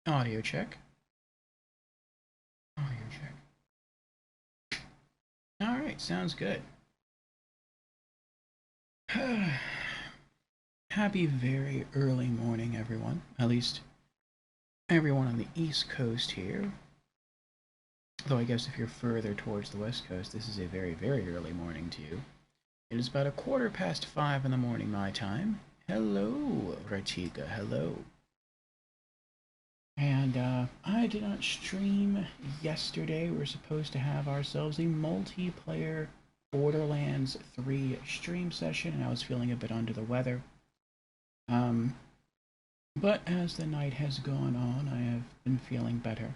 Audio check. Audio check. Alright, sounds good. Happy very early morning, everyone. At least everyone on the East Coast here. Though I guess if you're further towards the West Coast, this is a very, very early morning to you. It is about 5:15 in the morning, my time. Hello, Ratika. Hello. And I did not stream yesterday. We are supposed to have ourselves a multiplayer Borderlands 3 stream session, and I was feeling a bit under the weather. Um, but as the night has gone on, I have been feeling better.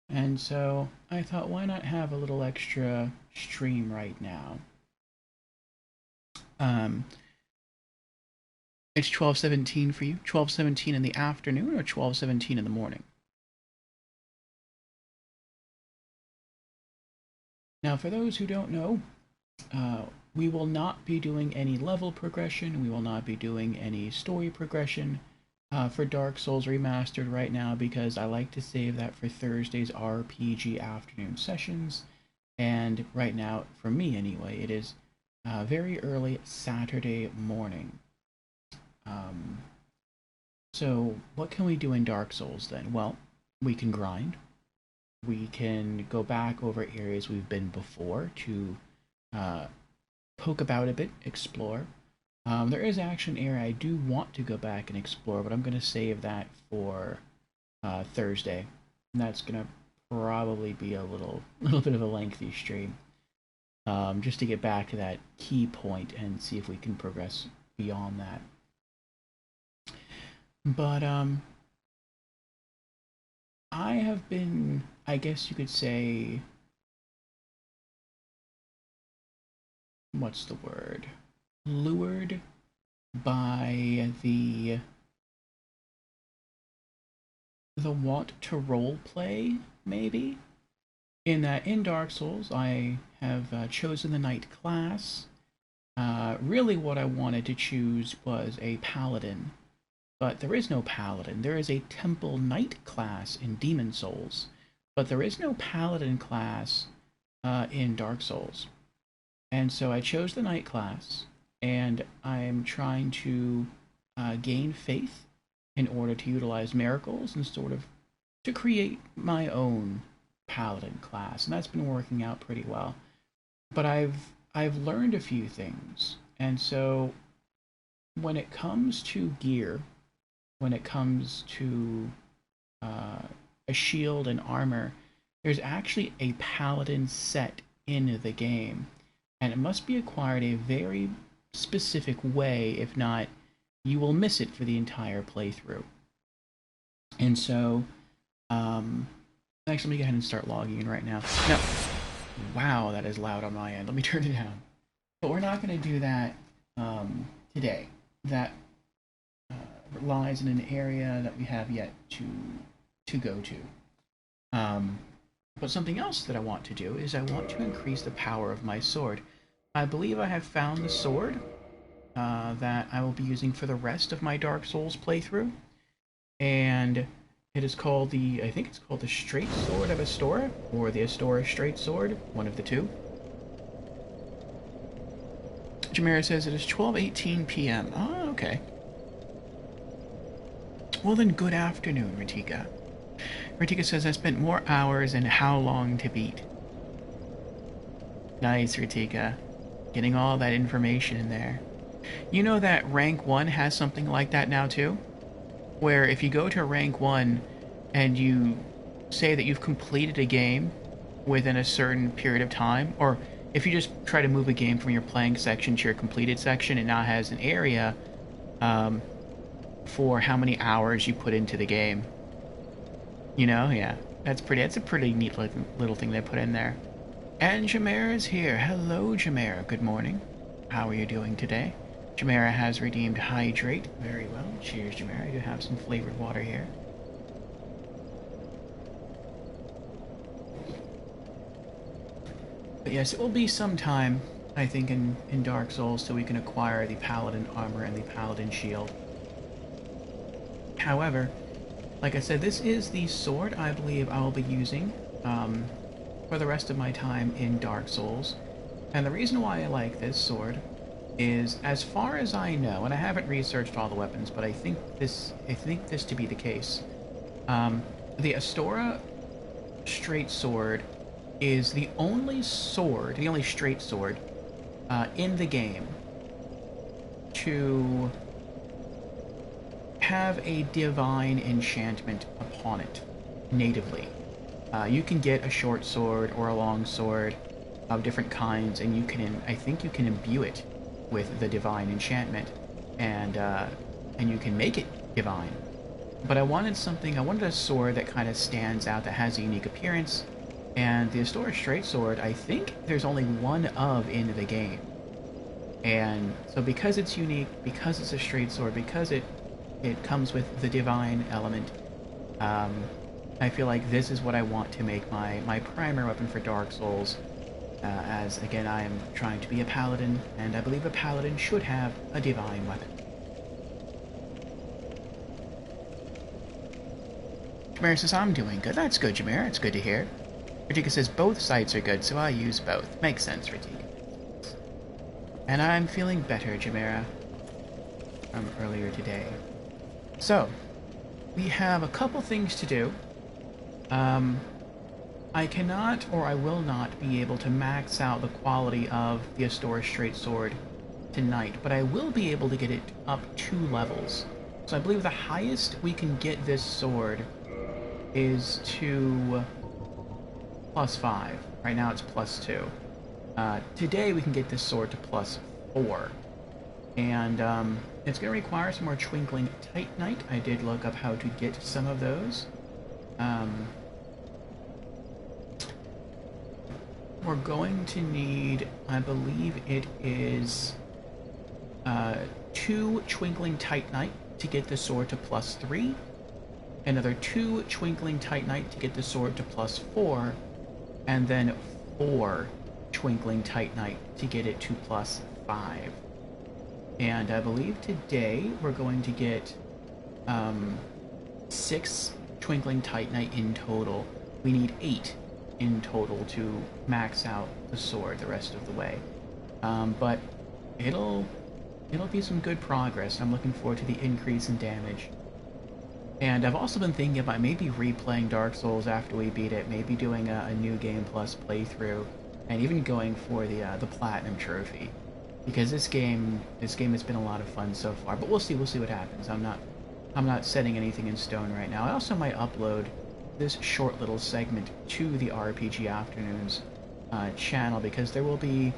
And so I thought, why not have a little extra stream right now? Um, it's 12:17 for you. 12:17 in the afternoon or 12:17 in the morning? Now, for those who don't know, we will not be doing any level progression. We will not be doing any story progression for Dark Souls Remastered right now because I like to save that for Thursday's RPG afternoon sessions. And right now, for me anyway, it is very early Saturday morning. Um, so, what can we do in Dark Souls then? Well, we can grind. We can go back over areas we've been before to uh, poke about a bit, explore. There is actually an area I do want to go back and explore, but I'm going to save that for Thursday. And that's going to probably be a little bit of a lengthy stream, just to get back to that key point and see if we can progress beyond that. But I have been, I guess you could say, what's the word? Lured by the want to role play, maybe. In that, in Dark Souls, I have chosen the knight class. Really, what I wanted to choose was a paladin, but there is no paladin. There is a temple knight class in Demon Souls, but there is no paladin class in Dark Souls. And so I chose the knight class, and I'm trying to gain faith in order to utilize miracles and sort of to create my own paladin class, and that's been working out pretty well. But I've learned a few things, and so when it comes to gear, when it comes to a shield and armor, there's actually a paladin set in the game, and it must be acquired a very specific way. If not, you will miss it for the entire playthrough. And so, actually, let me go ahead and start logging in right now. No, wow, that is loud on my end. Let me turn it down. But we're not going to do that today. That lies in an area that we have yet to go to. But something else that I want to do is I want to increase the power of my sword. I believe I have found the sword that I will be using for the rest of my Dark Souls playthrough. And it is called I think it's called the Straight Sword of Astora, or the Astora Straight Sword, one of the two. Jamira says it is 12:18 p.m. Oh, okay. Well then, good afternoon, Ratika. Ratika says I spent more hours in How Long to Beat. Nice, Ratika. Getting all that information in there. You know that rank 1 has something like that now too? Where if you go to rank 1 and you say that you've completed a game within a certain period of time, or if you just try to move a game from your playing section to your completed section, it now has an area for how many hours you put into the game. You know, yeah. That's a pretty neat little thing they put in there. And Jamera is here. Hello, Jamera. Good morning. How are you doing today? Jamera has redeemed Hydrate. Very well. Cheers, Jamera. I do have some flavored water here. But yes, it will be some time, I think, in Dark Souls till we can acquire the Paladin armor and the Paladin shield. However, like I said, this is the sword I believe I will be using for the rest of my time in Dark Souls. And the reason why I like this sword is, as far as I know, and I haven't researched all the weapons, but I think this to be the case. The Astora straight sword is the only straight sword in the game to have a divine enchantment upon it natively. You can get a short sword or a long sword of different kinds, and I think you can imbue it with the divine enchantment, and you can make it divine. But I wanted a sword that kind of stands out, that has a unique appearance, and the Astora straight sword, I think there's only one of in the game. And so because it's unique, because it's a straight sword, because it comes with the divine element, I feel like this is what I want to make my primary weapon for Dark Souls, as, again, I am trying to be a paladin, and I believe a paladin should have a divine weapon. Jamira says, I'm doing good. That's good, Jamira. It's good to hear. Ratika says, both sites are good, so I use both. Makes sense, Ratika. And I'm feeling better, Jamira, from earlier today. So, we have a couple things to do. I cannot, or I will not, be able to max out the quality of the Astora straight sword tonight, but I will be able to get it up 2 levels. So I believe the highest we can get this sword is to +5. Right now it's +2. Today we can get this sword to +4. And it's going to require some more Twinkling Titanite. I did look up how to get some of those. We're going to need, I believe it is 2 Twinkling Titanite to get the sword to +3. Another 2 Twinkling Titanite to get the sword to +4. And then 4 Twinkling Titanite to get it to +5. And I believe today we're going to get 6 Twinkling Titanite in total. We need 8 in total to max out the sword the rest of the way. But it'll be some good progress. I'm looking forward to the increase in damage. And I've also been thinking about maybe replaying Dark Souls after we beat it, maybe doing a New Game Plus playthrough, and even going for the Platinum Trophy. Because this game has been a lot of fun so far, but we'll see what happens. I'm not setting anything in stone right now. I also might upload this short little segment to the RPG Afternoons channel, because there will be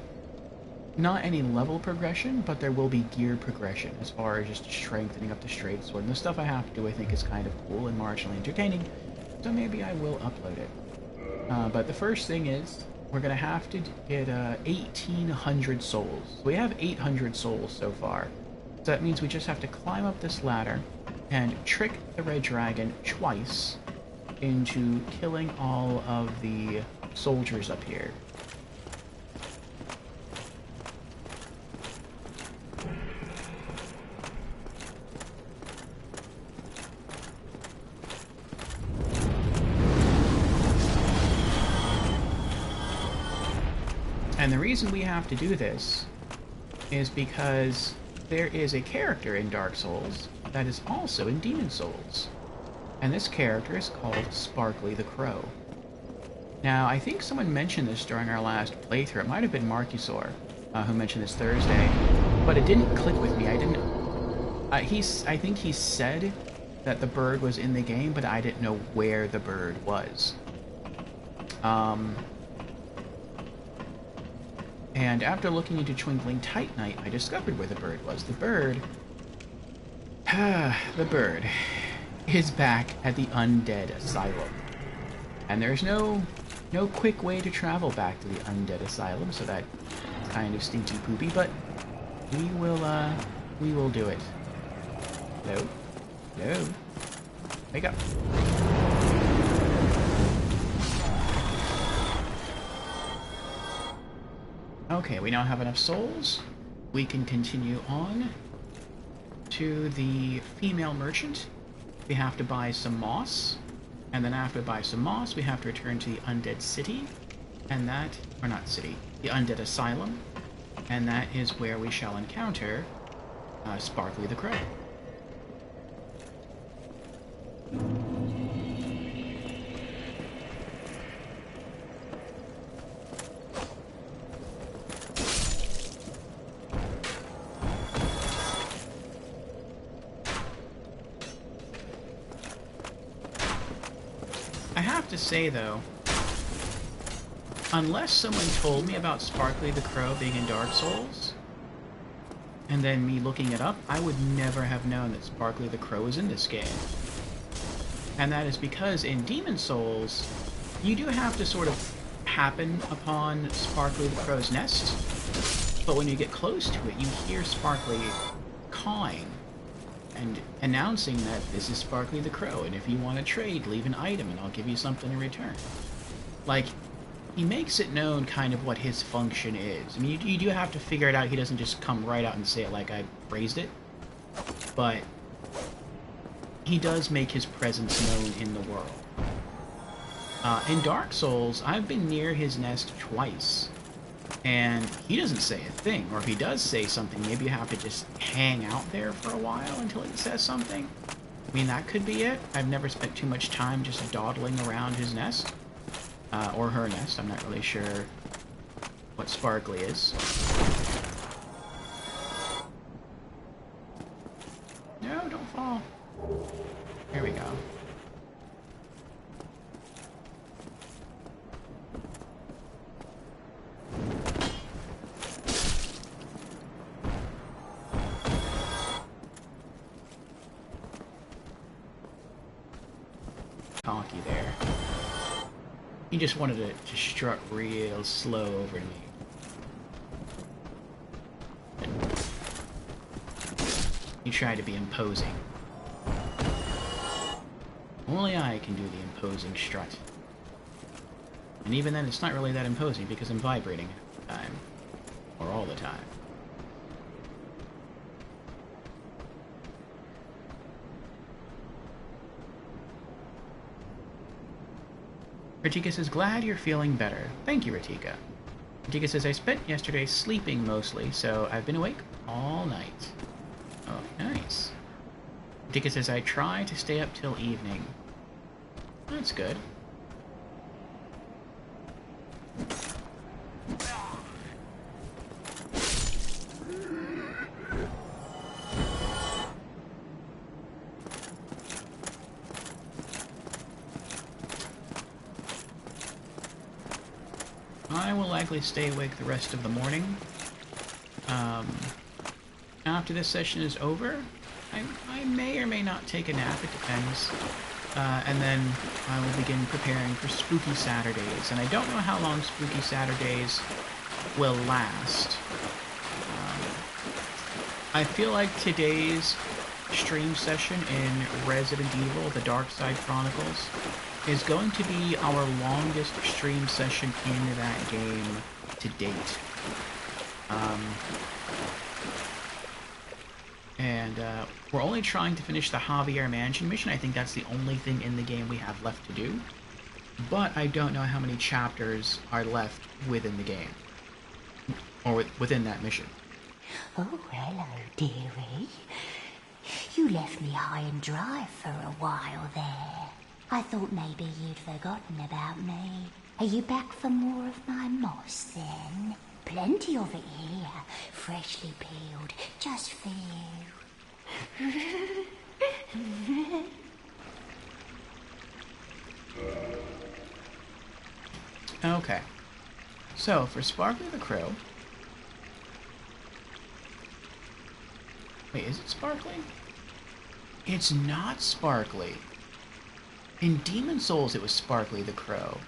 not any level progression, but there will be gear progression as far as just strengthening up the straight sword. And the stuff I have to do I think is kind of cool and marginally entertaining, so maybe I will upload it. But the first thing is, we're going to have to get 1,800 souls. We have 800 souls so far. So that means we just have to climb up this ladder and trick the red dragon twice into killing all of the soldiers up here. And the reason we have to do this is because there is a character in Dark Souls that is also in Demon Souls. And this character is called Sparkly the Crow. Now, I think someone mentioned this during our last playthrough. It might have been Marcusor who mentioned this Thursday, but it didn't click with me. I think he said that the bird was in the game, but I didn't know where the bird was. And after looking into Twinkling Titanite, I discovered where the bird was. The bird is back at the Undead Asylum. And there's no quick way to travel back to the Undead Asylum, so that's kind of stinky poopy, but we will do it. No. Wake up. Okay, we now have enough souls. We can continue on to the female merchant we have to buy some moss, and then after we buy some moss, we have to return to the Undead City, and that, or not city, the Undead Asylum, and that is where we shall encounter Sparkly the Crow. I have to say, though, unless someone told me about Sparkly the Crow being in Dark Souls, and then me looking it up, I would never have known that Sparkly the Crow is in this game. And that is because in Demon Souls, you do have to sort of happen upon Sparkly the Crow's nest, but when you get close to it, you hear Sparkly cawing and announcing that this is Sparkly the Crow, and if you want to trade, leave an item and I'll give you something in return. Like, he makes it known kind of what his function is. I mean, you do have to figure it out. He doesn't just come right out and say it like I phrased it, but he does make his presence known in the world. In Dark Souls, I've been near his nest twice, and he doesn't say a thing, or if he does say something, maybe you have to just hang out there for a while until he says something. I mean, that could be it. I've never spent too much time just dawdling around his nest. Or her nest. I'm not really sure what Sparkly is. No, don't fall. Here we go. Cocky there. He just wanted to strut real slow over to me. He tried to be imposing. Only I can do the imposing strut. And even then, it's not really that imposing because I'm vibrating at the time. Or all the time. Ratika says, glad you're feeling better. Thank you, Ratika. Ratika says, I spent yesterday sleeping mostly, so I've been awake all night. Oh, nice. Ratika says, I try to stay up till evening. That's good. I will likely stay awake the rest of the morning. After this session is over, I may or may not take a nap, it depends. And then I will begin preparing for Spooky Saturdays. And I don't know how long Spooky Saturdays will last. I feel like today's stream session in Resident Evil, The Dark Side Chronicles, is going to be our longest stream session in that game to date. We're only trying to finish the Javier Mansion mission. I think that's the only thing in the game we have left to do. But I don't know how many chapters are left within the game. Or within that mission. Oh, hello, dearie. You left me high and dry for a while there. I thought maybe you'd forgotten about me. Are you back for more of my moss, then? Plenty of it here, freshly peeled, just for you. Okay. So, for Sparkly the Crow... Wait, is it Sparkly? It's not Sparkly. In Demon Souls, it was Sparkly the Crow.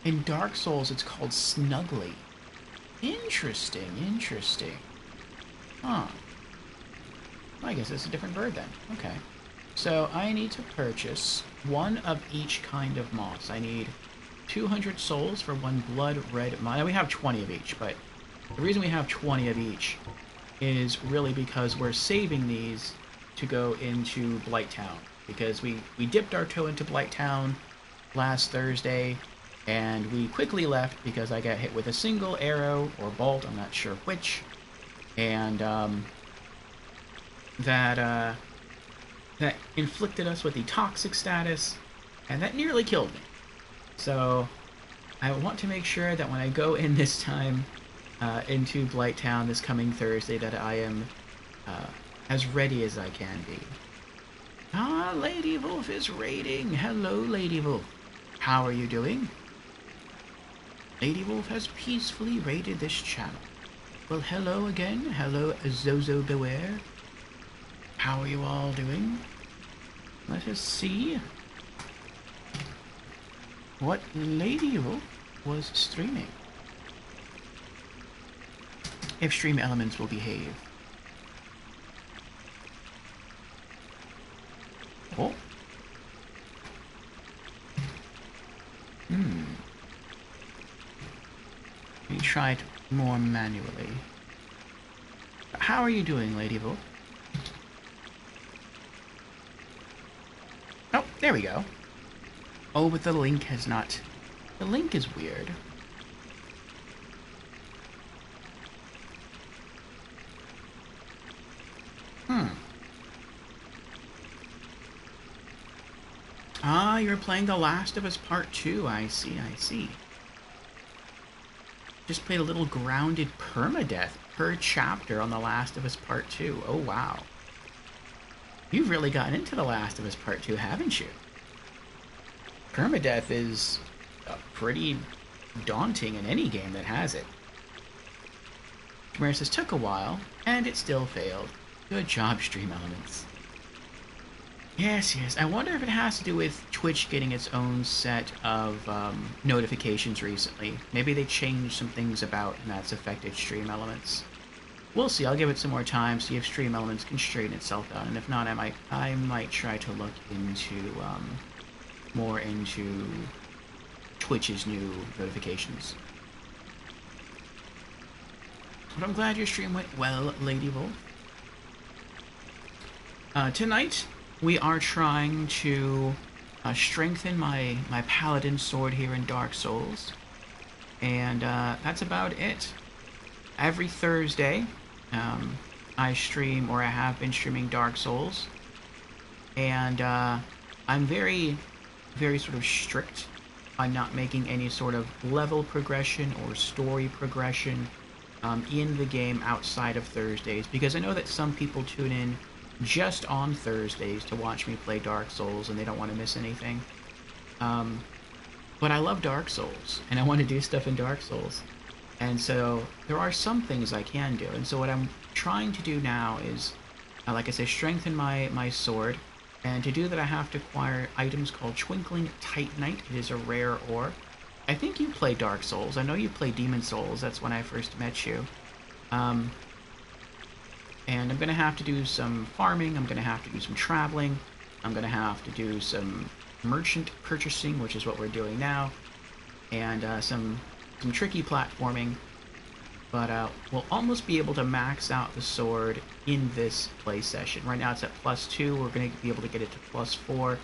In Dark Souls, it's called Snuggly. Interesting, interesting. Huh. I guess it's a different bird then. Okay. So, I need to purchase one of each kind of moss. I need 200 souls for one blood red moss. We have 20 of each, but the reason we have 20 of each is really because we're saving these to go into Blighttown, because we dipped our toe into Blighttown last Thursday, and we quickly left because I got hit with a single arrow or bolt, I'm not sure which, and that inflicted us with the toxic status, and that nearly killed me. So I want to make sure that when I go in this time into Blighttown this coming Thursday, that I am as ready as I can be. Ah, Lady Wolf is raiding. Hello, Lady Wolf. How are you doing? Lady Wolf has peacefully raided this channel. Well, hello again. Hello, Zozo Beware. How are you all doing? Let us see what Lady Wolf was streaming. If Stream Elements will behave. Oh. We tried more manually. How are you doing, Lady Wolf? Oh, there we go. Oh, but the link has not... The link is weird. Ah, you're playing The Last of Us Part 2. I see, I see. Just played a little grounded permadeath per chapter on The Last of Us Part 2. Oh, wow. You've really gotten into The Last of Us Part 2, haven't you? Permadeath is pretty daunting in any game that has it. Chimera says, took a while, and it still failed. Good job, Stream Elements. Yes, yes. I wonder if it has to do with Twitch getting its own set of notifications recently. Maybe they changed some things about, and that's affected Stream Elements. We'll see. I'll give it some more time, see if Stream Elements can straighten itself out, and if not, I might try to look into more into Twitch's new notifications. But I'm glad your stream went well, Lady Wolf. Tonight, we are trying to strengthen my Paladin sword here in Dark Souls. And that's about it. Every Thursday, I stream, or I have been streaming Dark Souls. And I'm very, very sort of strict on not making any sort of level progression or story progression in the game outside of Thursdays. Because I know that some people tune in just on Thursdays to watch me play Dark Souls, and they don't want to miss anything. But I love Dark Souls, and I want to do stuff in Dark Souls. And so there are some things I can do. And so what I'm trying to do now is, like I said, strengthen my sword. And to do that, I have to acquire items called Twinkling Titanite. It is a rare ore. I think you play Dark Souls. I know you play Demon Souls. That's when I first met you. And I'm going to have to do some farming, I'm going to have to do some traveling, I'm going to have to do some merchant purchasing, which is what we're doing now, and some tricky platforming, but we'll almost be able to max out the sword in this play session. Right now it's at +2, we're going to be able to get it to +4,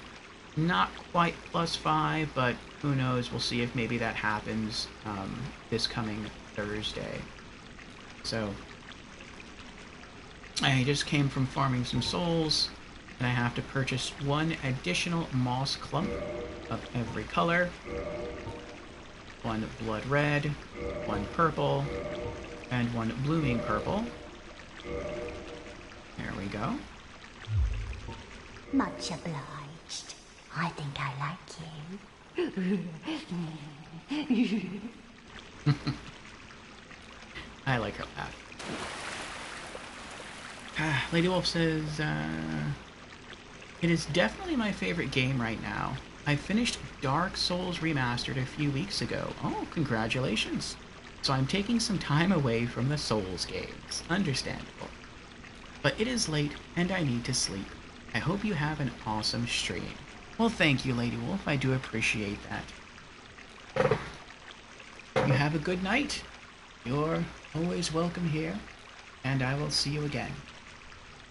not quite +5, but who knows, we'll see if maybe that happens this coming Thursday. So I just came from farming some souls, and I have to purchase one additional moss clump of every color. One blood red, one purple, and one blooming purple. There we go. Much obliged. I think I like you. I like her laugh. Lady Wolf says, it is definitely my favorite game right now. I finished Dark Souls Remastered a few weeks ago. Oh, congratulations. So I'm taking some time away from the Souls games. Understandable. But it is late, and I need to sleep. I hope you have an awesome stream. Well, thank you, Lady Wolf. I do appreciate that. You have a good night. You're always welcome here, and I will see you again.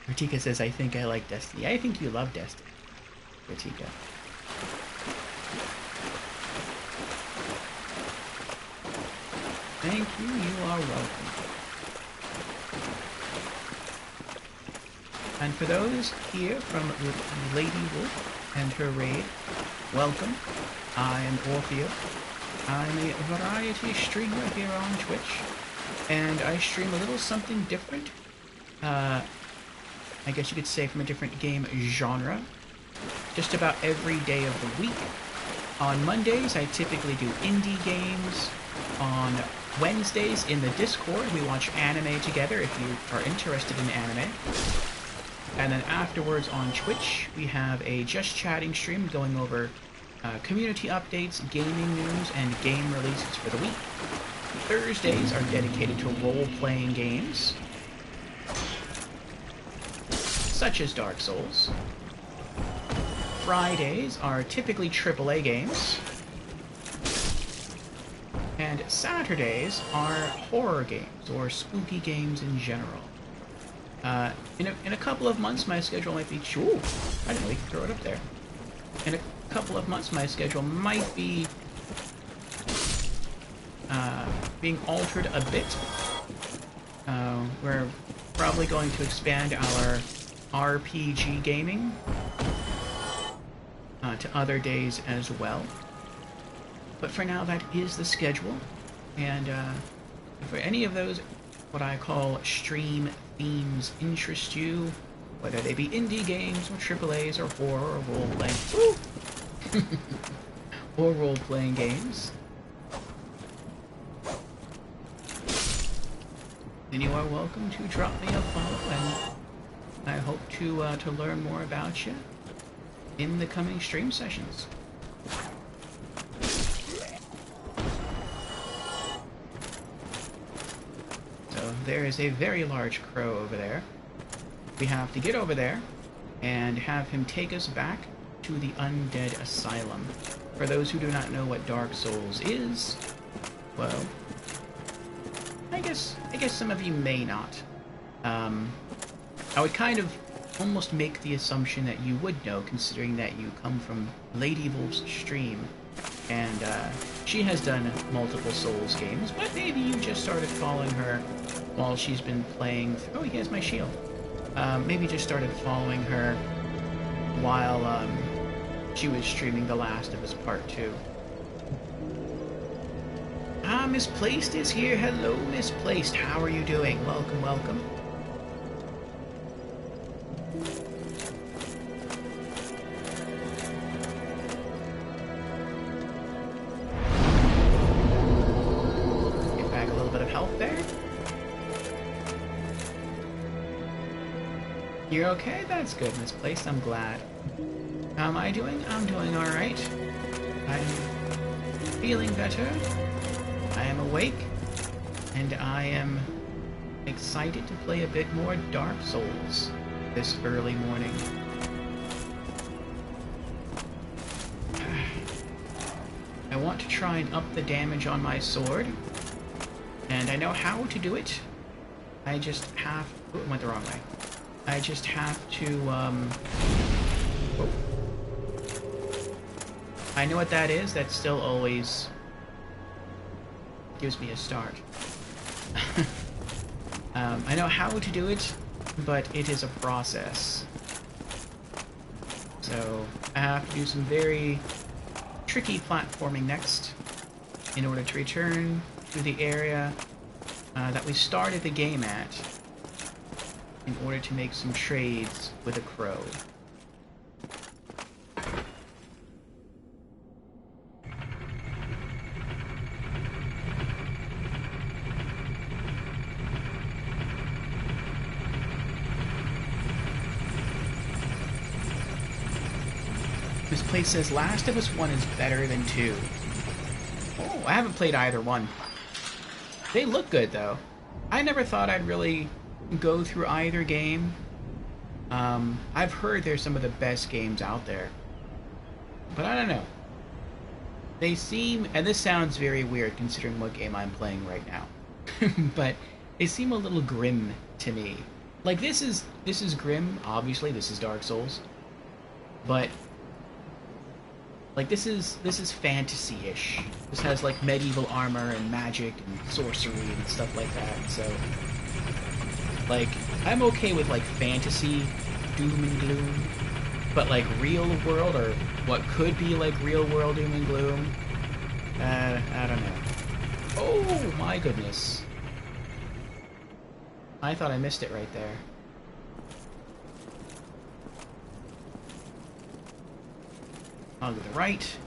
Ratika says, I think I like Destiny. I think you love Destiny, Ratika. Thank you, you are welcome. And for those here from Lady Wolf and her raid, welcome. I am Orpheo. I'm a variety streamer here on Twitch, and I stream a little something different. I guess you could say from a different game genre, just about every day of the week. On Mondays, I typically do indie games. On Wednesdays, in the Discord, we watch anime together if you are interested in anime. And then afterwards on Twitch, we have a Just Chatting stream going over community updates, gaming news, and game releases for the week. Thursdays are dedicated to role-playing games, such as Dark Souls. Fridays are typically AAA games. And Saturdays are horror games, or spooky games in general. In a couple of months, my schedule might be... Ooh, I didn't know we could throw it up there. In a couple of months, my schedule might be being altered a bit. We're probably going to expand our RPG gaming to other days as well. But for now, that is the schedule. And for any of those, what I call stream themes interest you, whether they be indie games or AAAs or horror or role-playing, or role-playing games, then you are welcome to drop me a follow, and I hope to learn more about you in the coming stream sessions. So there is a very large crow over there. We have to get over there and have him take us back to the Undead Asylum. For those who do not know what Dark Souls is, well, I guess some of you may not. I would kind of almost make the assumption that you would know, considering that you come from Lady Wolf's stream, and she has done multiple Souls games, but maybe you just started following her while she's been playing... Oh, he has my shield. Maybe just started following her while she was streaming The Last of Us Part 2. Ah, Misplaced is here. Hello, Misplaced. How are you doing? Welcome, welcome. Get back a little bit of health there. You're okay? That's good, Misplaced. I'm glad. How am I doing? I'm doing alright. I'm feeling better. I am awake. And I am excited to play a bit more Dark Souls this early morning. I want to try and up the damage on my sword. And I know how to do it. I just have... Ooh, it went the wrong way. I just have to, oh. I know what that is. That still always gives me a start. I know how to do it, but it is a process. So I have to do some very tricky platforming next in order to return to the area that we started the game at, in order to make some trades with a crow. This place says Last of Us 1 is better than 2. Oh, I haven't played either one. They look good, though. I never thought I'd really go through either game. I've heard they're some of the best games out there. But I don't know. They seem, and this sounds very weird considering what game I'm playing right now, but they seem a little grim to me. like this is grim. Obviously, this is Dark Souls, but like this is fantasy-ish. This has like medieval armor and magic and sorcery and stuff like that. So, like, I'm okay with like fantasy doom and gloom, but like real world or what could be like real world doom and gloom, I don't know. Oh my goodness! I thought I missed it right there. I'll go to the right.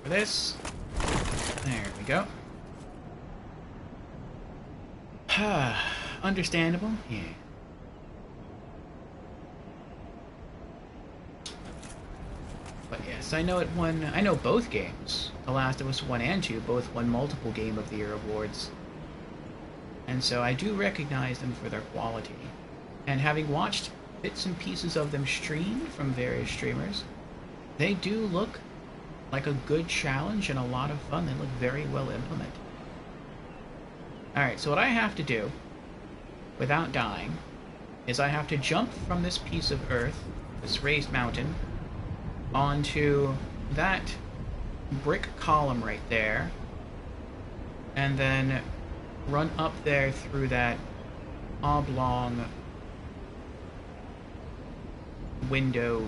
For this. There we go. Understandable? Yeah. But yes, I know it won. I know both games. The Last of Us 1 and 2 both won multiple Game of the Year awards. And so I do recognize them for their quality. And having watched bits and pieces of them streamed from various streamers, they do look like a good challenge and a lot of fun. They look very well implemented. Alright, so what I have to do, without dying, is I have to jump from this piece of earth, this raised mountain, onto that brick column right there, and then run up there through that oblong window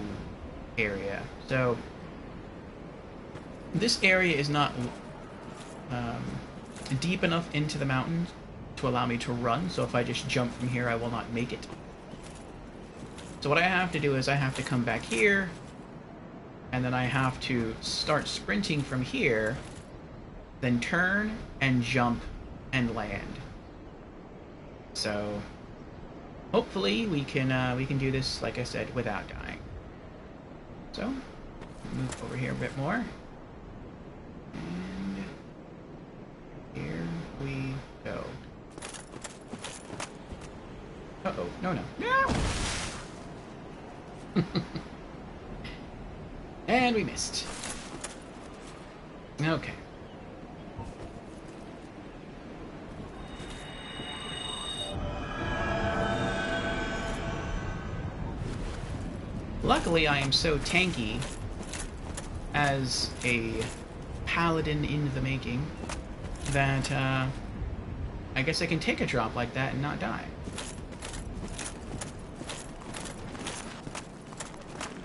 area. So this area is not deep enough into the mountain to allow me to run, so if I just jump from here I will not make it. So what I have to do is I have to come back here, and then I have to start sprinting from here, then turn and jump and land. So hopefully we can do this, like I said, without dying. So move over here a bit more, and here we go. Uh-oh, no. And we missed. Okay. Luckily, I am so tanky as a paladin in the making that I guess I can take a drop like that and not die.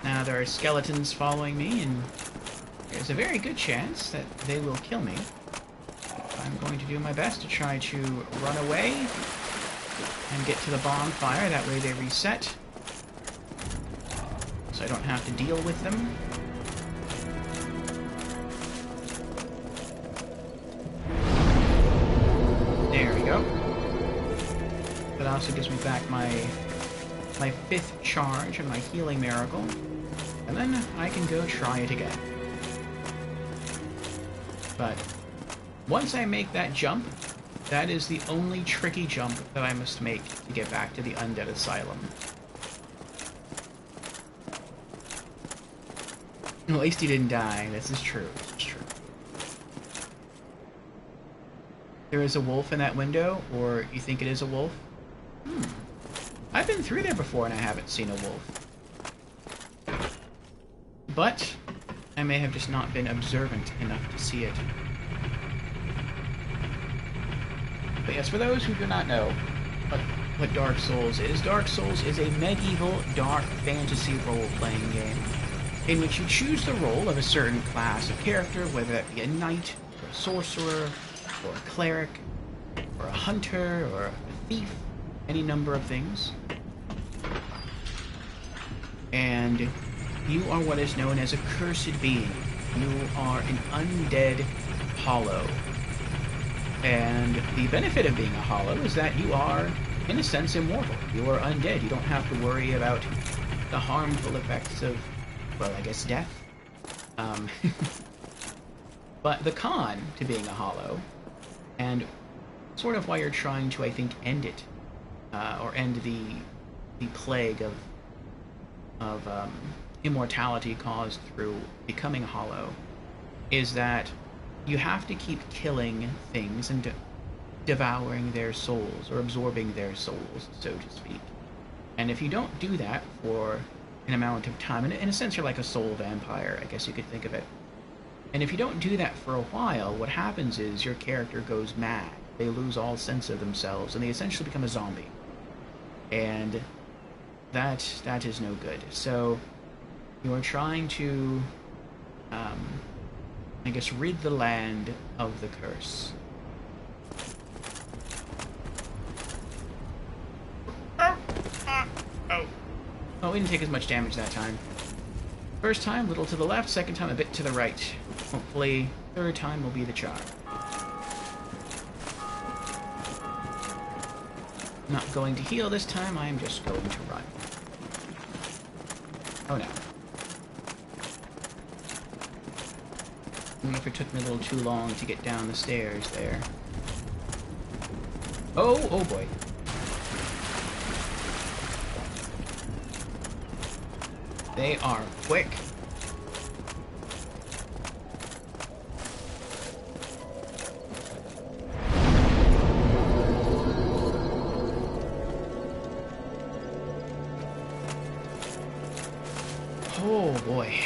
Now there are skeletons following me, and there's a very good chance that they will kill me. I'm going to do my best to try to run away and get to the bonfire. That way they reset, so I don't have to deal with them. There we go. That also gives me back my 5th charge and my healing miracle. And then I can go try it again. But once I make that jump, that is the only tricky jump that I must make to get back to the Undead Asylum. At least he didn't die. This is true. This is true. There is a wolf in that window, or you think it is a wolf? I've been through there before and I haven't seen a wolf. But I may have just not been observant enough to see it. But yes, for those who do not know what Dark Souls is a medieval dark fantasy role-playing game in which you choose the role of a certain class of character, whether that be a knight, or a sorcerer, or a cleric, or a hunter, or a thief, any number of things. And you are what is known as a cursed being. You are an undead hollow. And the benefit of being a hollow is that you are, in a sense, immortal. You are undead. You don't have to worry about the harmful effects of, well, I guess death. But the con to being a hollow, and sort of why you're trying to, I think, end it, or end the plague of immortality caused through becoming hollow, is that you have to keep killing things and devouring their souls or absorbing their souls, so to speak. And if you don't do that for an amount of time, and in a sense you're like a soul vampire, I guess you could think of it. And if you don't do that for a while, what happens is your character goes mad. They lose all sense of themselves, and they essentially become a zombie. And that is no good. So you are trying to, I guess, rid the land of the curse. Oh, we didn't take as much damage that time. First time, little to the left. Second time, a bit to the right. Hopefully, third time will be the charm. Not going to heal this time, I am just going to run. Oh no. I wonder if it took me a little too long to get down the stairs there. Oh boy. They are quick. Oh boy.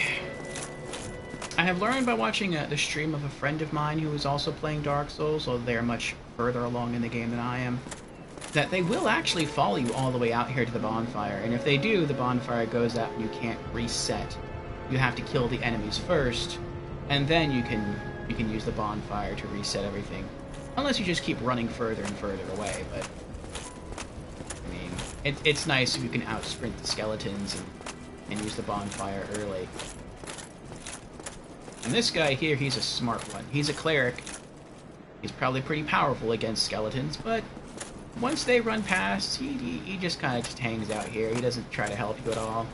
I have learned by watching the stream of a friend of mine who is also playing Dark Souls, although they are much further along in the game than I am, that they will actually follow you all the way out here to the bonfire, and if they do, the bonfire goes out and you can't reset. You have to kill the enemies first, and then you can use the bonfire to reset everything. Unless you just keep running further and further away, but I mean, it's nice if you can outsprint the skeletons and use the bonfire early. And this guy here, he's a smart one. He's a cleric. He's probably pretty powerful against skeletons, but once they run past, he just kind of just hangs out here. He doesn't try to help you at all.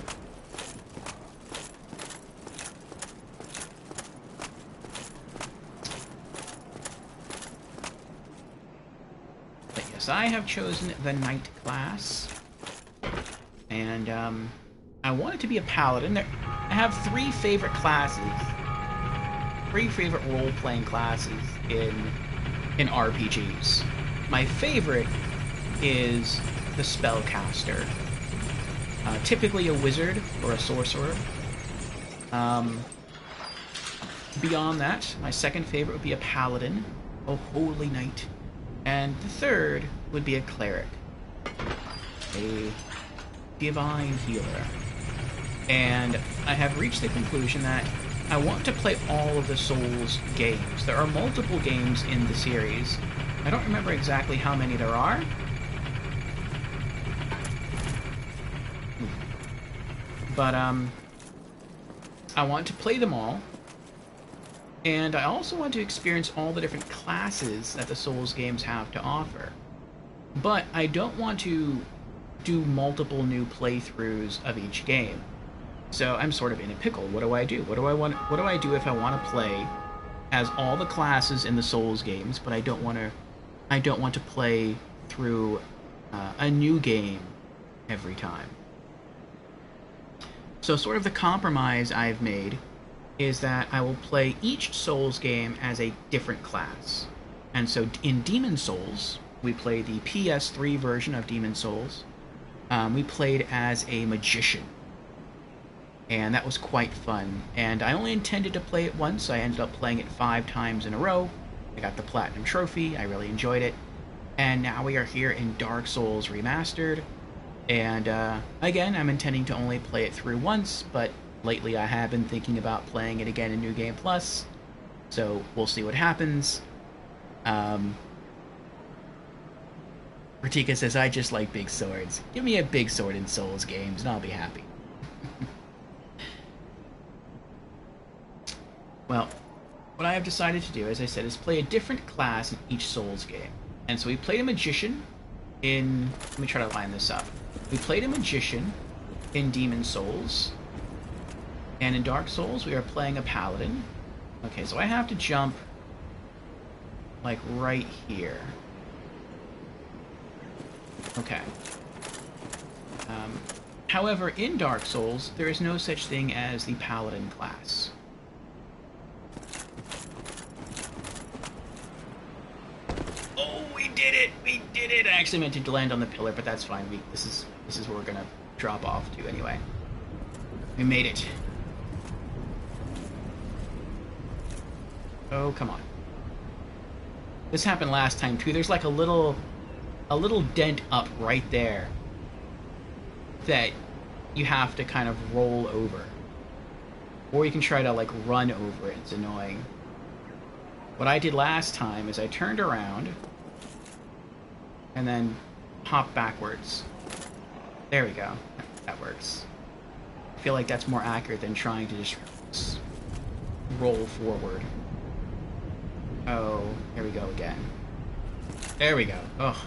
But yes, I have chosen the Knight class. And, I want it to be a paladin. I have three favorite classes. Three favorite role-playing classes in RPGs. My favorite is the spellcaster. Typically a wizard or a sorcerer. Beyond that, my second favorite would be a paladin, a holy knight. And the third would be a cleric, a divine healer. And I have reached the conclusion that I want to play all of the Souls games. There are multiple games in the series. I don't remember exactly how many there are. But, I want to play them all. And I also want to experience all the different classes that the Souls games have to offer. But I don't want to do multiple new playthroughs of each game. So I'm sort of in a pickle. What do I do? What do I do if I want to play as all the classes in the Souls games, but I don't want to play through a new game every time. So sort of the compromise I've made is that I will play each Souls game as a different class. And so in Demon Souls, we play the PS3 version of Demon Souls. We played as a magician. And that was quite fun. And I only intended to play it once. I ended up playing it 5 times in a row. I got the Platinum Trophy. I really enjoyed it. And now we are here in Dark Souls Remastered. And again, I'm intending to only play it through once, but lately I have been thinking about playing it again in New Game Plus. So we'll see what happens. Ratika says, I just like big swords. Give me a big sword in Souls games and I'll be happy. Well, what I have decided to do, as I said, is play a different class in each Souls game. And so we played a magician in... Let me try to line this up. We played a magician in Demon Souls. And in Dark Souls, we are playing a paladin. Okay, so I have to jump, like, right here. Okay. However, in Dark Souls, there is no such thing as the paladin class. did it! We did it! I actually meant to land on the pillar, but that's fine. This is where we're gonna drop off to anyway. We made it. Oh, come on. This happened last time too. There's like a little dent up right there that you have to kind of roll over. Or you can try to like run over it. It's annoying. What I did last time is I turned around and then hopped backwards. There we go. That works. I feel like that's more accurate than trying to just roll forward. Oh, here we go again. There we go. Ugh.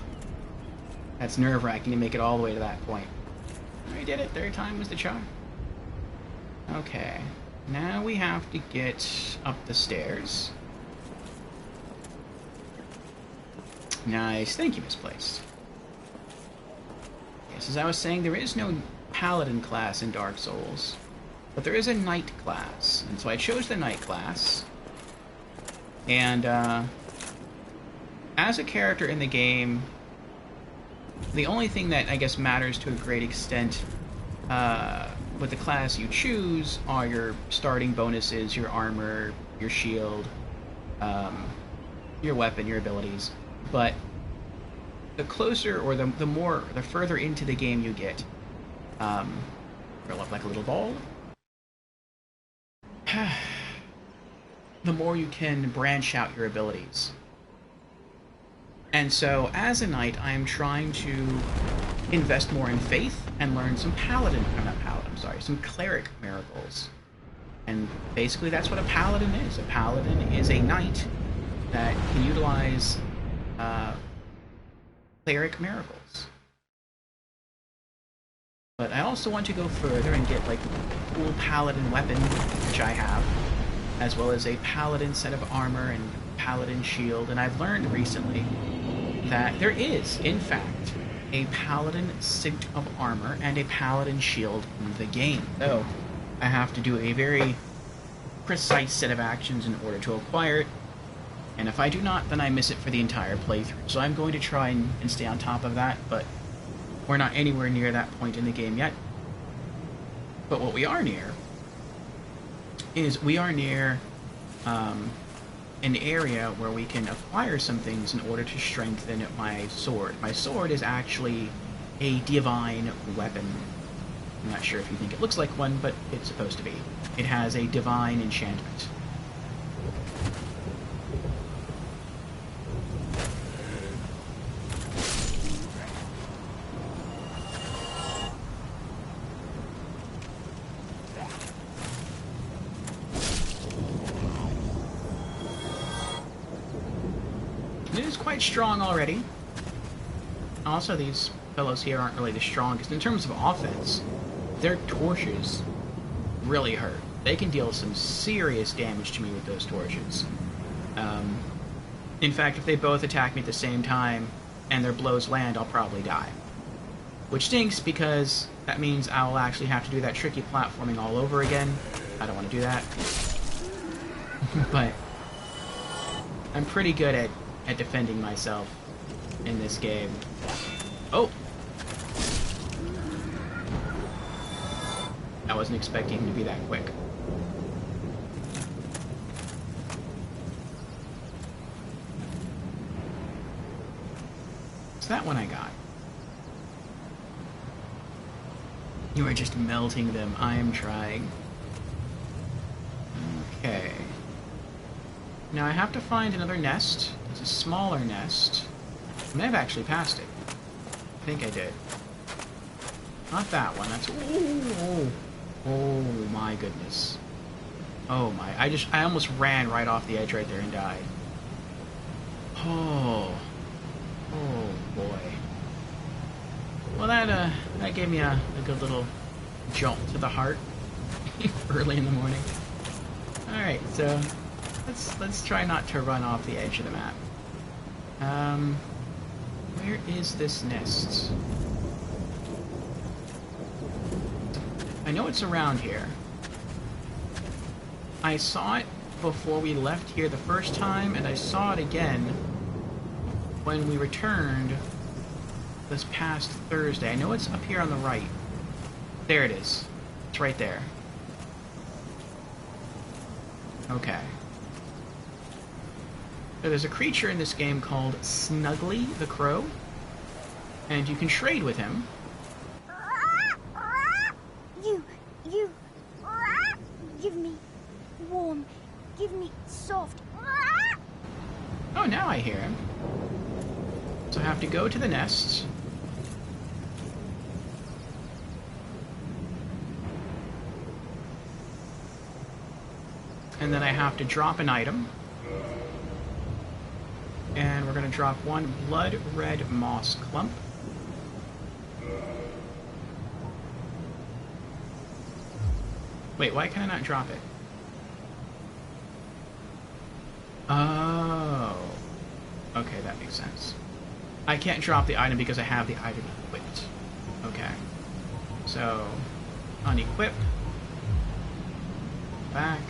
That's nerve-wracking to make it all the way to that point. We did it. Third time was the charm. Okay. Now we have to get up the stairs. Nice. Thank you, Misplaced. Yes, as I was saying, there is no Paladin class in Dark Souls, but there is a Knight class. And so I chose the Knight class. And, as a character in the game, the only thing that I guess matters to a great extent with the class you choose are your starting bonuses, your armor, your shield, your weapon, your abilities. But the closer or the further into the game you get, curl up like a little ball, the more you can branch out your abilities. And so, as a knight, I am trying to invest more in faith and learn some some cleric miracles. And basically that's what a paladin is. A paladin is a knight that can utilize cleric miracles. But I also want to go further and get like a cool paladin weapon, which I have, as well as a paladin set of armor and paladin shield. And I've learned recently that there is, in fact, a paladin suit of armor and a paladin shield in the game. So I have to do a very precise set of actions in order to acquire it, and if I do not, then I miss it for the entire playthrough. So I'm going to try and stay on top of that, but we're not anywhere near that point in the game yet. But what we are near is we are near an area where we can acquire some things in order to strengthen my sword. My sword is actually a divine weapon. I'm not sure if you think it looks like one, but it's supposed to be. It has a divine enchantment. It is quite strong already. Also, these fellows here aren't really the strongest. In terms of offense, their torches really hurt. They can deal some serious damage to me with those torches. In fact, if they both attack me at the same time and their blows land, I'll probably die. Which stinks, because that means I'll actually have to do that tricky platforming all over again. I don't want to do that. But I'm pretty good at defending myself in this game. Oh! I wasn't expecting him to be that quick. What's that one I got? You are just melting them. I am trying. Okay. Now I have to find another nest. It's a smaller nest. I may have actually passed it. I think I did. Not that one. That's... Oh, oh my goodness. Oh my... I almost ran right off the edge right there and died. Oh. Oh boy. Well, that gave me a good little jolt to the heart early in the morning. Alright, so let's try not to run off the edge of the map. Where is this nest? I know it's around here. I saw it before we left here the first time, and I saw it again when we returned this past Thursday. I know it's up here on the right. There it is. It's right there. Okay. So there's a creature in this game called Snuggly the Crow, and you can trade with him. You, give me warm, give me soft. Oh, now I hear him. So I have to go to the nests. And then I have to drop an item. And we're going to drop one blood red moss clump. Wait, why can I not drop it? Oh. Okay, that makes sense. I can't drop the item because I have the item equipped. Okay. So, unequip. Back.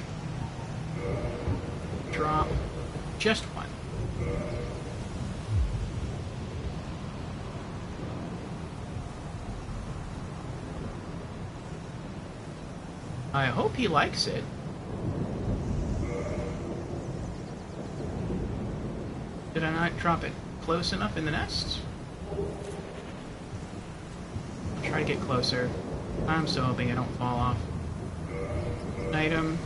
Drop. Just one. I hope he likes it. Did I not drop it close enough in the nest? I'll try to get closer. I'm so hoping I don't fall off. Item.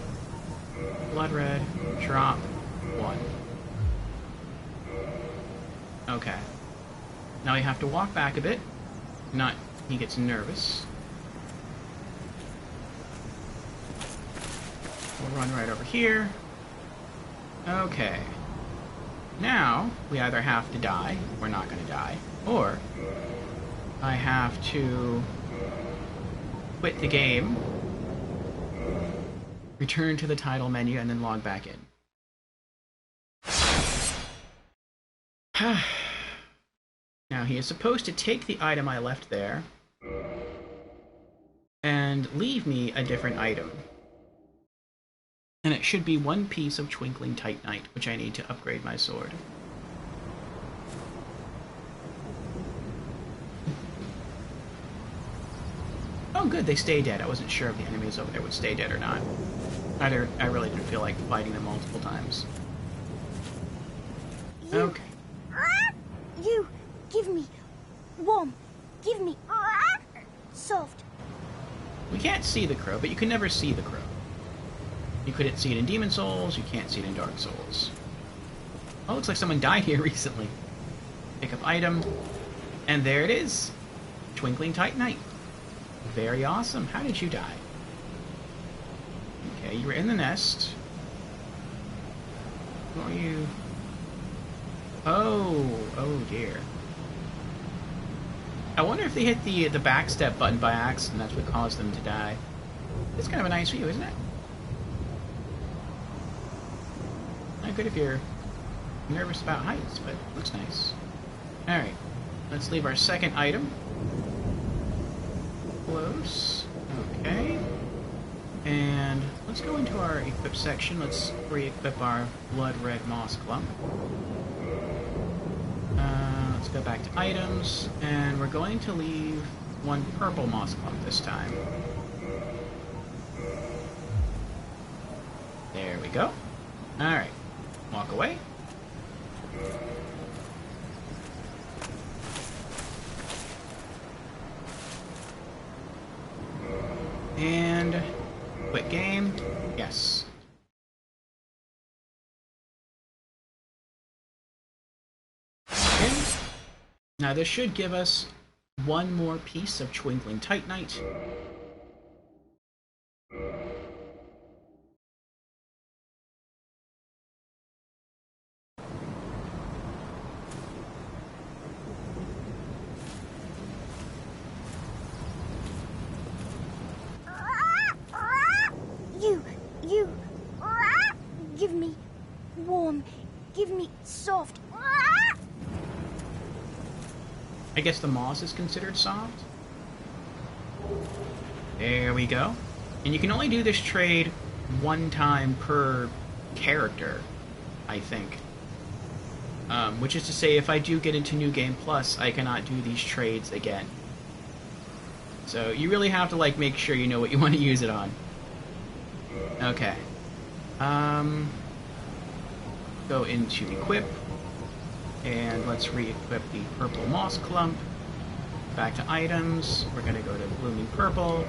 Blood red. Drop. One. Okay. Now we have to walk back a bit. Not, he gets nervous. We'll run right over here. Okay. Now, we either have to die, we're not going to die, or I have to quit the game, return to the title menu, and then log back in. Now, he is supposed to take the item I left there and leave me a different item. And it should be one piece of Twinkling Titanite, which I need to upgrade my sword. Oh good, they stay dead. I wasn't sure if the enemies over there would stay dead or not. Either, I really didn't feel like fighting them multiple times. Okay. You, give me warm, give me soft. We can't see the crow, but you can never see the crow. You couldn't see it in Demon Souls, you can't see it in Dark Souls. Oh, looks like someone died here recently. Pick up item, and there it is. Twinkling Titanite. Very awesome. How did you die? Okay, you were in the nest. Who are you? Oh dear. I wonder if they hit the backstep button by accident, that's what caused them to die. It's kind of a nice view, isn't it? Not good if you're nervous about heights, but it looks nice. Alright, let's leave our second item. Close. Okay. And let's go into our equip section. Let's re-equip our blood red moss clump. Let's go back to items, and we're going to leave one purple moss clump this time. There we go. Alright. Walk away. And quit game. Yes. Okay. Now this should give us one more piece of Twinkling Titanite. You, give me warm, give me soft. I guess the moss is considered soft. There we go. And you can only do this trade one time per character, I think. Which is to say, if I do get into New Game Plus, I cannot do these trades again. So you really have to like make sure you know what you want to use it on. Okay. Go into equip, and let's re-equip the purple moss clump. Back to items. We're gonna go to blooming purple.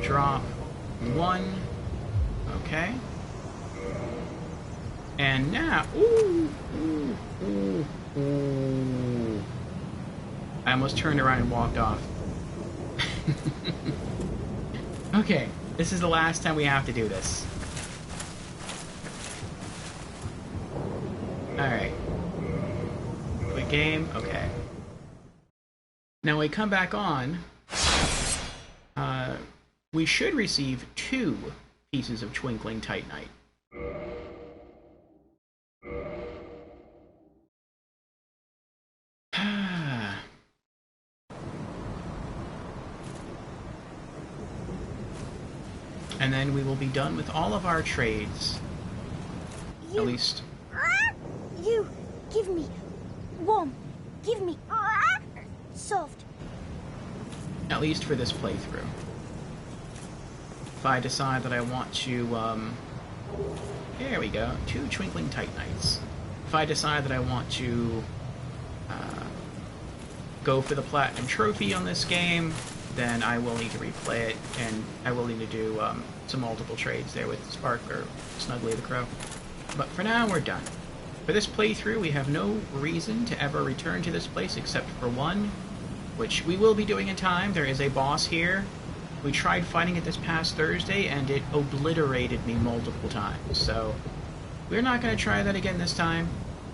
Drop 1. Okay. And now, ooh. I almost turned around and walked off. Okay, this is the last time we have to do this. Alright. Quick game, okay. Now when we come back on, we should receive 2 pieces of Twinkling Titanite. And then we will be done with all of our trades. At least. You give me warm. Give me soft. At least for this playthrough. If I decide that I want to, there we go, 2 Twinkling Titanites. If I decide that I want to go for the Platinum Trophy on this game, then I will need to replay it, and I will need to do some multiple trades there with Spark or Snuggly the Crow. But for now, we're done. For this playthrough, we have no reason to ever return to this place except for one, which we will be doing in time. There is a boss here. We tried fighting it this past Thursday, and it obliterated me multiple times, so we're not going to try that again this time.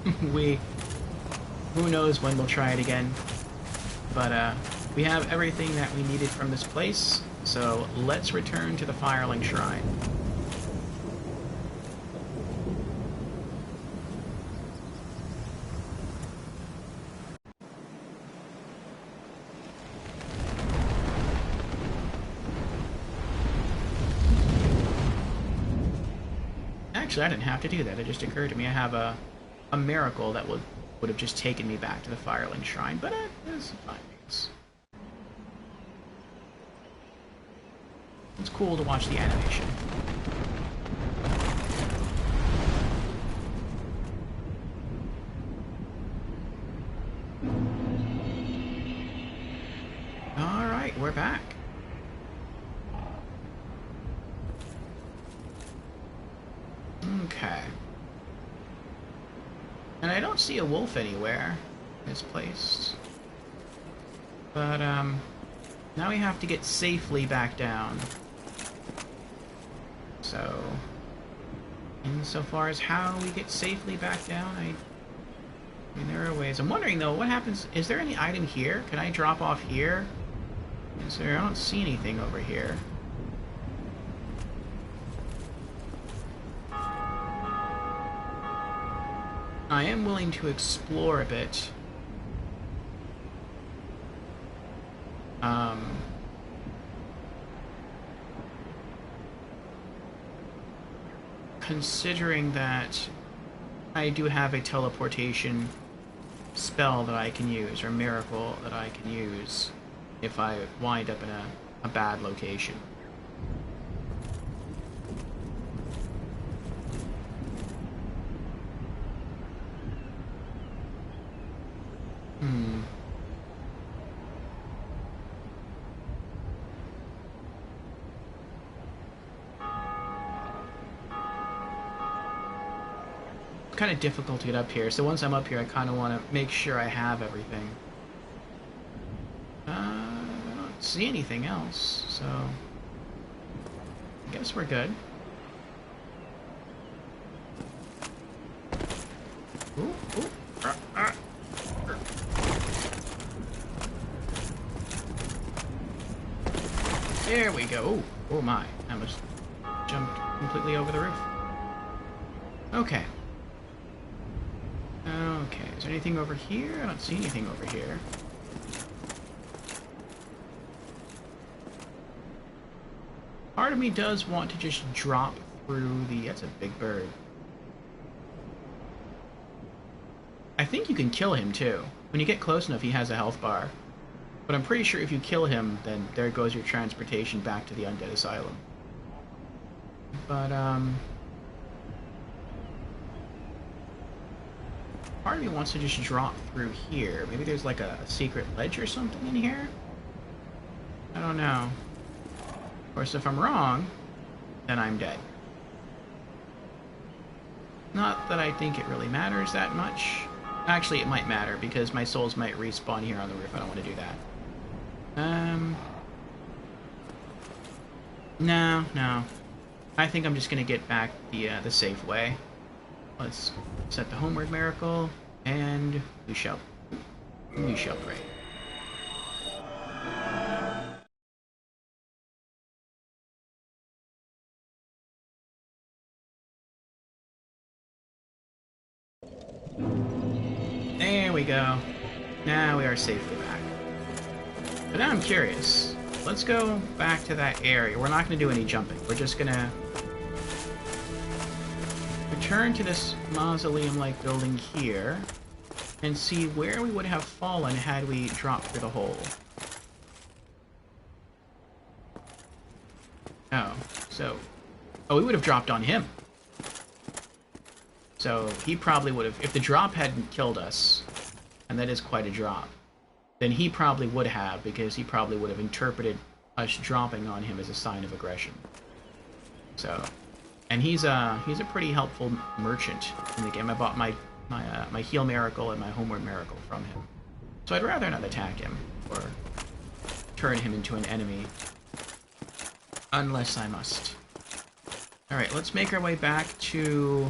Who knows when we'll try it again. But, we have everything that we needed from this place, so let's return to the Firelink Shrine. Actually, I didn't have to do that. It just occurred to me I have a miracle that would have just taken me back to the Firelink Shrine, but it's fine. It's cool to watch the animation. Alright, we're back. Okay. And I don't see a wolf anywhere misplaced. But, now we have to get safely back down. So, insofar as how we get safely back down, I mean, there are ways. I'm wondering, though, what happens... Is there any item here? Can I drop off here? Is there... I don't see anything over here. I am willing to explore a bit. Considering that I do have a teleportation spell that I can use, or miracle that I can use, if I wind up in a bad location. Kind of difficult to get up here, so once I'm up here I kind of want to make sure I have everything. I don't see anything else, so I guess we're good. Ooh, ooh. There we go. Ooh, oh my, I almost jumped completely over the roof. Okay. Okay, is there anything over here? I don't see anything over here. Part of me does want to just drop through the... That's a big bird. I think you can kill him too. When you get close enough, he has a health bar. But I'm pretty sure if you kill him, then there goes your transportation back to the Undead Asylum. But, part of me wants to just drop through here. Maybe there's like a secret ledge or something in here? I don't know. Of course, if I'm wrong, then I'm dead. Not that I think it really matters that much. Actually, it might matter, because my souls might respawn here on the roof. I don't want to do that. No. I think I'm just gonna get back the safe way. Let's set the homeward miracle, and we shall pray. There we go. Now we are safely back. But now I'm curious. Let's go back to that area. We're not going to do any jumping. We're just going to return to this mausoleum-like building here and see where we would have fallen had we dropped through the hole. Oh, we would have dropped on him. So he probably would have, if the drop hadn't killed us, and that is quite a drop, then he probably would have, because he probably would have interpreted us dropping on him as a sign of aggression. So, and he's a pretty helpful merchant in the game. I bought my heal miracle and my homeward miracle from him. So I'd rather not attack him or turn him into an enemy, unless I must. Alright, let's make our way back to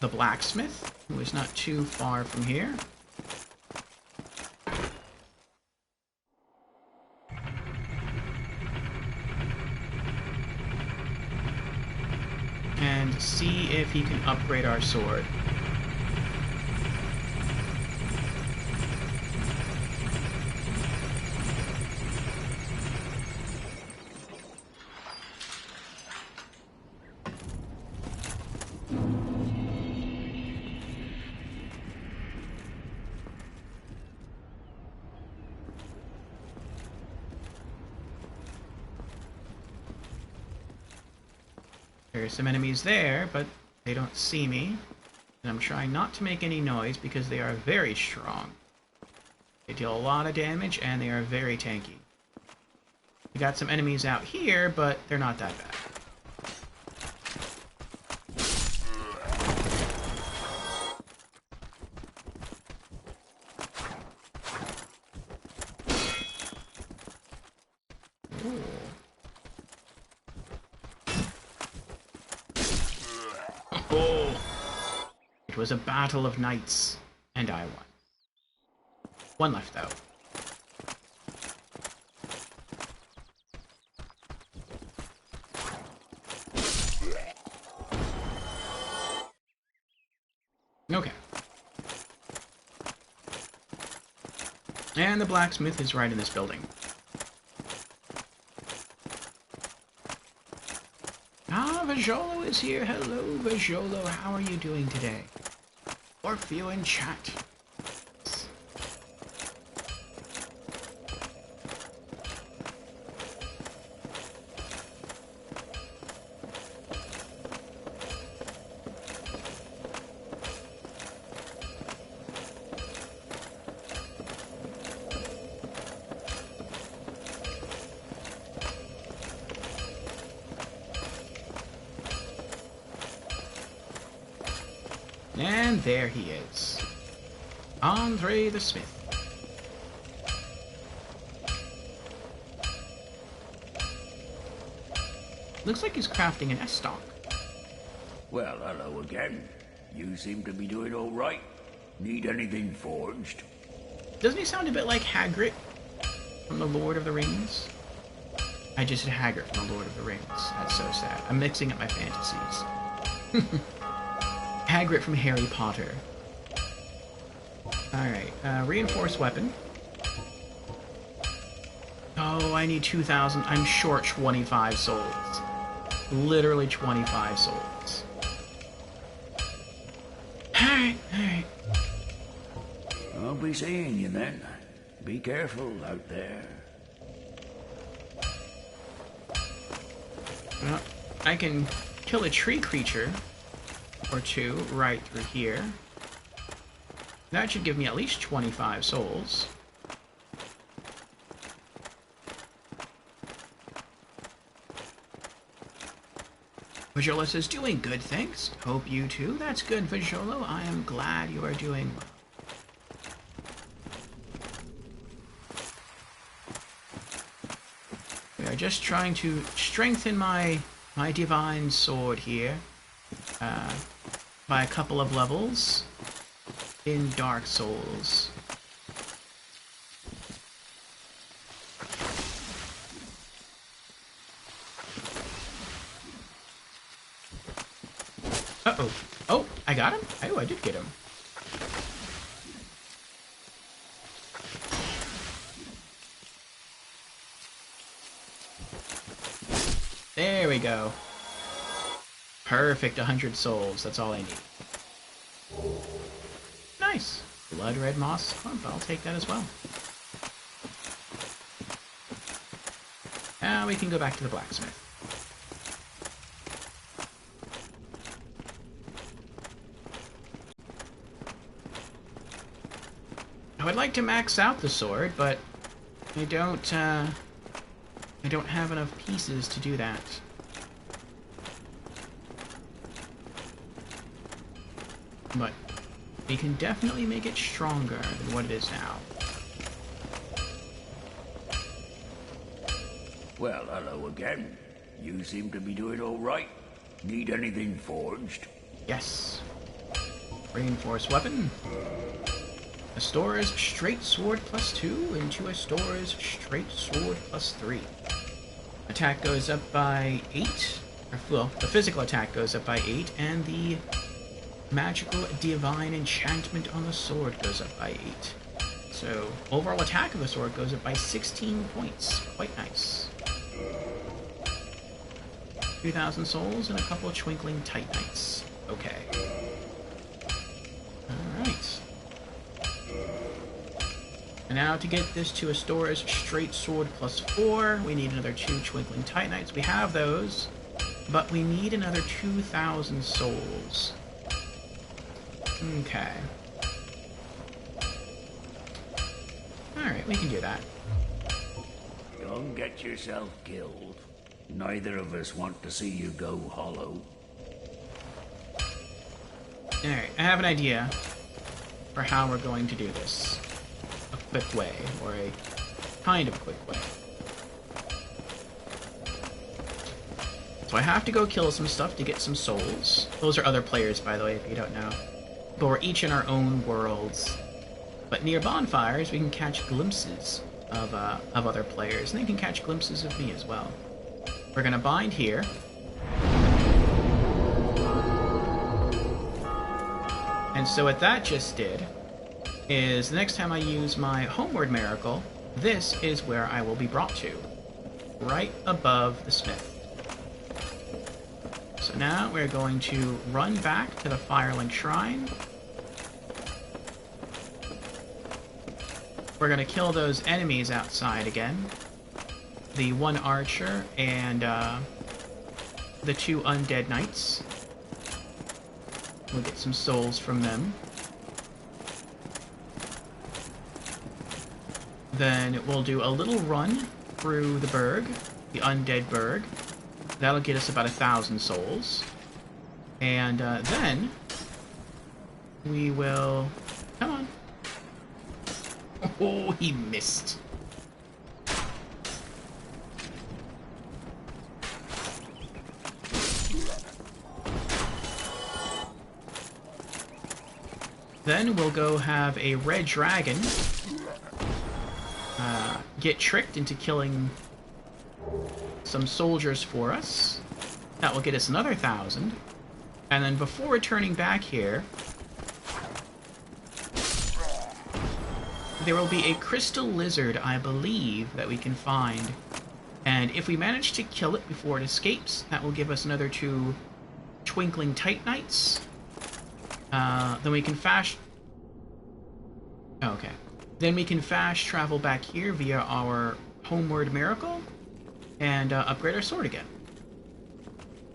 the blacksmith, who is not too far from here. And see if he can upgrade our sword. There's some enemies there, but they don't see me. And I'm trying not to make any noise because they are very strong. They deal a lot of damage, and they are very tanky. We got some enemies out here, but they're not that bad. It was a battle of knights, and I won. One left, though. Okay. And the blacksmith is right in this building. Ah, Vajolo is here. Hello, Vajolo. How are you doing today? Orfeo in chat. And there he is. Andre the Smith. Looks like he's crafting an S-stock. Well, hello again. You seem to be doing all right. Need anything forged? Doesn't he sound a bit like Hagrid from The Lord of the Rings? I just said Hagrid from The Lord of the Rings. That's so sad. I'm mixing up my fantasies. Hagrid from Harry Potter. Alright, reinforced weapon. Oh, I need 2,000. I'm short 25 souls. Literally 25 souls. Alright, alright. I'll be seeing you then. Be careful out there. Well, I can kill a tree creature or two right through here. That should give me at least 25 souls. Vajolo says, doing good, thanks. Hope you too. That's good, Vajolo. I am glad you are doing well. We are just trying to strengthen my divine sword here by a couple of levels in Dark Souls. Uh-oh. Oh, I got him? Oh, I did get him. There we go. Perfect, 100 souls. That's all I need. Nice. Blood red moss clump. I'll take that as well. Now we can go back to the blacksmith. I would like to max out the sword, but I don't have enough pieces to do that. But we can definitely make it stronger than what it is now. Well, hello again. You seem to be doing all right. Need anything forged? Yes. Reinforced weapon. Astora's straight sword +2 into Astora's straight sword +3. Attack goes up by 8. Well, the physical attack goes up by 8, and the magical divine enchantment on the sword goes up by 8. So, overall attack of the sword goes up by 16 points. Quite nice. 2,000 souls and a couple of twinkling Titanites. Okay. Alright. And now to get this to Astora's straight sword +4, we need another 2 twinkling Titanites. We have those, but we need another 2,000 souls. Okay. Alright, we can do that. Don't get yourself killed. Neither of us want to see you go hollow. Alright, I have an idea for how we're going to do this. A quick way, or a kind of quick way. So I have to go kill some stuff to get some souls. Those are other players, by the way, if you don't know. But we're each in our own worlds. But near bonfires, we can catch glimpses of other players, and they can catch glimpses of me as well. We're gonna bind here. And so what that just did is the next time I use my Homeward Miracle, this is where I will be brought to. Right above the smith. So now we're going to run back to the Firelink Shrine. We're going to kill those enemies outside again. The one archer and the 2 undead knights. We'll get some souls from them. Then we'll do a little run through the burg, the undead burg. That'll get us about 1,000 souls. And then we will... Come on. Oh, he missed. Then we'll go have a red dragon get tricked into killing some soldiers for us. That will get us another 1,000. And then before returning back here, there will be a crystal lizard, I believe, that we can find. And if we manage to kill it before it escapes, that will give us another 2 twinkling Titanites. Then we can Okay. Then we can fast travel back here via our homeward miracle and upgrade our sword again.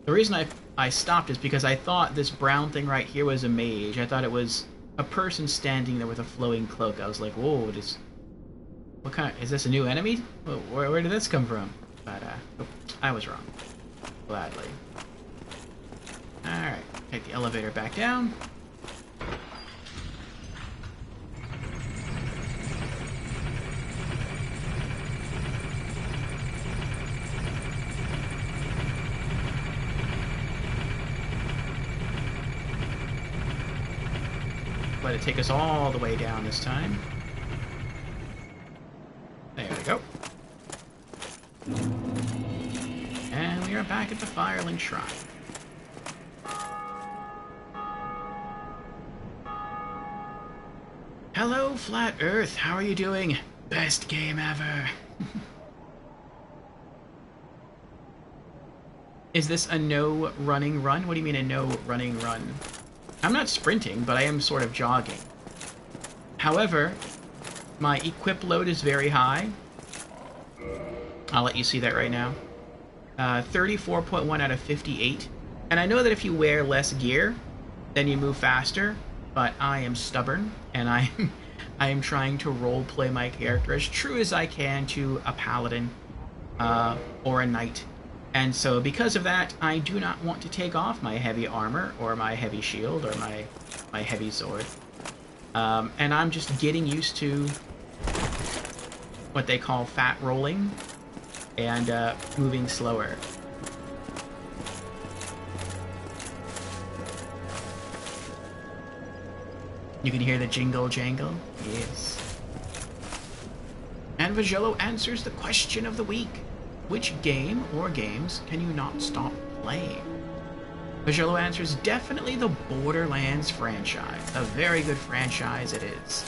The reason I stopped is because I thought this brown thing right here was a mage. I thought it was a person standing there with a flowing cloak. I was like, whoa, what kind is this a new enemy? Where did this come from? But I was wrong. Gladly. Alright, take the elevator back down. Let it take us all the way down this time. There we go. And we are back at the Firelink Shrine. Hello, Flat Earth. How are you doing? Best game ever. Is this a no running run? What do you mean a no running run? I'm not sprinting, but I am sort of jogging. However, my equip load is very high. I'll let you see that right now. 34.1 out of 58. And I know that if you wear less gear, then you move faster, but I am stubborn, and I am trying to roleplay my character as true as I can to a paladin or a knight. And so because of that, I do not want to take off my heavy armor, or my heavy shield, or my heavy sword. And I'm just getting used to what they call fat rolling, and moving slower. You can hear the jingle jangle? Yes. And Vagello answers the question of the week. Which game or games can you not stop playing? Vagello answers definitely the Borderlands franchise. A very good franchise it is.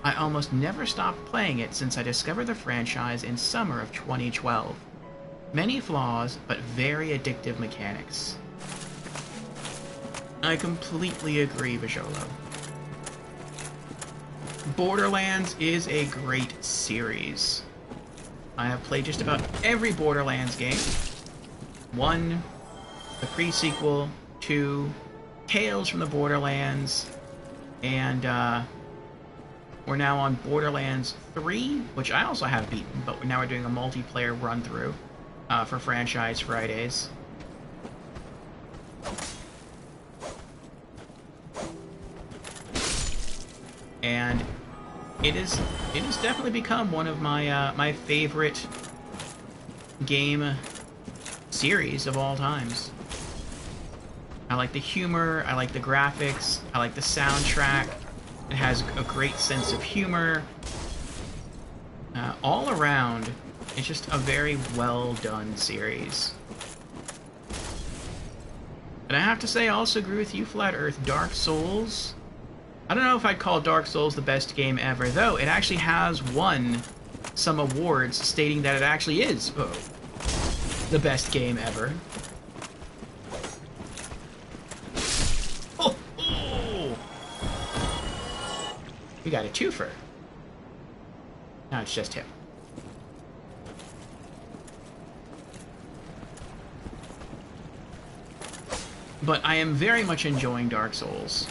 I almost never stopped playing it since I discovered the franchise in summer of 2012. Many flaws, but very addictive mechanics. I completely agree, Vagello. Borderlands is a great series. I have played just about every Borderlands game. 1, the pre-sequel, 2, Tales from the Borderlands, and we're now on Borderlands 3, which I also have beaten, but now we're doing a multiplayer run-through for Franchise Fridays. And it has definitely become one of my my favorite game series of all times. I like the humor, I like the graphics, I like the soundtrack. It has a great sense of humor. All around, it's just a very well done series. And I have to say, I also agree with you, Flat Earth. Dark Souls, I don't know if I'd call Dark Souls the best game ever, though it actually has won some awards stating that it actually is the best game ever. Oh, oh. We got a twofer. Now it's just him. But I am very much enjoying Dark Souls.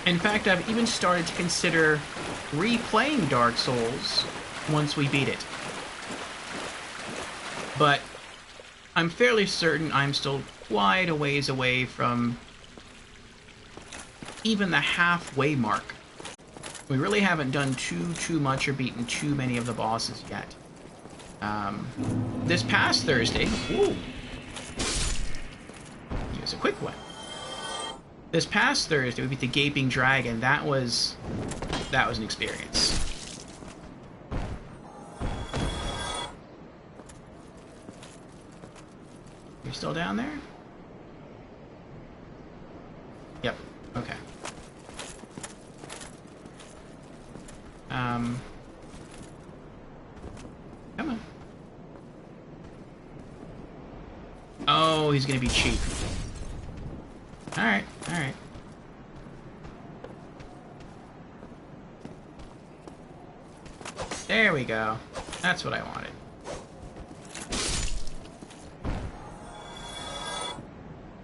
In fact, I've even started to consider replaying Dark Souls once we beat it. But I'm fairly certain I'm still quite a ways away from even the halfway mark. We really haven't done too much or beaten too many of the bosses yet. This past Thursday, ooh, here's a quick one. This past Thursday, we beat the Gaping Dragon. That was an experience. You're still down there? Yep. Okay. Come on. Oh, he's gonna be cheap. Alright, alright. There we go. That's what I wanted.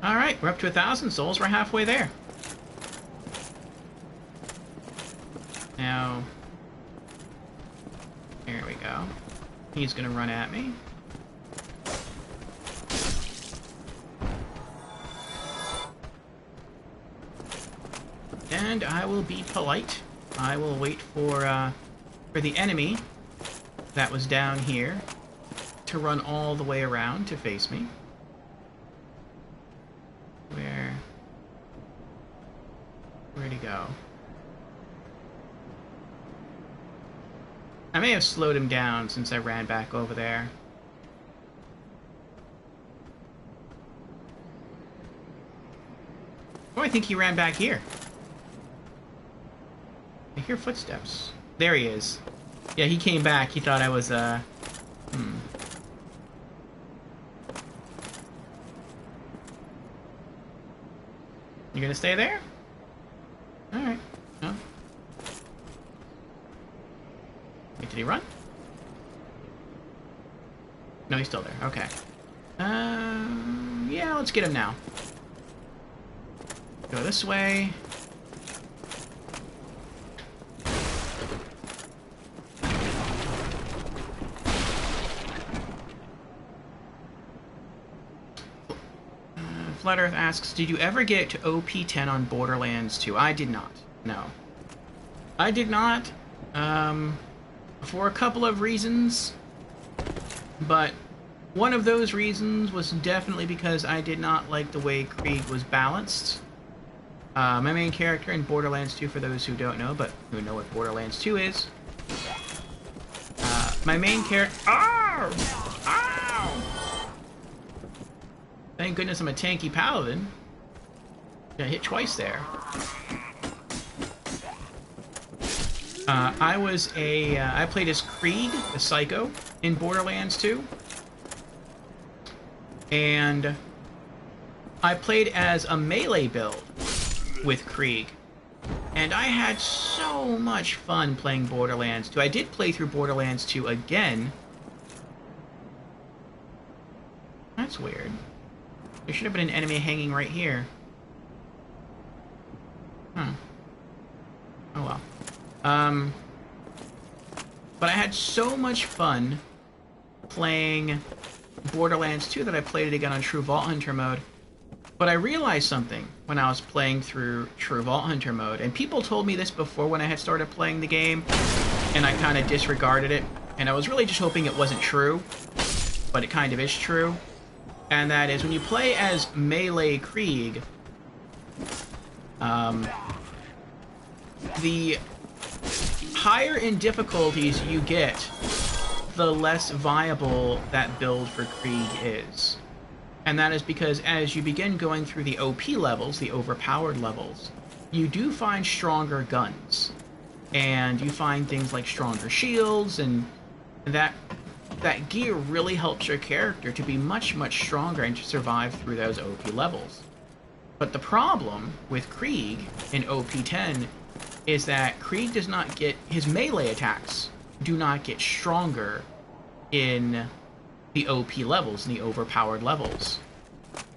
Alright, we're up to 1,000 souls. We're halfway there. Now... There we go. He's gonna run at me. And I will be polite. I will wait for the enemy that was down here to run all the way around to face me. Where'd he go? I may have slowed him down since I ran back over there. Oh, I think he ran back here. I hear footsteps. There he is. Yeah, he came back. He thought I was, You gonna stay there? Alright. No. Wait, did he run? No, he's still there. Okay. Yeah, let's get him now. Go this way. Flat Earth asks, did you ever get to OP10 on Borderlands 2? I did not. No. I did not. For a couple of reasons. But one of those reasons was definitely because I did not like the way Krieg was balanced. My main character in Borderlands 2, for those who don't know, but who know what Borderlands 2 is. My main character... Ow! Ow! Thank goodness I'm a tanky paladin. Got hit twice there. I played as Krieg, the Psycho, in Borderlands 2. And I played as a melee build with Krieg. And I had so much fun playing Borderlands 2. I did play through Borderlands 2 again. That's weird. There should have been an enemy hanging right here. Huh. Oh well. But I had so much fun playing Borderlands 2 that I played it again on True Vault Hunter mode. But I realized something when I was playing through True Vault Hunter mode, and people told me this before when I had started playing the game, and I kind of disregarded it, and I was really just hoping it wasn't true, but it kind of is true. And that is, when you play as melee Krieg, the higher in difficulties you get, the less viable that build for Krieg is. And that is because as you begin going through the OP levels, the overpowered levels, you do find stronger guns. And you find things like stronger shields, and that gear really helps your character to be much, much stronger and to survive through those OP levels. But the problem with Krieg in OP10 is that Krieg does not get... his melee attacks do not get stronger in the OP levels, in the overpowered levels.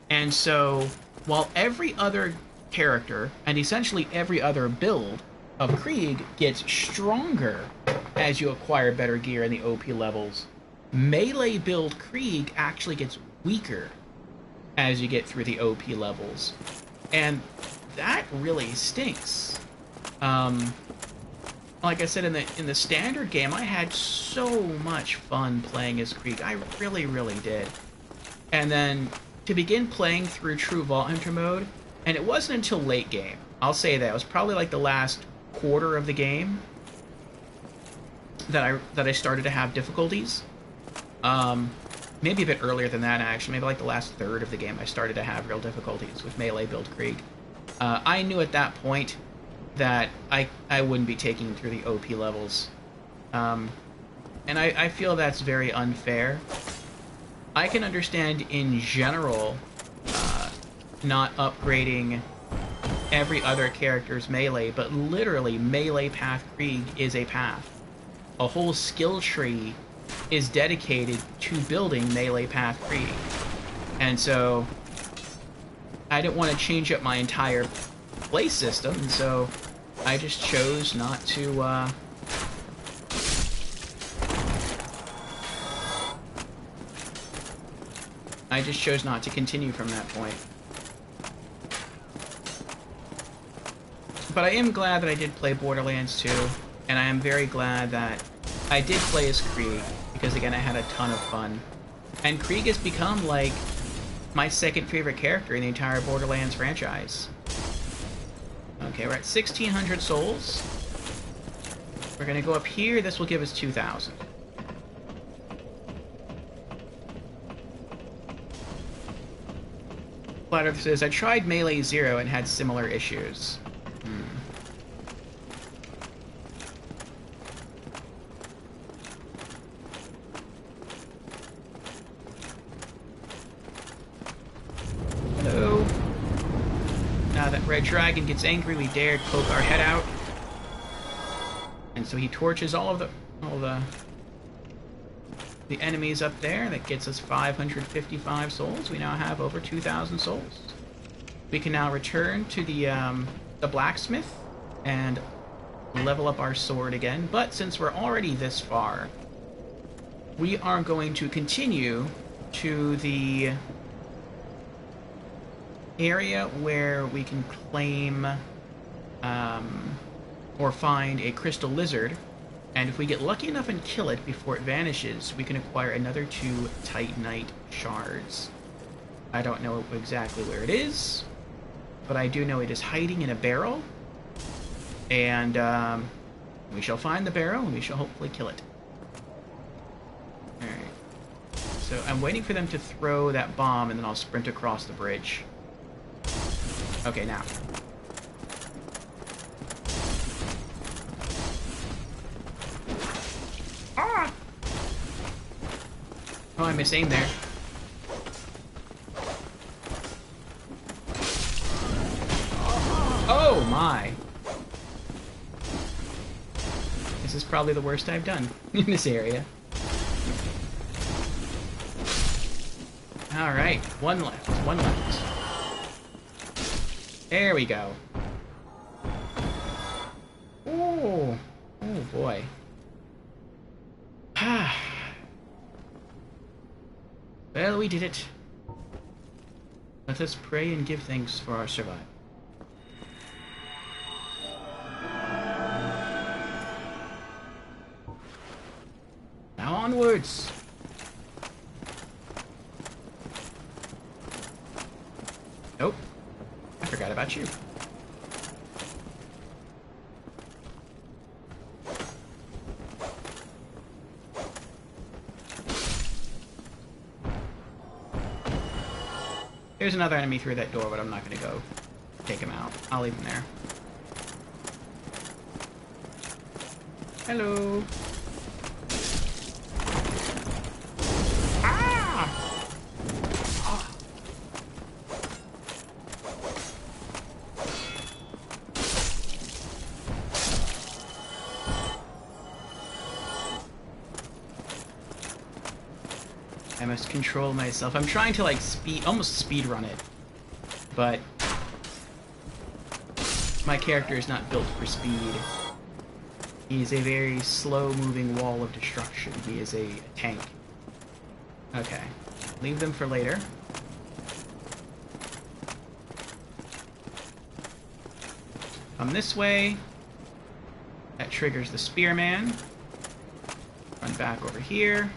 And so, while every other character, and essentially every other build of Krieg gets stronger as you acquire better gear in the OP levels, melee build Krieg actually gets weaker as you get through the OP levels. And that really stinks. Like I said, in the standard game, I had so much fun playing as Krieg. I really, really did. And then to begin playing through True Vault Hunter mode, and it wasn't until late game, I'll say that, it was probably like the last quarter of the game that I started to have difficulties. Maybe a bit earlier than that, actually. Maybe like the last third of the game I started to have real difficulties with melee build Krieg. I knew at that point that I wouldn't be taking him through the OP levels. And I feel that's very unfair. I can understand in general not upgrading every other character's melee, but literally melee path Krieg is a path. A whole skill tree is dedicated to building melee path Krieg. And so I didn't want to change up my entire play system, and so I just chose not to continue from that point. But I am glad that I did play Borderlands 2, and I am very glad that I did play as Krieg, because again, I had a ton of fun. And Krieg has become, like, my second favorite character in the entire Borderlands franchise. Okay, we're at 1,600 souls. We're gonna go up here, this will give us 2,000. Flat Earth says, I tried Melee Zero and had similar issues. Hello. Now that Red Dragon gets angry, we dare poke our head out. And so he torches all of the enemies up there. That gets us 555 souls. We now have over 2,000 souls. We can now return to the blacksmith and level up our sword again. But since we're already this far, we are going to continue to the area where we can claim or find a crystal lizard. And if we get lucky enough and kill it before it vanishes, we can acquire another 2 Titanite shards. I don't know exactly where it is, but I do know it is hiding in a barrel. And we shall find the barrel, and we shall hopefully kill it. Alright. So I'm waiting for them to throw that bomb, and then I'll sprint across the bridge. Okay, now. Oh, I misaimed there. Oh my! This is probably the worst I've done in this area. Alright, one left, one left. There we go. Oh, oh boy. Ah. Well, we did it. Let us pray and give thanks for our survival. Now onwards! Nope. I forgot about you. There's another enemy through that door, but I'm not going to go take him out. I'll leave him there. Hello. Ah! Ah! I must control myself. I'm trying to, like, almost speed run it. But my character is not built for speed. He is a very slow-moving wall of destruction. He is a tank. Okay. Leave them for later. Come this way. That triggers the spearman. Run back over here.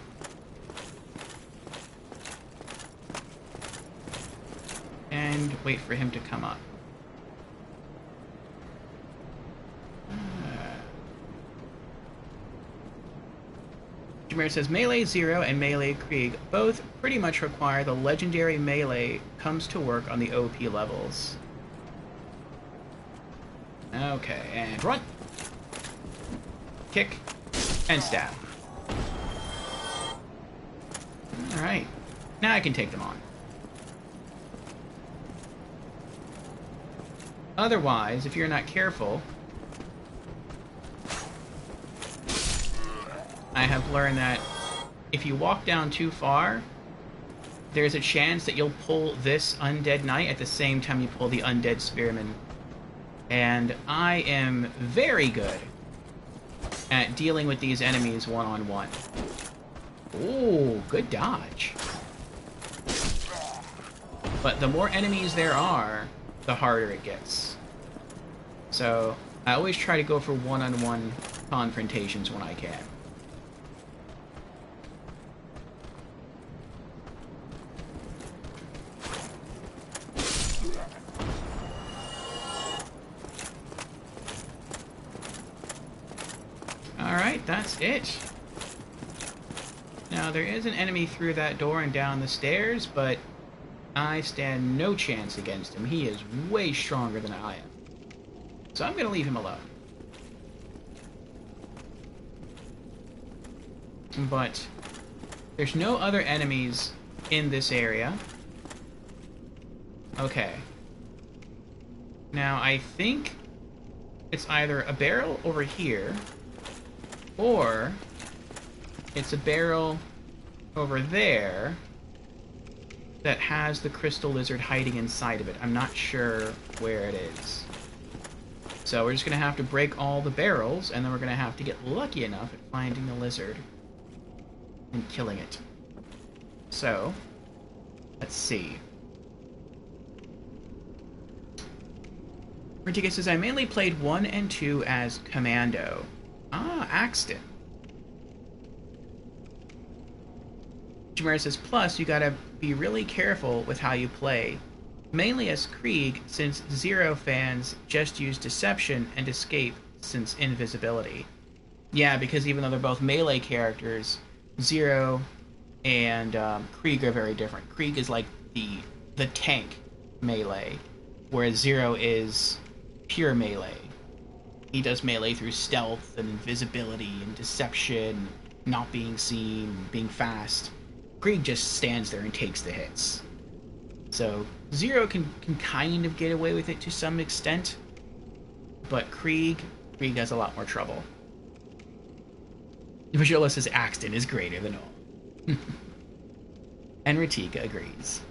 And wait for him to come up. Jameer says, Melee Zero and Melee Krieg both pretty much require the legendary melee comes to work on the OP levels. Okay, and run. Kick. And stab. Alright. Now I can take them on. Otherwise, if you're not careful, I have learned that if you walk down too far, there's a chance that you'll pull this Undead Knight at the same time you pull the Undead Spearman. And I am very good at dealing with these enemies one-on-one. Ooh, good dodge. But the more enemies there are, the harder it gets. So, I always try to go for one-on-one confrontations when I can. Alright, that's it. Now, there is an enemy through that door and down the stairs, but I stand no chance against him. He is way stronger than I am. So I'm going to leave him alone. But there's no other enemies in this area. Okay. Now, I think it's either a barrel over here, or it's a barrel over there that has the crystal lizard hiding inside of it. I'm not sure where it is. So we're just going to have to break all the barrels, and then we're going to have to get lucky enough at finding the lizard and killing it. So, let's see. Ritika says, I mainly played 1 and 2 as Commando. Ah, Axton. Jamara says, plus, you gotta be really careful with how you play. Mainly as Krieg, since Zero fans just use Deception and Escape since Invisibility. Yeah, because even though they're both melee characters, Zero and Krieg are very different. Krieg is like the tank melee, whereas Zero is pure melee. He does melee through stealth and invisibility and deception, not being seen, being fast. Krieg just stands there and takes the hits. So Zero can kind of get away with it to some extent, but Krieg has a lot more trouble. Vajula says Axton is greater than all. And Ritika agrees.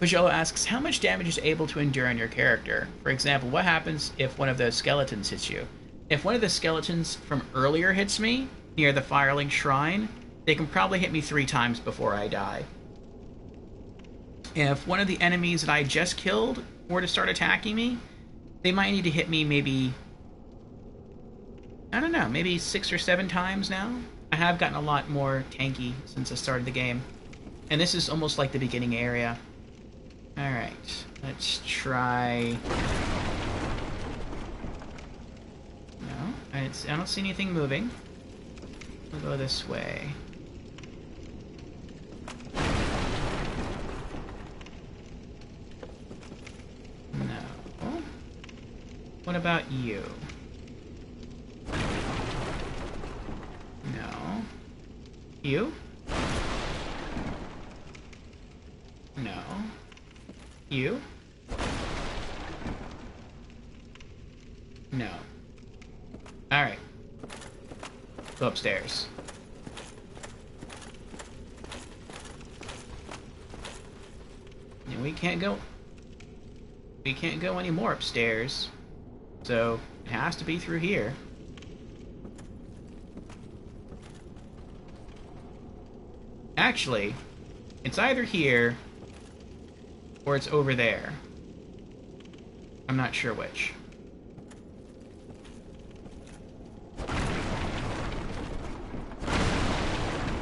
Vajula asks, how much damage is able to endure on your character? For example, what happens if one of those skeletons hits you? If one of the skeletons from earlier hits me, near the Firelink Shrine, they can probably hit me 3 times before I die. If one of the enemies that I just killed were to start attacking me, they might need to hit me maybe, I don't know, maybe 6 or 7 times now. I have gotten a lot more tanky since I started the game. And this is almost like the beginning area. Alright, let's try... No, I don't see anything moving. We'll go this way. No. What about you? No. You? No. You? No. Alright. Go upstairs. And we can't go any more upstairs. So, it has to be through here. Actually, it's either here or it's over there. I'm not sure which.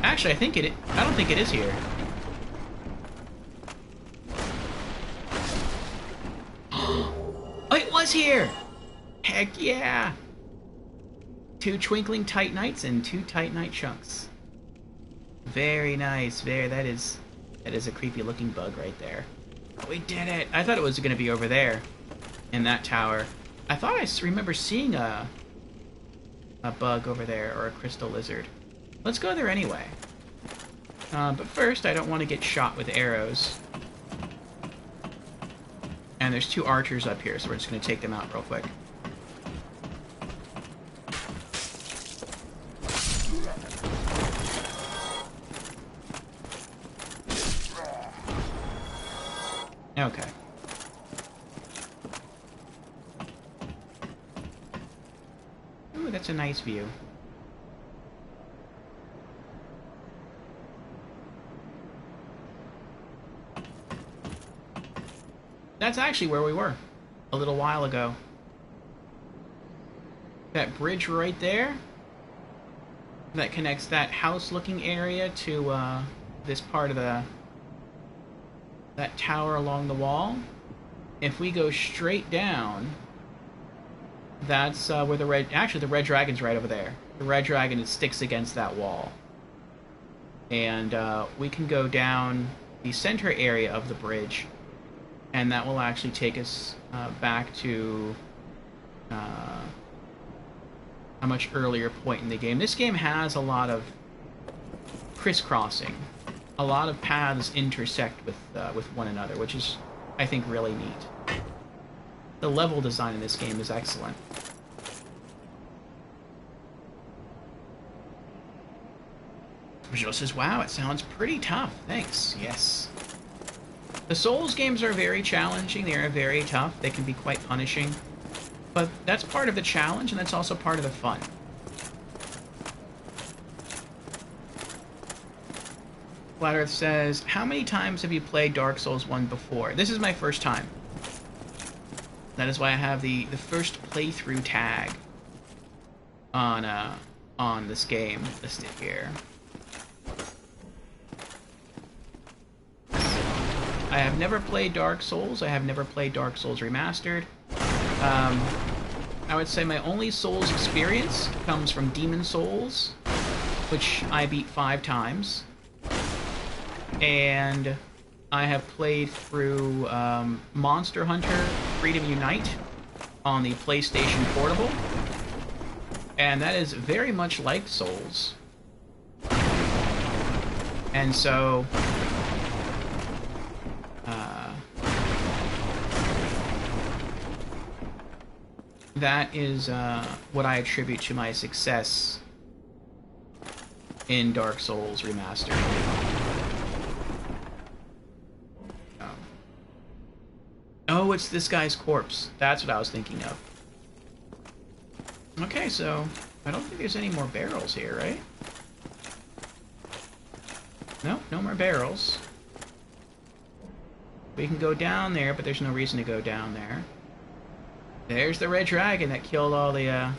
Actually, I don't think it is here. Oh, it was here! Heck yeah! 2 Twinkling Titanites and 2 Titanite chunks. Very nice. That is a creepy looking bug right there. We did it! I thought it was going to be over there, in that tower. I thought I remember seeing a bug over there, or a crystal lizard. Let's go there anyway. But first, I don't want to get shot with arrows. And there's 2 archers up here, so we're just going to take them out real quick. Okay. Ooh, that's a nice view. That's actually where we were a little while ago. That bridge right there that connects that house-looking area to this part of that tower along the wall. If we go straight down, that's where the red dragon's right over there. The red dragon sticks against that wall, and we can go down the center area of the bridge. And that will actually take us back to a much earlier point in the game. This game has a lot of crisscrossing. A lot of paths intersect with one another, which is, I think, really neat. The level design in this game is excellent. Joe says, wow, it sounds pretty tough. Thanks. Yes. The Souls games are very challenging, they are very tough, they can be quite punishing. But that's part of the challenge, and that's also part of the fun. Flat Earth says, how many times have you played Dark Souls 1 before? This is my first time. That is why I have the first playthrough tag on this game listed here. I have never played Dark Souls. I have never played Dark Souls Remastered. I would say my only Souls experience comes from Demon Souls, which I beat 5 times. And I have played through Monster Hunter Freedom Unite on the PlayStation Portable. And that is very much like Souls. And so that is what I attribute to my success in Dark Souls Remastered. Oh, it's this guy's corpse. That's what I was thinking of. Okay, so I don't think there's any more barrels here, right? No, no more barrels. We can go down there, but there's no reason to go down there. There's the red dragon that killed all the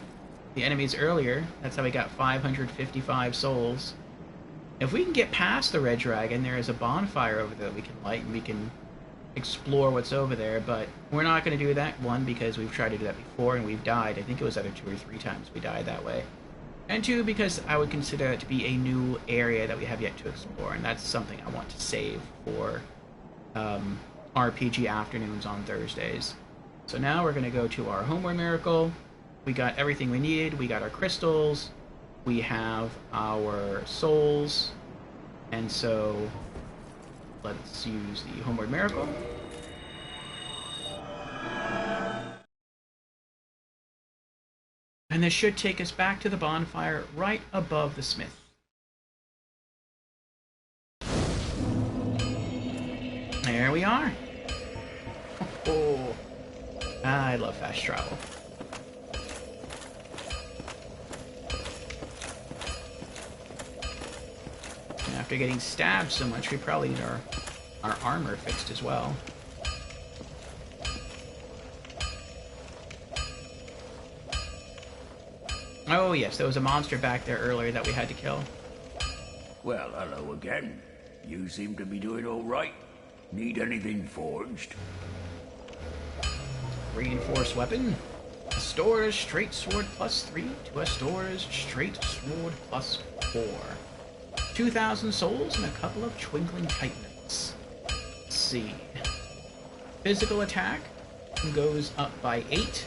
enemies earlier. That's how we got 555 souls. If we can get past the red dragon, there is a bonfire over there that we can light, and we can explore what's over there, but we're not going to do that. One, because we've tried to do that before and we've died. I think it was either 2 or 3 times we died that way. And 2, because I would consider it to be a new area that we have yet to explore, and that's something I want to save for RPG afternoons on Thursdays. So now we're going to go to our Homeward Miracle. We got everything we needed. We got our crystals. We have our souls. And so let's use the Homeward Miracle. And this should take us back to the bonfire right above the smith. There we are. Oh, I love fast travel. And after getting stabbed so much, we probably need our armor fixed as well. Oh yes, there was a monster back there earlier that we had to kill. Well, hello again. You seem to be doing all right. Need anything forged? Reinforced weapon. Restores straight sword +3 to restores straight sword +4. 2,000 souls and a couple of twinkling titans. Let's see. Physical attack goes up by 8.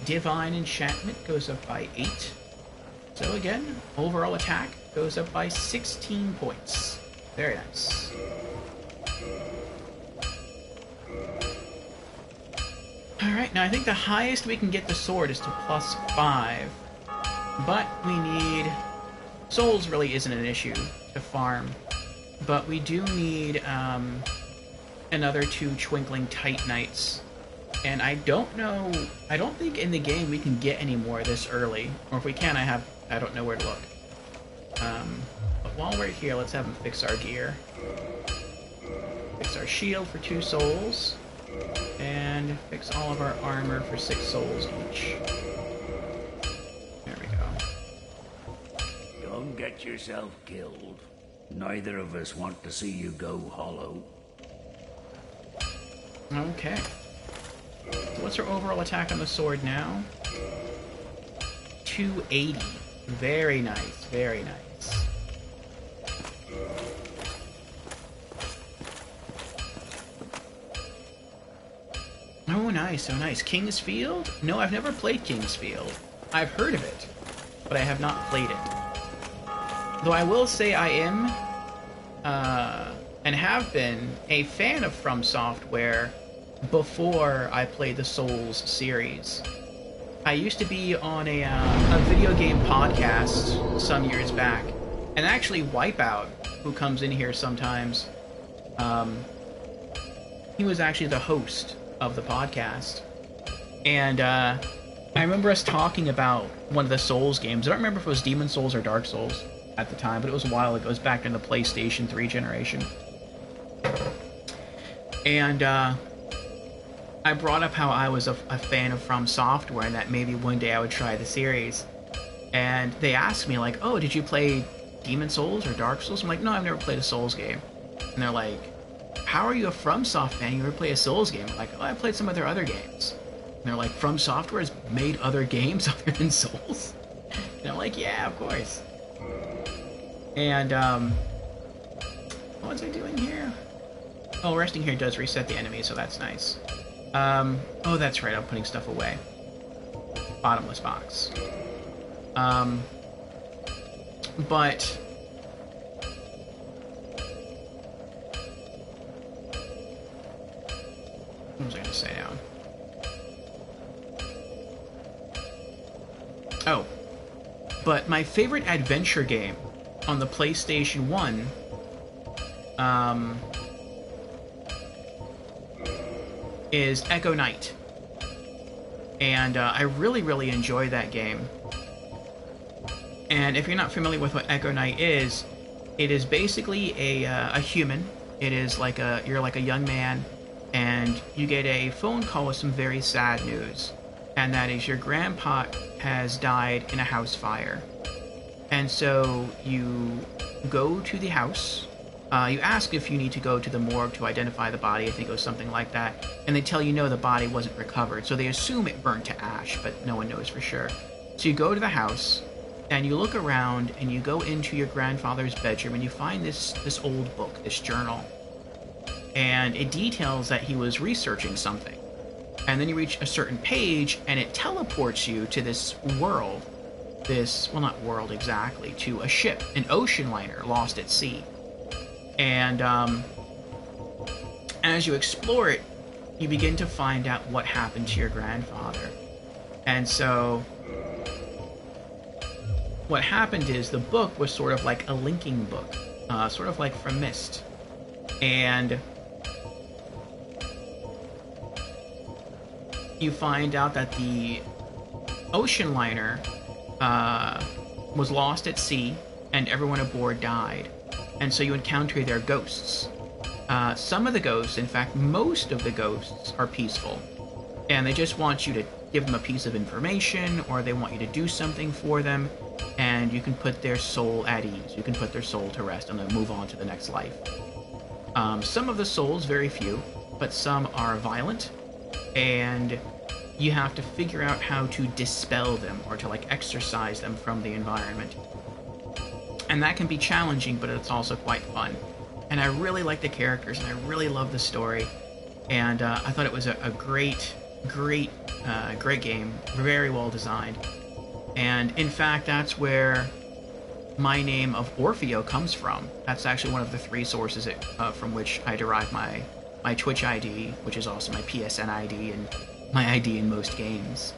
Divine Enchantment goes up by 8. So again, overall attack goes up by 16 points. Very nice. Alright, now I think the highest we can get the sword is to +5. But we need... Souls really isn't an issue to farm. But we do need another 2 Twinkling Titanites. And I don't know... I don't think in the game we can get any more this early. Or if we can, I don't know where to look. But while we're here, let's have him fix our gear. Fix our shield for 2 souls. And fix all of our armor for 6 souls each. There we go. Don't get yourself killed. Neither of us want to see you go hollow. Okay. So what's our overall attack on the sword now? 280. Very nice, very nice. Oh, nice, oh nice. King's Field? No, I've never played King's Field. I've heard of it, but I have not played it. Though I will say I am, and have been, a fan of From Software before I played the Souls series. I used to be on a video game podcast some years back, and actually Wipeout, who comes in here sometimes, he was actually the host of the podcast. And I remember us talking about one of the Souls games. I don't remember if it was Demon Souls or Dark Souls at the time, but it was a while ago. It was back in the PlayStation 3 generation. And I brought up how I was a fan of From Software and that maybe one day I would try the series. And they asked me, like, oh, did you play Demon Souls or Dark Souls? I'm like, no, I've never played a Souls game. And they're like, how are you a From Soft fan? You ever play a Souls game? I'm like, oh, I played some of their other games. And they're like, From Software has made other games other than Souls? And I'm like, yeah, of course. And, what's I doing here? Oh, resting here does reset the enemy, so that's nice. Oh, that's right, I'm putting stuff away. Bottomless box. But... what was I going to say now? Oh. But my favorite adventure game on the PlayStation 1, is Echo Knight. And I really, really enjoy that game. And if you're not familiar with what Echo Knight is, it is basically a human. It is like you're like a young man, and you get a phone call with some very sad news. And that is your grandpa has died in a house fire. And so you go to the house. You ask if you need to go to the morgue to identify the body. I think it was something like that. And they tell you no, the body wasn't recovered. So they assume it burned to ash, but no one knows for sure. So you go to the house, and you look around, and you go into your grandfather's bedroom, and you find this old book, this journal. And it details that he was researching something. And then you reach a certain page, and it teleports you to this world. Well, not world exactly, to a ship, an ocean liner lost at sea. And as you explore it, you begin to find out what happened to your grandfather. And so what happened is the book was sort of like a linking book, sort of like from Myst. And you find out that the ocean liner was lost at sea, and everyone aboard died. And so you encounter their ghosts. Some of the ghosts, in fact, most of the ghosts are peaceful. And they just want you to give them a piece of information, or they want you to do something for them, and you can put their soul at ease. You can put their soul to rest, and they'll move on to the next life. Some of the souls, very few, but some are violent, and you have to figure out how to dispel them, or to, like, exorcise them from the environment. And that can be challenging, but it's also quite fun. And I really like the characters, and I really love the story. And I thought it was a great Great game, very well designed. And in fact, that's where my name of Orfeo comes from. That's actually one of the 3 sources from which I derive my Twitch ID, which is also my PSN ID and my ID in most games.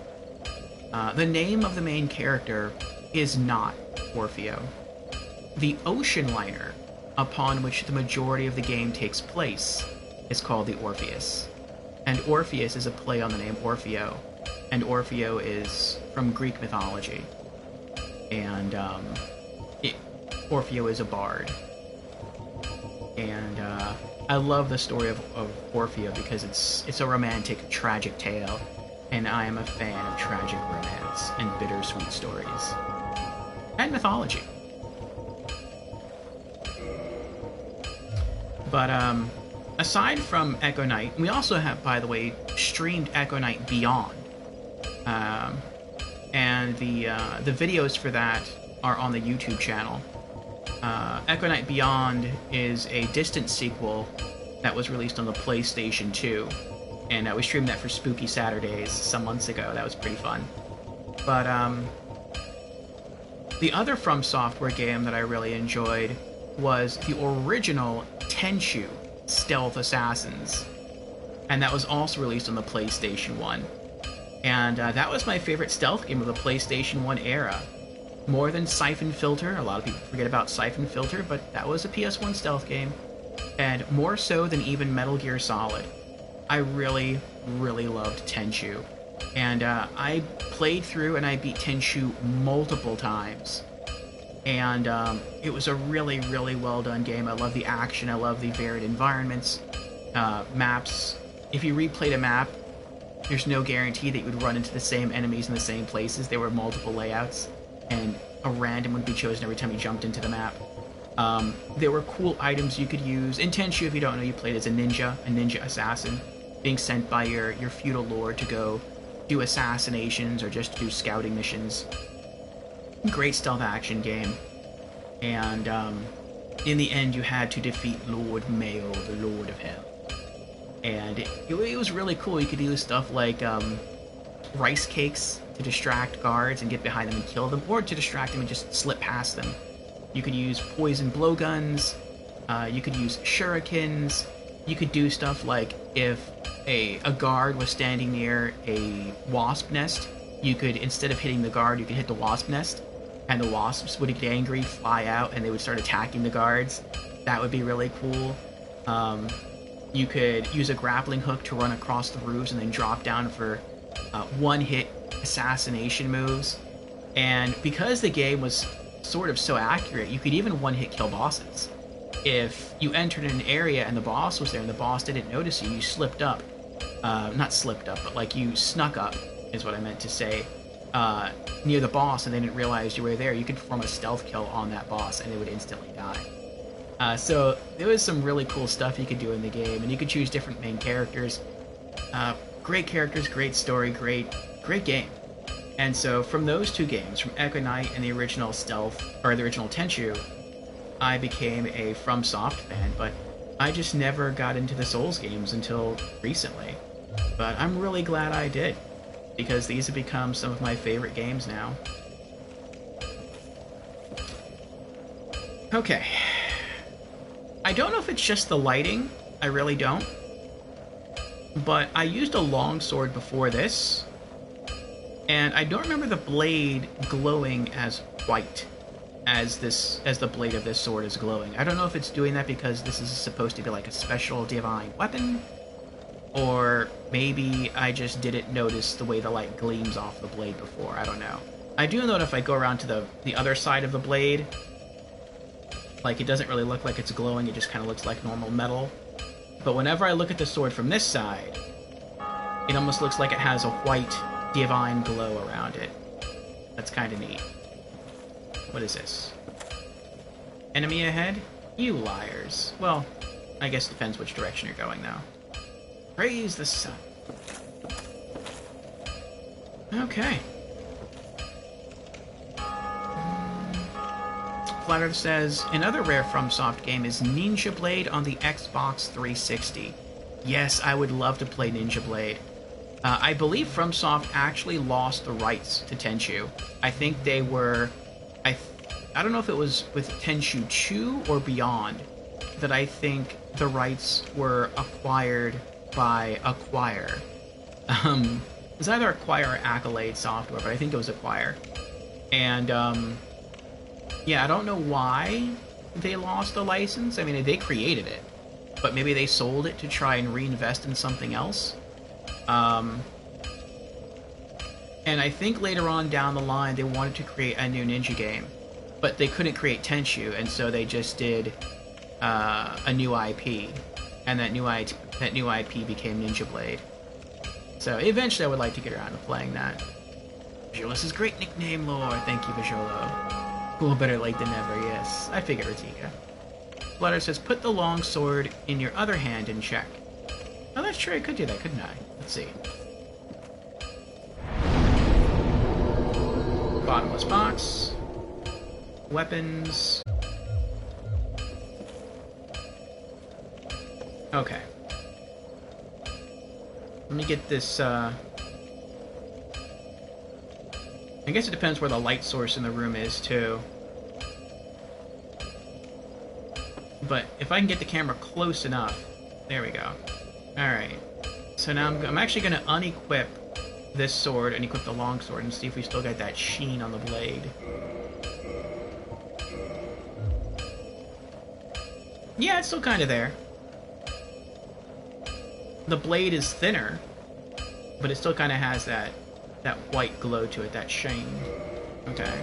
The name of the main character is not Orfeo. The ocean liner upon which the majority of the game takes place is called the Orpheus. And Orpheus is a play on the name Orfeo. And Orfeo is from Greek mythology. And Orfeo is a bard. And I love the story of Orfeo because it's a romantic, tragic tale. And I am a fan of tragic romance and bittersweet stories. And mythology. But aside from Echo Knight, we also have, by the way, streamed Echo Knight Beyond. And the videos for that are on the YouTube channel. Echo Knight Beyond is a distant sequel that was released on the PlayStation 2. And we streamed that for Spooky Saturdays some months ago. That was pretty fun. But the other From Software game that I really enjoyed was the original Tenchu Stealth Assassins. And that was also released on the PlayStation 1. And that was my favorite stealth game of the PlayStation 1 era. More than Siphon Filter, a lot of people forget about Siphon Filter, but that was a PS1 stealth game. And more so than even Metal Gear Solid. I really, really loved Tenchu. And I played through and I beat Tenchu multiple times. And it was a really, really well done game. I love the action, I love the varied environments, maps. If you replayed a map, there's no guarantee that you would run into the same enemies in the same places. There were multiple layouts, and a random would be chosen every time you jumped into the map. There were cool items you could use. In Tenchu, if you don't know, you played as a ninja assassin, being sent by your feudal lord to go do assassinations or just do scouting missions. Great stealth action game. And in the end, you had to defeat Lord Mayo, the Lord of Hell. And it was really cool. You could use stuff like rice cakes to distract guards and get behind them and kill them, or to distract them and just slip past them. You could use poison blowguns, you could use shurikens, you could do stuff like if a guard was standing near a wasp nest, you could, instead of hitting the guard, you could hit the wasp nest, and the wasps would get angry, fly out, and they would start attacking the guards. That would be really cool. You could use a grappling hook to run across the roofs and then drop down for one-hit assassination moves. And because the game was sort of so accurate, you could even one-hit kill bosses. If you entered an area and the boss was there and the boss didn't notice you, you slipped up. Not slipped up, but like you snuck up, is what I meant to say, near the boss and they didn't realize you were there, you could perform a stealth kill on that boss and they would instantly die. So there was some really cool stuff you could do in the game, and you could choose different main characters. Great characters, great story, great game. And so from those two games, from Echo Knight and the original Stealth, or the original Tenchu, I became a FromSoft fan, but I just never got into the Souls games until recently. But I'm really glad I did, because these have become some of my favorite games now. Okay. I don't know if it's just the lighting, I really don't. But I used a longsword before this, and I don't remember the blade glowing as white as the blade of this sword is glowing. I don't know if it's doing that because this is supposed to be like a special divine weapon, or maybe I just didn't notice the way the light gleams off the blade before. I don't know. I do know that if I go around to the other side of the blade, like, it doesn't really look like it's glowing, it just kind of looks like normal metal. But whenever I look at the sword from this side, it almost looks like it has a white divine glow around it. That's kind of neat. What is this? Enemy ahead? You liars. Well, I guess it depends which direction you're going, though. Praise the sun. Okay. Flat Earth says, another rare FromSoft game is Ninja Blade on the Xbox 360. Yes, I would love to play Ninja Blade. I believe FromSoft actually lost the rights to Tenchu. I think they were... I don't know if it was with Tenchu 2 or Beyond that I think the rights were acquired by Acquire. It was either Acquire or Accolade Software, but I think it was Acquire. And, yeah, I don't know why they lost the license. I mean, they created it, but maybe they sold it to try and reinvest in something else. And I think later on down the line, they wanted to create a new Ninja game, but they couldn't create Tenchu, and so they just did a new IP, and that new IP became Ninja Blade. So eventually I would like to get around to playing that. Visualis' great nickname lore. Thank you, Visualo. Cool, better late than never, yes. I figured Ratika. Flutter says, put the long sword in your other hand and check. Oh, that's true, I could do that, couldn't I? Let's see. Bottomless box. Weapons. Okay. Let me get this, I guess it depends where the light source in the room is, too. But if I can get the camera close enough... There we go. Alright. So now I'm actually going to unequip this sword and equip the long sword and see if we still got that sheen on the blade. Yeah, it's still kind of there. The blade is thinner, but it still kind of has that white glow to it, that sheen. Okay.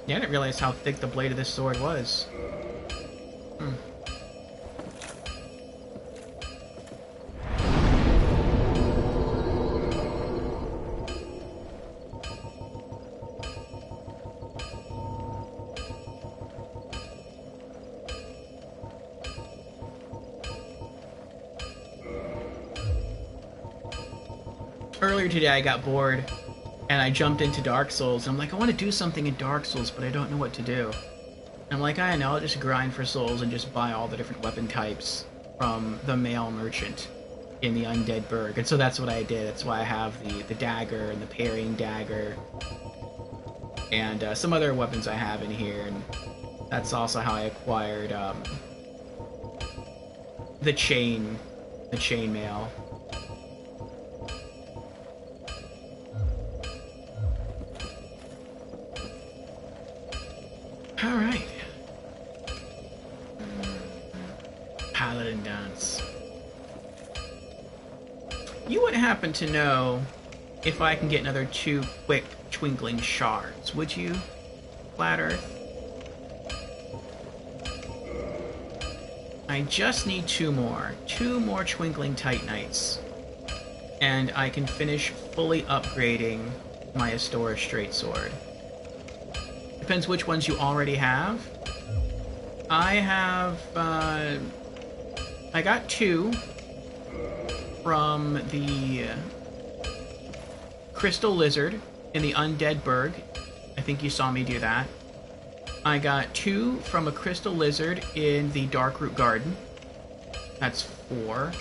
Yeah, I didn't realize how thick the blade of this sword was. Earlier today I got bored and I jumped into Dark Souls. I'm like, I want to do something in Dark Souls, but I don't know what to do. And I'm like, I know, I'll just grind for souls and just buy all the different weapon types from the male merchant in the Undead Burg. And so that's what I did. That's why I have the dagger and the parrying dagger and some other weapons I have in here. And that's also how I acquired the chainmail. Alright. Paladin dance. You would happen to know if I can get another 2 quick twinkling shards, would you, Flat Earth? I just need 2 more. 2 more twinkling Titanites. And I can finish fully upgrading my Astora Straight Sword. Depends which ones you already have. I have, I got 2 from the Crystal Lizard in the Undead Burg. I think you saw me do that. I got 2 from a Crystal Lizard in the Darkroot Garden. That's 4.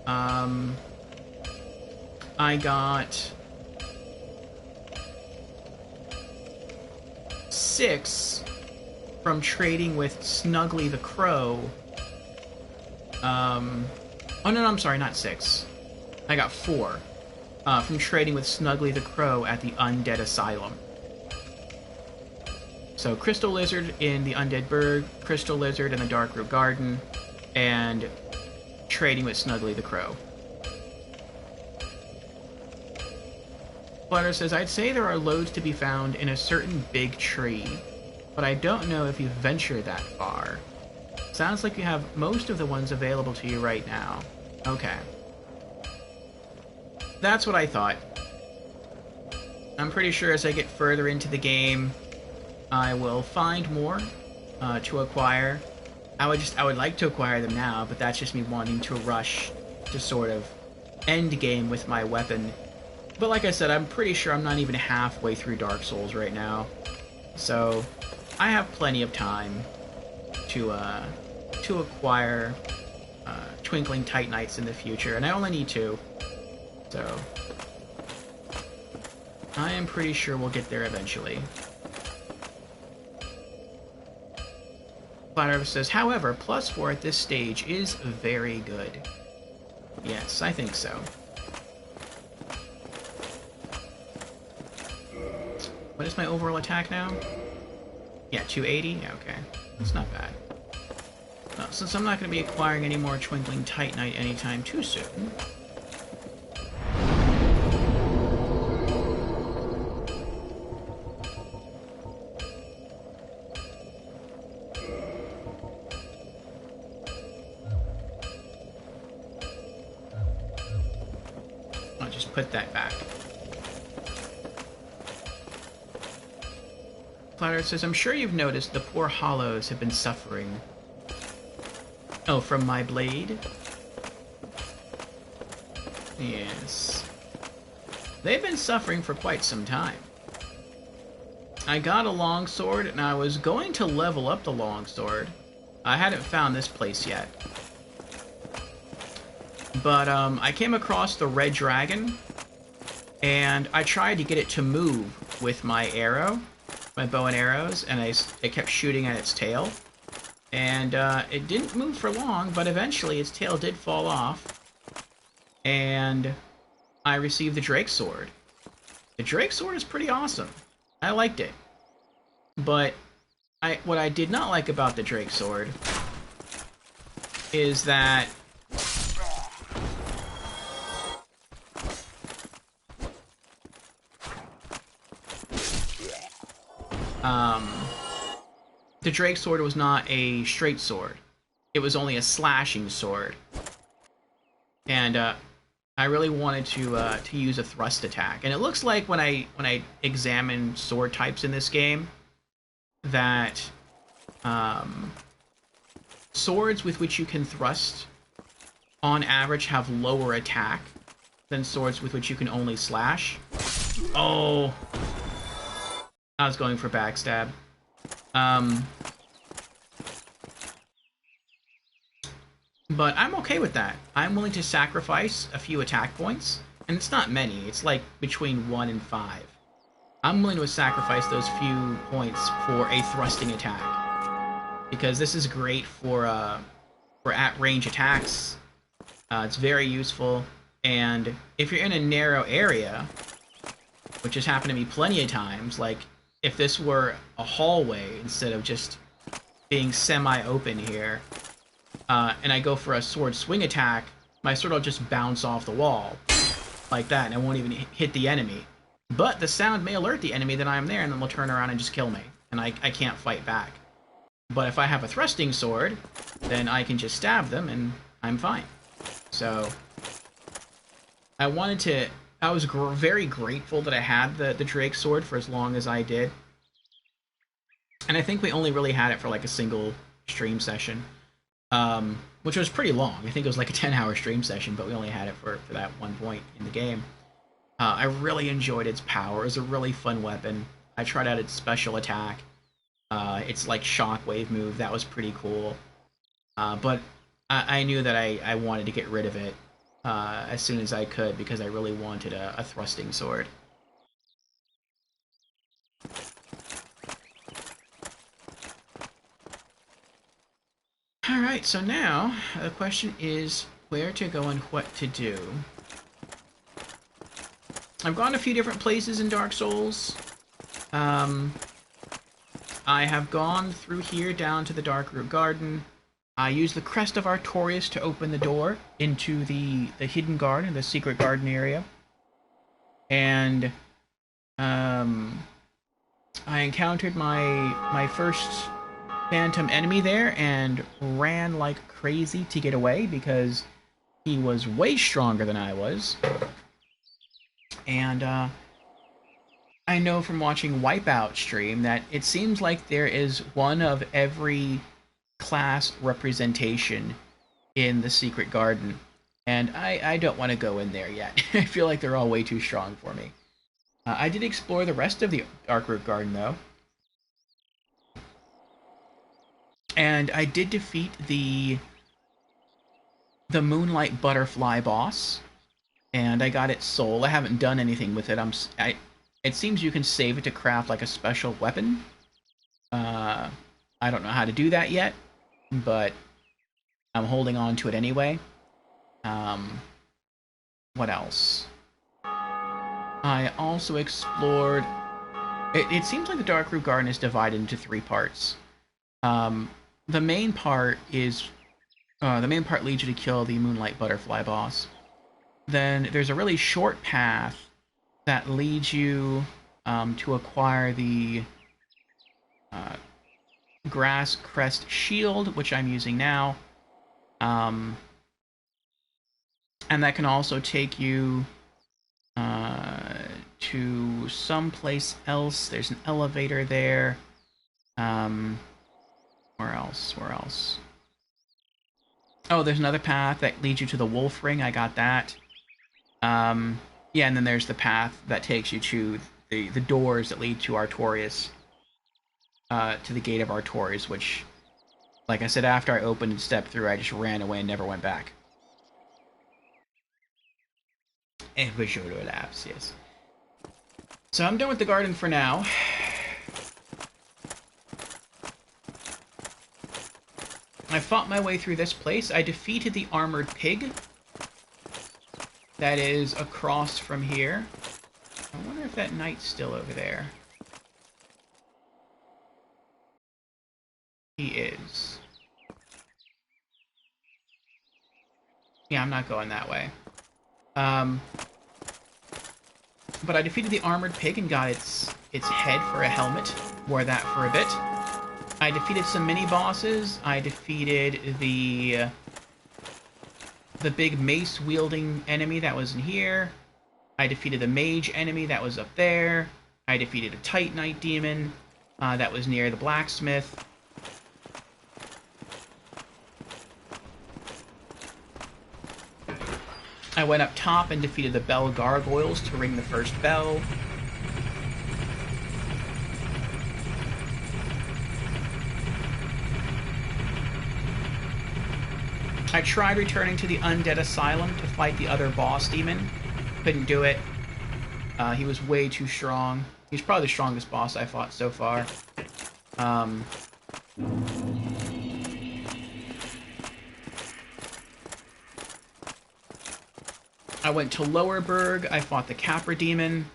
I got 6 from trading with Snuggly the Crow. Oh no, I'm sorry, not 6. I got 4 from trading with Snuggly the Crow at the Undead Asylum. So Crystal Lizard in the Undead Burg, Crystal Lizard in the Darkroot Garden, and trading with Snuggly the Crow. Flutter says, I'd say there are loads to be found in a certain big tree, but I don't know if you've ventured that far. Sounds like you have most of the ones available to you right now. Okay. That's what I thought. I'm pretty sure as I get further into the game, I will find more to acquire. I would like to acquire them now, but that's just me wanting to rush to sort of end game with my weapon. But like I said, I'm pretty sure I'm not even halfway through Dark Souls right now. So I have plenty of time to acquire Twinkling Titanites in the future, and I only need 2. So I am pretty sure we'll get there eventually. Flat Earth says, however, +4 at this stage is very good. Yes, I think so. What is my overall attack now? Yeah, 280? Yeah, okay. That's not bad. Since I'm not going to be acquiring any more Twinkling Titanite anytime too soon... I'll just put that back. Flatter says, I'm sure you've noticed the poor hollows have been suffering. Oh, from my blade? Yes. They've been suffering for quite some time. I got a longsword, and I was going to level up the longsword. I hadn't found this place yet. But, I came across the red dragon, and I tried to get it to move with my arrow. My bow and arrows, and it kept shooting at its tail. And it didn't move for long, but eventually its tail did fall off. And I received the Drake Sword. The Drake Sword is pretty awesome. I liked it. But what I did not like about the Drake Sword is that the Drake Sword was not a straight sword. It was only a slashing sword. And I really wanted to use a thrust attack. And it looks like when I examine sword types in this game, that swords with which you can thrust, on average, have lower attack than swords with which you can only slash. Oh! I was going for backstab. But I'm okay with that. I'm willing to sacrifice a few attack points, and it's not many. It's like between 1 and 5. I'm willing to sacrifice those few points for a thrusting attack, because this is great for at-range attacks. It's very useful, and if you're in a narrow area, which has happened to me plenty of times, like if this were a hallway instead of just being semi-open here, and I go for a sword swing attack, my sword will just bounce off the wall, like that, and it won't even hit the enemy. But the sound may alert the enemy that I'm there, and then they'll turn around and just kill me, and I can't fight back. But if I have a thrusting sword, then I can just stab them, and I'm fine. So, I was very grateful that I had the Drake Sword for as long as I did. And I think we only really had it for like a single stream session, which was pretty long. I think it was like a 10-hour stream session, but we only had it for that one point in the game. I really enjoyed its power. It was a really fun weapon. I tried out its special attack. Its like shockwave move, that was pretty cool. But I knew that I wanted to get rid of it as soon as I could, because I really wanted a thrusting sword. Alright, so now the question is where to go and what to do. I've gone a few different places in Dark Souls. I have gone through here down to the Darkroot Garden. I used the Crest of Artorias to open the door into the hidden garden, the secret garden area. And I encountered my first phantom enemy there and ran like crazy to get away because he was way stronger than I was. And I know from watching Wipeout stream that it seems like there is one of every class representation in the secret garden, and I don't want to go in there yet. I feel like they're all way too strong for me. I did explore the rest of the Darkroot Garden though, and I did defeat the the Moonlight Butterfly boss, and I got its soul. I haven't done anything with it. It seems you can save it to craft like a special weapon. I don't know how to do that yet, but I'm holding on to it anyway. What else? I also explored... It seems like the Darkroot Garden is divided into 3 parts. The main part is... the main part leads you to kill the Moonlight Butterfly boss. Then there's a really short path that leads you to acquire the Grass Crest Shield, which I'm using now. And that can also take you to someplace else. There's an elevator there. Where else? Where else? Oh, there's another path that leads you to the Wolf Ring. I got that. Yeah, and then there's the path that takes you to the doors that lead to Artorias. To the Gate of Artorias, which, like I said, after I opened and stepped through, I just ran away and never went back. And visual lapse, yes. So I'm done with the garden for now. I fought my way through this place. I defeated the armored pig. That is across from here. I wonder if that knight's still over there. He is. Yeah, I'm not going that way. But I defeated the armored pig and got its head for a helmet. Wore that for a bit. I defeated some mini-bosses. I defeated the big mace-wielding enemy that was in here. I defeated the mage enemy that was up there. I defeated a Titanite demon that was near the blacksmith. I went up top and defeated the bell gargoyles to ring the first bell. I tried returning to the Undead Asylum to fight the other boss demon. Couldn't do it. He was way too strong. He's probably the strongest boss I fought so far. I went to Lowerburg. I fought the Capra demon.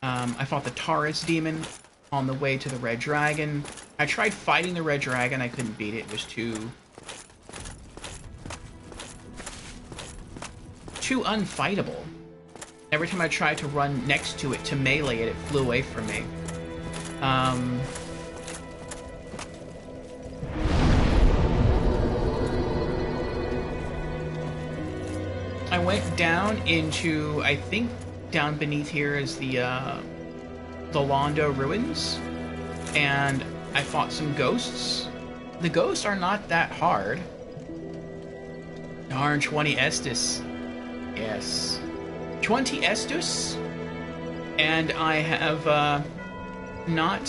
I fought the Taurus demon on the way to the Red Dragon. I tried fighting the Red Dragon. I couldn't beat it. It was too unfightable. Every time I tried to run next to it to melee it, it flew away from me. I went down into, I think down beneath here is the Londo ruins, and I fought some ghosts. The ghosts are not that hard. Darn, 20 Estus. Yes. 20 Estus, and I have not,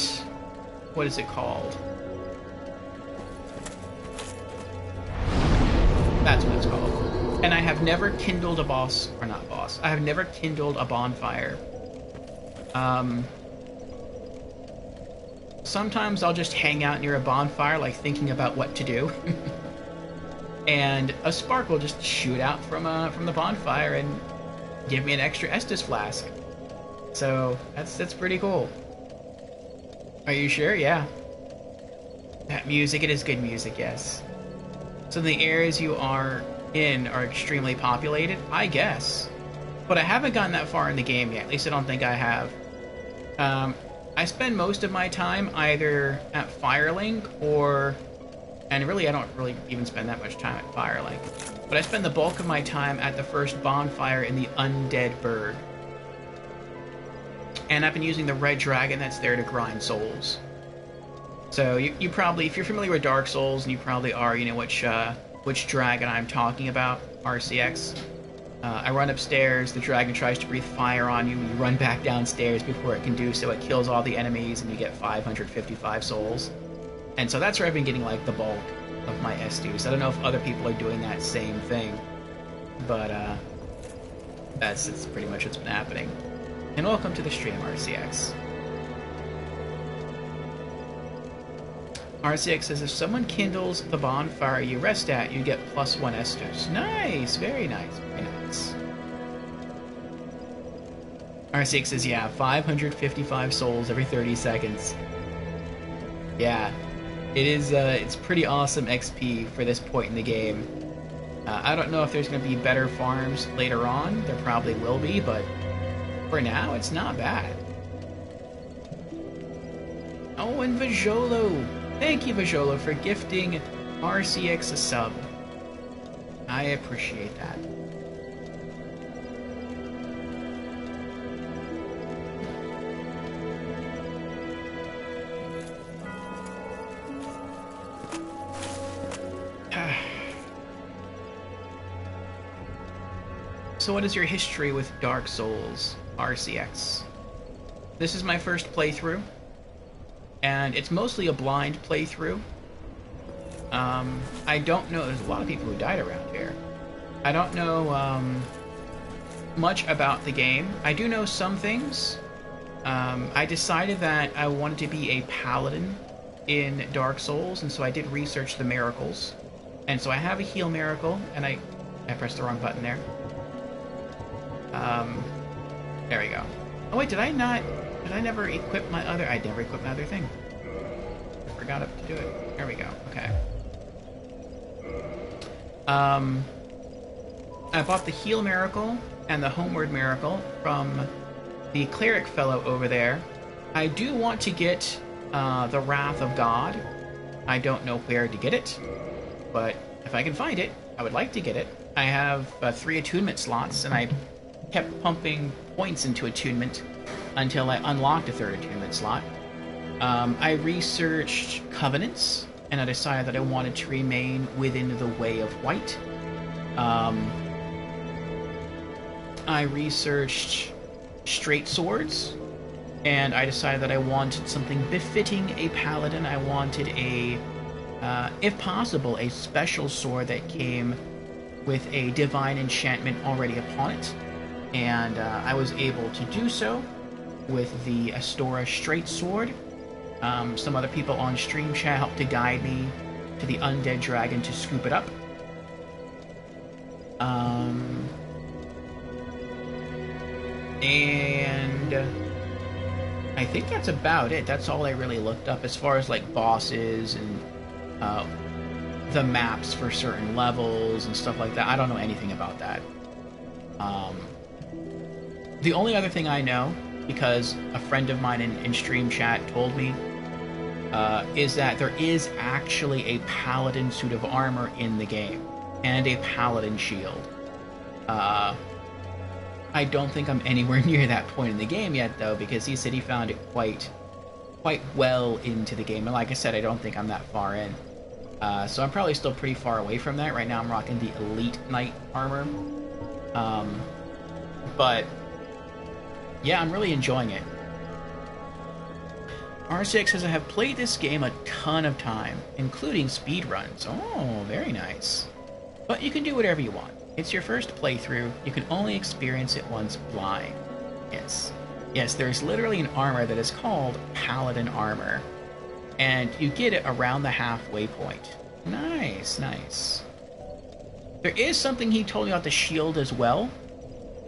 what is it called? That's what it's called. And I have never kindled a boss, or not boss, I have never kindled a bonfire. Sometimes I'll just hang out near a bonfire, like thinking about what to do. And a spark will just shoot out from the bonfire and give me an extra Estus flask. So that's pretty cool. Are you sure? Yeah. That music, it is good music, yes. So the areas you are in are extremely populated, I guess. But I haven't gotten that far in the game yet. At least I don't think I have. I spend most of my time either at Firelink or... And really, I don't really even spend that much time at Firelink. But I spend the bulk of my time at the first bonfire in the Undead Burg. And I've been using the Red Dragon that's there to grind souls. So you probably, if you're familiar with Dark Souls, and you probably are, you know which dragon I'm talking about, RCX. I run upstairs, the dragon tries to breathe fire on you, and you run back downstairs before it can do so. It kills all the enemies, and you get 555 souls. And so that's where I've been getting, like, the bulk of my Estus. I don't know if other people are doing that same thing, but it's pretty much what's been happening. And welcome to the stream, RCX. RCX says, if someone kindles the bonfire you rest at, you get +1 Estus. Nice! Very nice. Very nice. RCX says, yeah, 555 souls every 30 seconds. Yeah. It is, it's pretty awesome XP for this point in the game. I don't know if there's going to be better farms later on. There probably will be, but for now, it's not bad. Oh, and Vajolo! Thank you, Vajolo, for gifting RCX a sub. I appreciate that. So what is your history with Dark Souls, RCX? This is my first playthrough, and it's mostly a blind playthrough. I don't know, there's a lot of people who died around here. I don't know much about the game. I do know some things. I decided that I wanted to be a paladin in Dark Souls, and so I did research the miracles. And so I have a heal miracle, and I pressed the wrong button there. There we go. Oh wait, did I never equip my other... I never equipped my other thing. I forgot to do it. There we go. Okay. I bought the heal miracle and the homeward miracle from the cleric fellow over there. I do want to get the Wrath of God. I don't know where to get it, but if I can find it, I would like to get it. I have 3 attunement slots, and I kept pumping points into attunement until I unlocked a 3rd attunement slot. I researched covenants, and I decided that I wanted to remain within the Way of White. I researched straight swords, and I decided that I wanted something befitting a paladin. I wanted a, if possible, a special sword that came with a divine enchantment already upon it. And I was able to do so with the Astora Straight Sword. Some other people on Stream Chat helped to guide me to the Undead Dragon to scoop it up. And I think that's about it. That's all I really looked up as far as like bosses and the maps for certain levels and stuff like that. I don't know anything about that. The only other thing I know, because a friend of mine in Stream Chat told me, is that there is actually a paladin suit of armor in the game, and a paladin shield. I don't think I'm anywhere near that point in the game yet, though, because he said he found it quite well into the game, and like I said, I don't think I'm that far in. So I'm probably still pretty far away from that. Right now I'm rocking the Elite Knight armor. But yeah, I'm really enjoying it. R6 says, I have played this game a ton of time, including speedruns. Oh, very nice. But you can do whatever you want. It's your first playthrough. You can only experience it once blind. Yes. Yes, there's literally an armor that is called Paladin Armor. And you get it around the halfway point. Nice, nice. There is something he told me about the shield as well.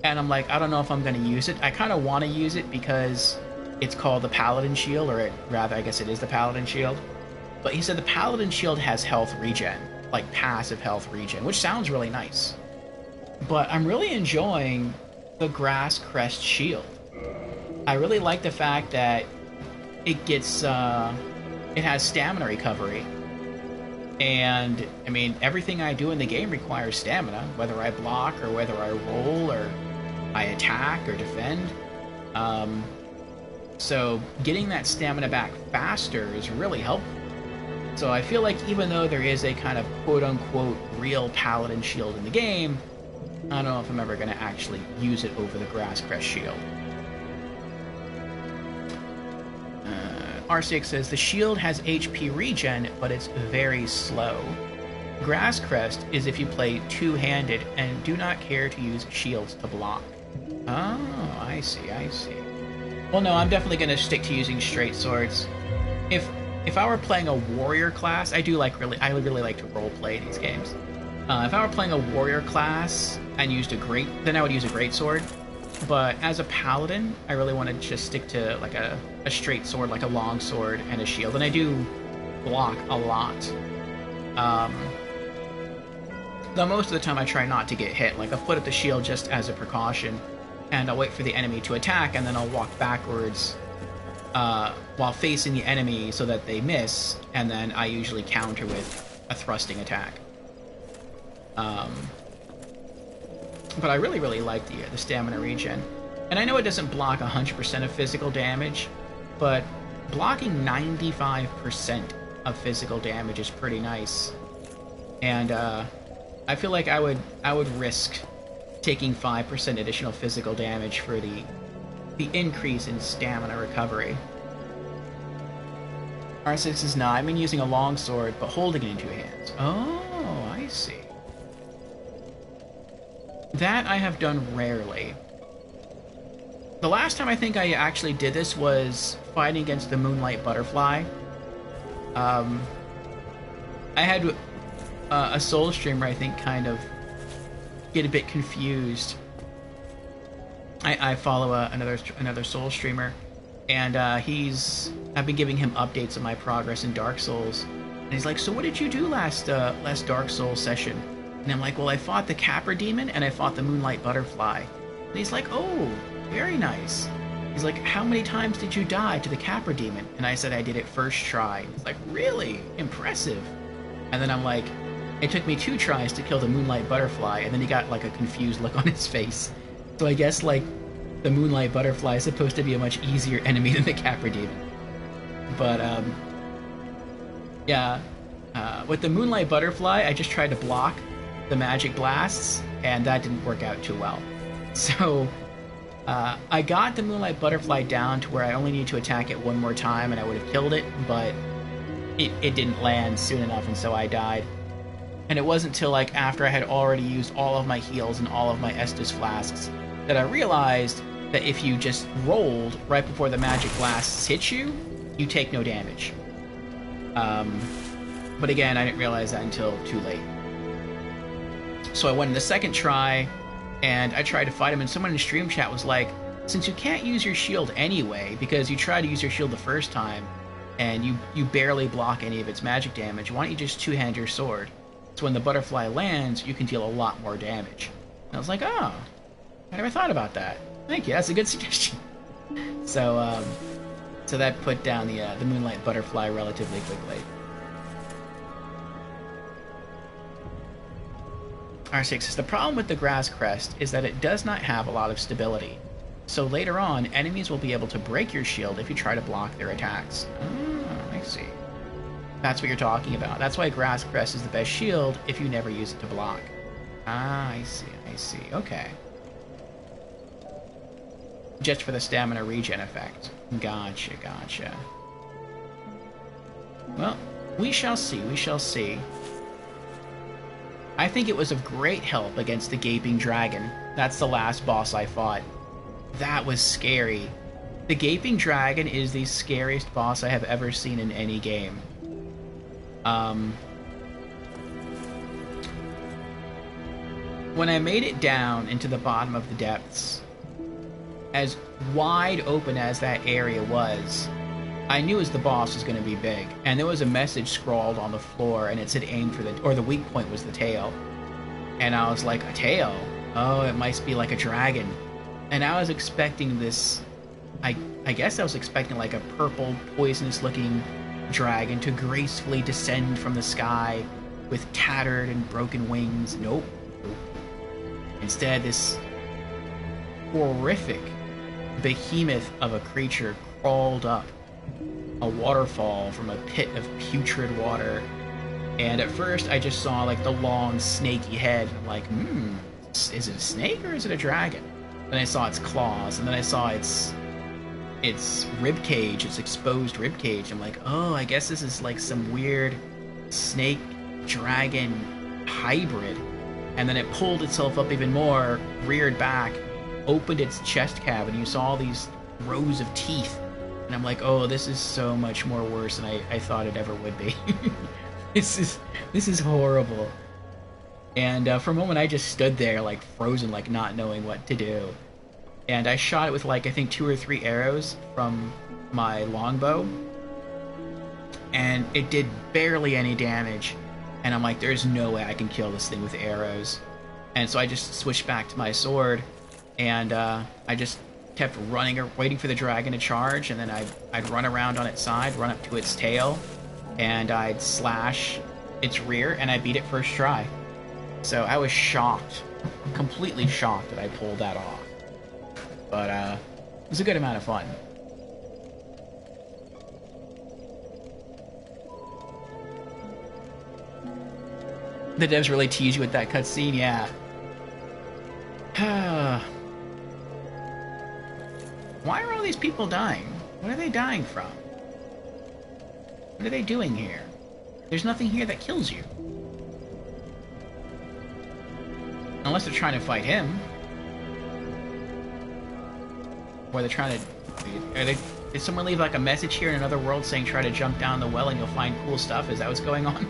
And I'm like, I don't know if I'm going to use it. I kind of want to use it because it's called the Paladin Shield, or rather, I guess it is the Paladin Shield. But he said the Paladin Shield has health regen, like passive health regen, which sounds really nice. But I'm really enjoying the Grass Crest Shield. I really like the fact that it gets, it has stamina recovery. And, I mean, everything I do in the game requires stamina, whether I block or whether I roll or I attack or defend. So getting that stamina back faster is really helpful. So I feel like even though there is a kind of quote-unquote real Paladin Shield in the game, I don't know if I'm ever going to actually use it over the Grass Crest Shield. R6 says, the shield has HP regen, but it's very slow. Grass Crest is if you play two-handed and do not care to use shields to block. Oh, I see, I see. Well, no, I'm definitely going to stick to using straight swords. If I were playing a warrior class, I really like to roleplay these games. If I were playing a warrior class and then I would use a great sword. But as a paladin, I really want to just stick to like a straight sword, like a long sword and a shield. And I do block a lot. Though most of the time I try not to get hit. Like I'll put up the shield just as a precaution, and I'll wait for the enemy to attack, and then I'll walk backwards while facing the enemy so that they miss, and then I usually counter with a thrusting attack. But I really like the stamina regen. And I know it doesn't block 100% of physical damage, but blocking 95% of physical damage is pretty nice. And I feel like I would risk taking 5% additional physical damage for the increase in stamina recovery. R6 is not. I've been using a longsword, but holding it in two hands. Oh, I see. That I have done rarely. The last time I think I actually did this was fighting against the Moonlight Butterfly. I had a Soul streamer, I think, kind of get a bit confused. I follow another Soul streamer, and I've been giving him updates of my progress in Dark Souls, and he's like, "So what did you do last Dark Souls session?" And I'm like, "Well, I fought the Capra Demon and I fought the Moonlight Butterfly." And he's like, "Oh, very nice." He's like, "How many times did you die to the Capra Demon?" And I said I did it first try. He's like, "Really? Impressive." And then I'm like, "It took me 2 tries to kill the Moonlight Butterfly," and then he got like a confused look on his face. So I guess like the Moonlight Butterfly is supposed to be a much easier enemy than the Capra Demon. But yeah, with the Moonlight Butterfly, I just tried to block the magic blasts, and that didn't work out too well. So I got the Moonlight Butterfly down to where I only need to attack it one more time and I would have killed it, but it didn't land soon enough, and so I died. And it wasn't until like after I had already used all of my heals and all of my Estus flasks that I realized that if you just rolled right before the magic blasts hit you, you take no damage. But again, I didn't realize that until too late. So I went in the second try, and I tried to fight him, and someone in the stream chat was like, "Since you can't use your shield anyway, because you tried to use your shield the first time, and you barely block any of its magic damage, why don't you just two-hand your sword? So when the butterfly lands, you can deal a lot more damage." And I was like, "Oh, I never thought about that. Thank you, that's a good suggestion." So, so that put down the Moonlight Butterfly relatively quickly. R6 says, "The problem with the Grass Crest is that it does not have a lot of stability. So later on, enemies will be able to break your shield if you try to block their attacks." Oh, I see. That's what you're talking about. That's why Grass Crest is the best shield if you never use it to block. Ah, I see, okay. Just for the stamina regen effect. Gotcha. Well, we shall see. I think it was of great help against the Gaping Dragon. That's the last boss I fought. That was scary. The Gaping Dragon is the scariest boss I have ever seen in any game. When I made it down into the bottom of the depths, as wide open as that area was, I knew as the boss was going to be big, and there was a message scrawled on the floor, and it said aim for the weak point was the tail. And I was like, a tail? Oh, it must be like a dragon. And I was expecting this, I guess I was expecting like a purple, poisonous-looking dragon to gracefully descend from the sky with tattered and broken wings. Nope. Instead, this horrific behemoth of a creature crawled up a waterfall from a pit of putrid water, and at first I just saw like the long snaky head, and I'm like, is it a snake or is it a dragon? Then I saw its claws, and then I saw its rib cage, its exposed rib cage. I'm like, oh, I guess this is like some weird snake dragon hybrid. And then it pulled itself up even more, reared back, opened its chest cavity. You saw all these rows of teeth. And I'm like, oh, this is so much more worse than I thought it ever would be. This is horrible. And for a moment, I just stood there, like, frozen, like, not knowing what to do. And I shot it with, like, I think 2 or 3 arrows from my longbow. And it did barely any damage. And I'm like, there's no way I can kill this thing with arrows. And so I just switched back to my sword, and I just kept running, or waiting for the dragon to charge, and then I'd run around on its side, run up to its tail, and I'd slash its rear, and I beat it first try. So I was shocked, completely shocked that I pulled that off. But it was a good amount of fun. The devs really tease you with that cutscene, yeah. Why are all these people dying? What are they dying from? What are they doing here? There's nothing here that kills you. Unless they're trying to fight him. Or they're trying to... Did someone leave like a message here in another world saying try to jump down the well and you'll find cool stuff? Is that what's going on?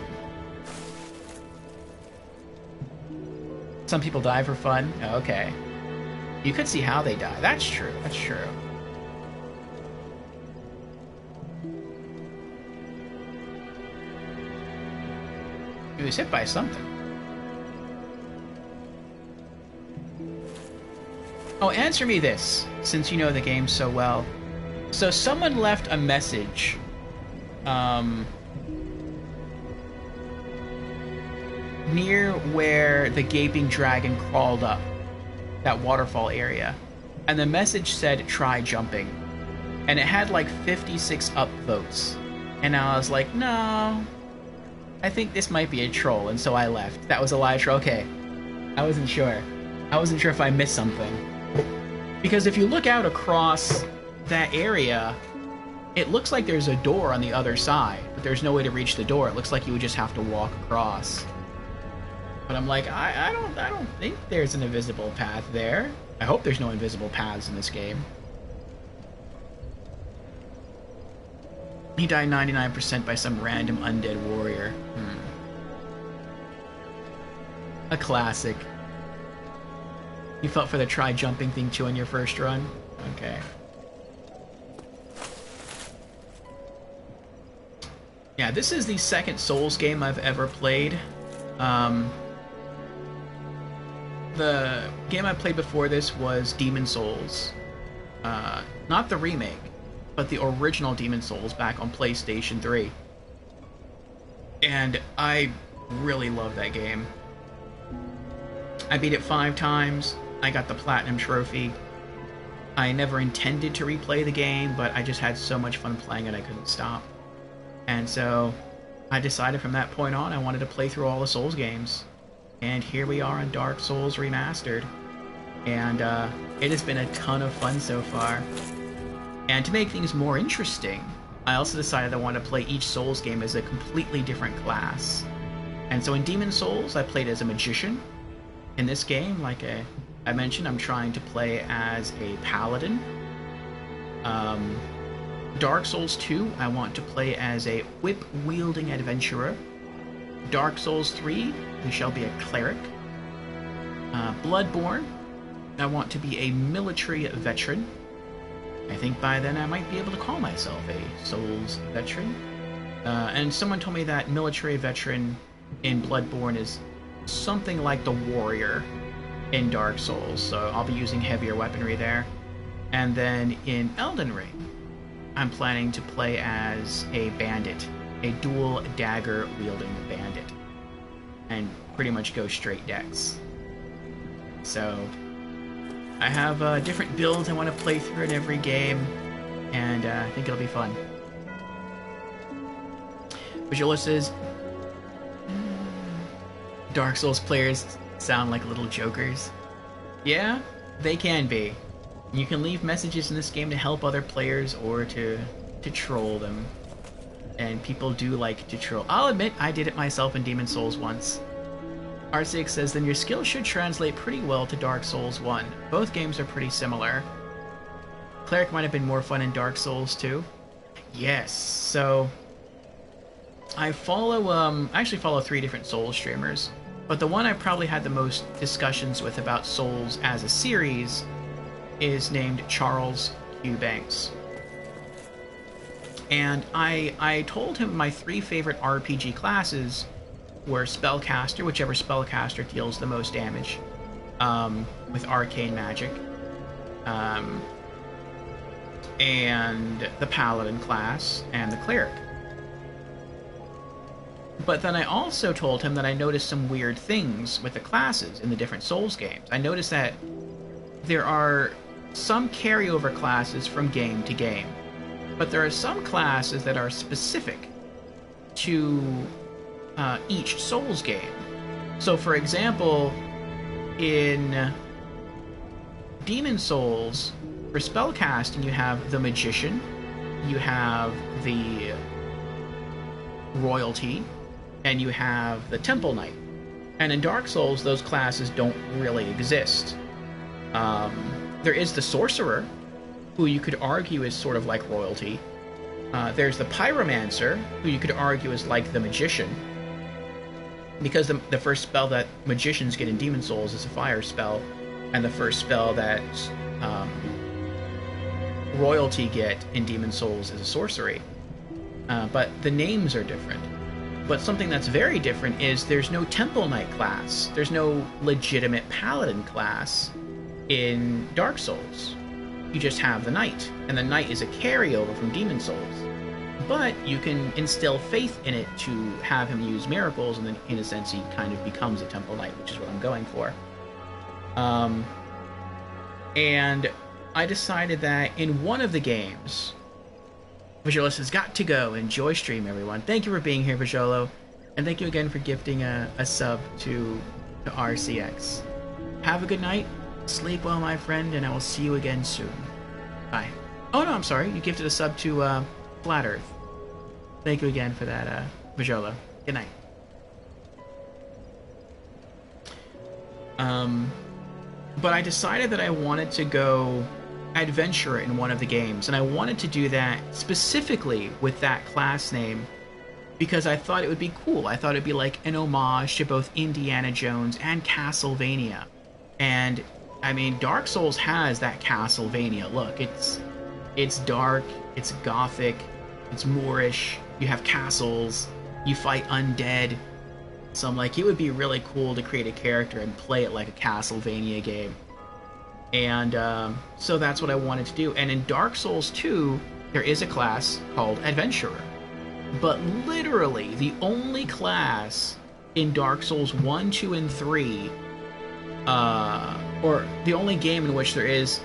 Some people die for fun. Oh, okay. You could see how they die. That's true. That's true. He was hit by something. Oh, answer me this, since you know the game so well. So someone left a message, near where the gaping dragon crawled up, that waterfall area, and the message said try jumping, and it had like 56 upvotes, and I was like, no, I think this might be a troll, and so I left. That was a live troll. Okay, I wasn't sure if I missed something, because if you look out across that area, it looks like there's a door on the other side, but there's no way to reach the door. It looks like you would just have to walk across. But I'm like, I don't think there's an invisible path there. I hope there's no invisible paths in this game. He died 99% by some random undead warrior. A classic. You felt for the try jumping thing too on your first run? Okay. Yeah, this is the second Souls game I've ever played. The game I played before this was Demon Souls. Not the remake, but the original Demon Souls back on PlayStation 3. And I really love that game. I beat it 5 times. I got the Platinum Trophy. I never intended to replay the game, but I just had so much fun playing it I couldn't stop. And so I decided from that point on I wanted to play through all the Souls games. And here we are on Dark Souls Remastered. And it has been a ton of fun so far. And to make things more interesting, I also decided I wanted to play each Souls game as a completely different class. And so in Demon Souls, I played as a magician. In this game, like I mentioned, I'm trying to play as a paladin. Dark Souls 2, I want to play as a whip-wielding adventurer. Dark Souls 3, we shall be a cleric. Bloodborne, I want to be a military veteran. I think by then I might be able to call myself a Souls veteran. And someone told me that military veteran in Bloodborne is something like the warrior in Dark Souls, so I'll be using heavier weaponry there. And then in Elden Ring, I'm planning to play as a bandit, a dual dagger wielding bandit, and pretty much go straight dex. So I have different builds I want to play through in every game, and I think it'll be fun. Visuala says, Dark Souls players sound like little jokers. Yeah, they can be. You can leave messages in this game to help other players or to troll them. and people do like to troll. I'll admit, I did it myself in Demon Souls once. R6 says, then your skill should translate pretty well to Dark Souls 1. Both games are pretty similar. Cleric might have been more fun in Dark Souls 2. Yes, so I actually follow 3 different Souls streamers, but the one I probably had the most discussions with about Souls as a series is named Charles Q. Banks. And I told him my 3 favorite RPG classes were Spellcaster, whichever Spellcaster deals the most damage with arcane magic, and the Paladin class, and the Cleric. But then I also told him that I noticed some weird things with the classes in the different Souls games. I noticed that there are some carryover classes from game to game, but there are some classes that are specific to each Souls game. So, for example, in Demon Souls, for spellcasting, you have the Magician, you have the Royalty, and you have the Temple Knight. And in Dark Souls, those classes don't really exist. There is the Sorcerer, who you could argue is sort of like Royalty. There's the Pyromancer, who you could argue is like the Magician, because the first spell that Magicians get in Demon Souls is a fire spell, and the first spell that Royalty get in Demon Souls is a sorcery. But the names are different. But something that's very different is there's no Temple Knight class. There's no legitimate Paladin class in Dark Souls. You just have the Knight, and the Knight is a carryover from Demon Souls. But you can instill faith in it to have him use miracles, and then in a sense he kind of becomes a Temple Knight, which is what I'm going for. And I decided that in one of the games, Vajolo has got to go. Enjoy stream, everyone. Thank you for being here, Vajolo. And thank you again for gifting a sub to RCX. Have a good night. Sleep well, my friend, and I will see you again soon. Bye. Oh, no, I'm sorry. You gifted a sub to Flat Earth. Thank you again for that, Vajolo. Good night. But I decided that I wanted to go adventurer in one of the games, and I wanted to do that specifically with that class name because I thought it would be cool. I thought it'd be like an homage to both Indiana Jones and Castlevania. And I mean, Dark Souls has that Castlevania look. It's dark, it's gothic, it's Moorish, you have castles, you fight undead. So I'm like, it would be really cool to create a character and play it like a Castlevania game. And so that's what I wanted to do. And in Dark Souls 2, there is a class called Adventurer. But literally, the only class in Dark Souls 1, 2, and 3, or the only game in which there is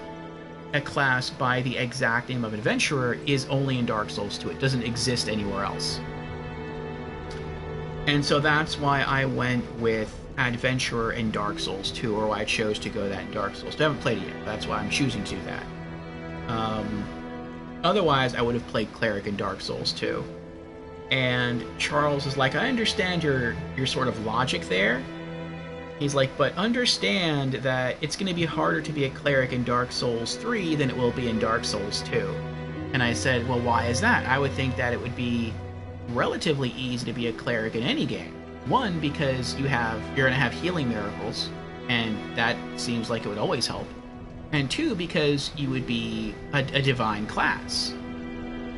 a class by the exact name of Adventurer is only in Dark Souls 2. It doesn't exist anywhere else. And so that's why I went with Adventurer in Dark Souls 2, or why I chose to go that in Dark Souls. I haven't played it yet, but that's why I'm choosing to do that. Otherwise, I would have played Cleric in Dark Souls 2. And Charles is like, I understand your sort of logic there. He's like, but understand that it's going to be harder to be a Cleric in Dark Souls 3 than it will be in Dark Souls 2. And I said, well, why is that? I would think that it would be relatively easy to be a Cleric in any game. One, because you're going to have healing miracles, and that seems like it would always help. And two, because you would be a divine class.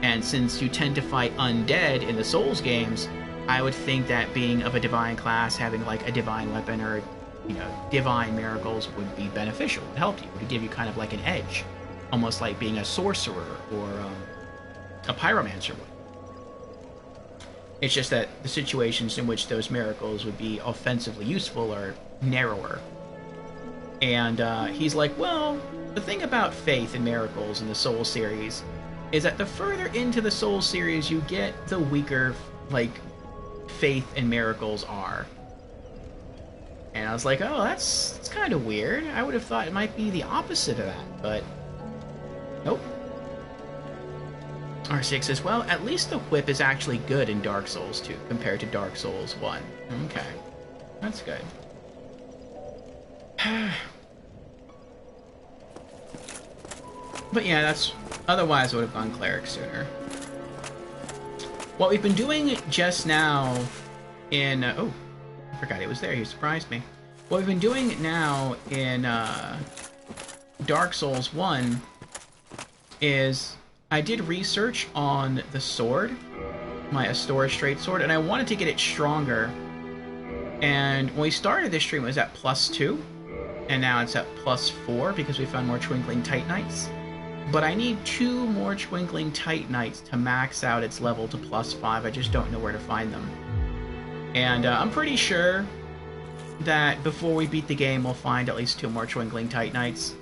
And since you tend to fight undead in the Souls games, I would think that being of a divine class, having like a divine weapon or, divine miracles would be beneficial. It would help you. It would give you kind of like an edge. Almost like being a sorcerer or a pyromancer would. It's just that the situations in which those miracles would be offensively useful are narrower. And he's like, well, the thing about faith and miracles in the Soul series is that the further into the Soul series you get, the weaker, faith and miracles are. And I was like, oh, that's kind of weird. I would have thought it might be the opposite of that, but nope. R6 says, well, at least the whip is actually good in Dark Souls 2 compared to Dark Souls 1. Okay. That's good. But yeah, that's... Otherwise, I would have gone Cleric sooner. What we've been doing just now in... oh, I forgot he was there. He surprised me. What we've been doing now in Dark Souls 1 is... I did research on the sword, my Astora Straight Sword, and I wanted to get it stronger. And when we started this stream, it was at +2, and now it's at +4 because we found more Twinkling Titanites. But I need 2 more Twinkling Titanites to max out its level to +5. I just don't know where to find them. And I'm pretty sure that before we beat the game, we'll find at least 2 more Twinkling Titanites.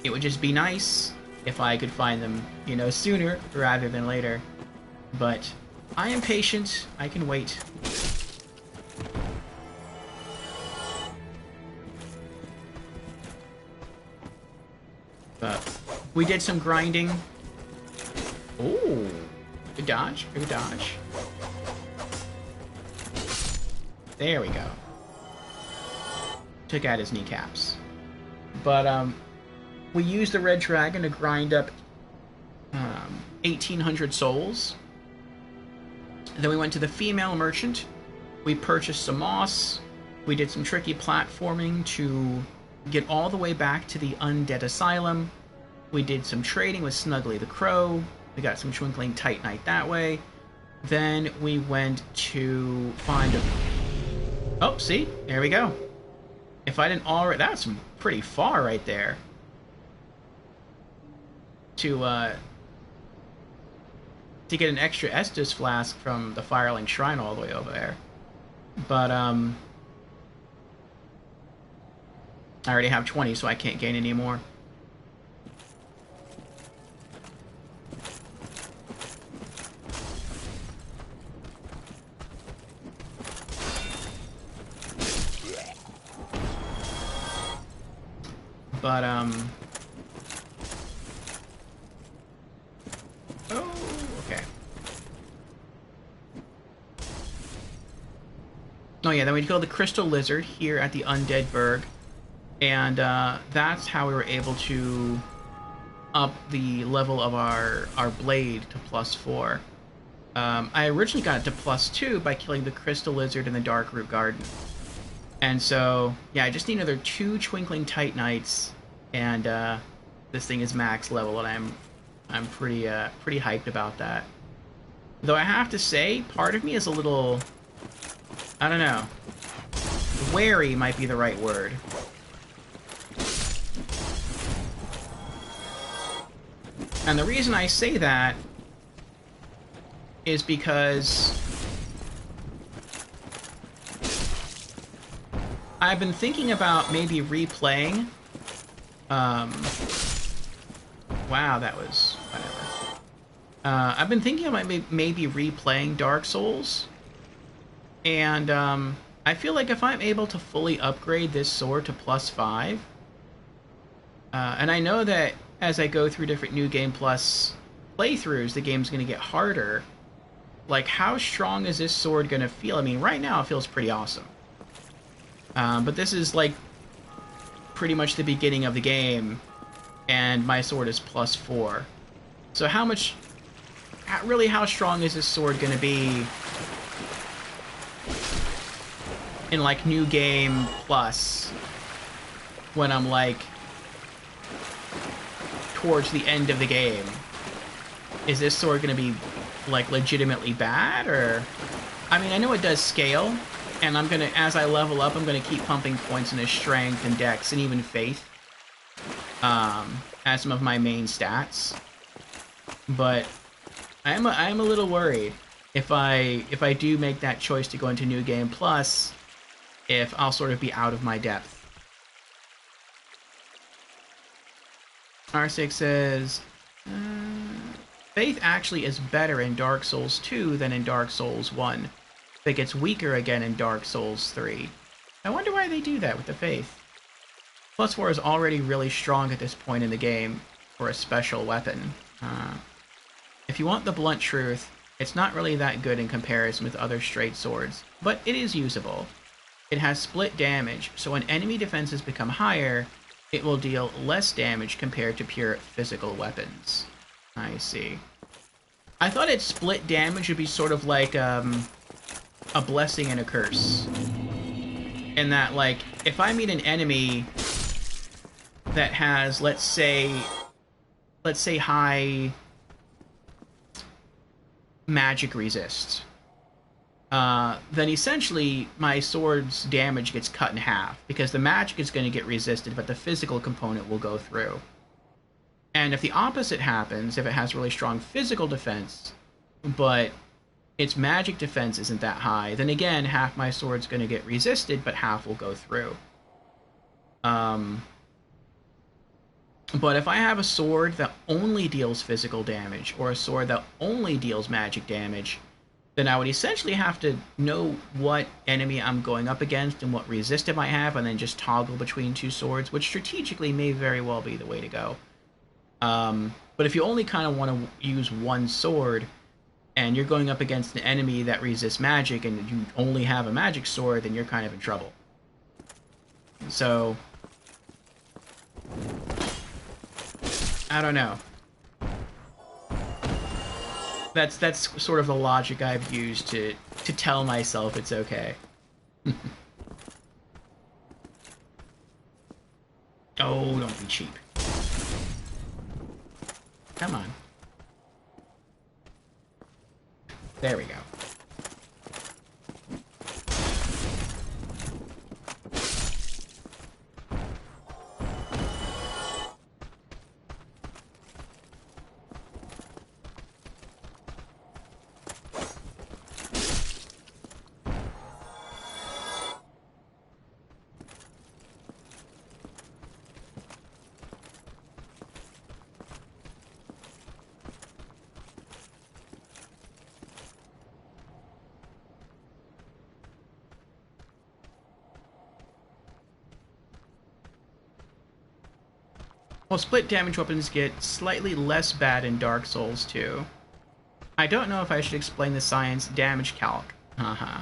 It would just be nice if I could find them, you know, sooner rather than later. But I am patient. I can wait. But we did some grinding. Ooh, good dodge, good dodge. There we go. Took out his kneecaps. But, we used the Red Dragon to grind up 1,800 souls. Then we went to the female merchant. We purchased some moss. We did some tricky platforming to get all the way back to the Undead Asylum. We did some trading with Snuggly the Crow. We got some Twinkling Titanite that way. Then we went to find a... Oh, see? There we go. If I didn't already... That's pretty far right there. To get an extra Estus flask from the Firelink Shrine all the way over there. But, I already have 20, so I can't gain any more. But, oh, okay. Oh yeah, then we killed the Crystal Lizard here at the Undead Burg. And that's how we were able to up the level of our blade to +4. I originally got it to +2 by killing the Crystal Lizard in the Darkroot Garden. And so, yeah, I just need another 2 Twinkling Titanites, and this thing is max level, and I'm pretty hyped about that. Though I have to say, part of me is a little, I don't know, wary might be the right word. And the reason I say that is because I've been thinking about maybe replaying. Wow, that was whatever. I've been thinking about maybe replaying Dark Souls, and I feel like if I'm able to fully upgrade this sword to +5, and I know that as I go through different New Game Plus playthroughs, the game's going to get harder. Like, how strong is this sword going to feel? I mean, right now it feels pretty awesome. But this is, like, pretty much the beginning of the game, and my sword is +4. So how much... Really, how strong is this sword going to be in, like, New Game Plus when I'm, like, towards the end of the game? Is this sword going to be, like, legitimately bad, or... I mean, I know it does scale, and I'm gonna, as I level up, I'm gonna keep pumping points into strength and dex and even faith, as some of my main stats. But I am a little worried if I do make that choice to go into New Game Plus, if I'll sort of be out of my depth. R6 says, Faith actually is better in Dark Souls 2 than in Dark Souls 1. But it gets weaker again in Dark Souls 3. I wonder why they do that with the Faith. +4 is already really strong at this point in the game for a special weapon. If if you want the blunt truth, it's not really that good in comparison with other straight swords, but it is usable. It has split damage, so when enemy defenses become higher, it will deal less damage compared to pure physical weapons. I see. I thought its split damage would be sort of like a blessing and a curse. In that, like, if I meet an enemy that has, let's say high magic resist, then essentially my sword's damage gets cut in half, because the magic is going to get resisted, but the physical component will go through. And if the opposite happens, if it has really strong physical defense, but its magic defense isn't that high, then again, half my sword's going to get resisted, but half will go through. But if I have a sword that only deals physical damage, or a sword that only deals magic damage, then I would essentially have to know what enemy I'm going up against and what resist it might have, and then just toggle between two swords, which strategically may very well be the way to go. But if you only kind of want to use one sword, and you're going up against an enemy that resists magic, and you only have a magic sword, then you're kind of in trouble. So I don't know. That's sort of the logic I've used to tell myself it's okay. Oh, don't be cheap. Come on. There we go. Well, split damage weapons get slightly less bad in Dark Souls 2. I don't know if I should explain the science damage calc. Haha.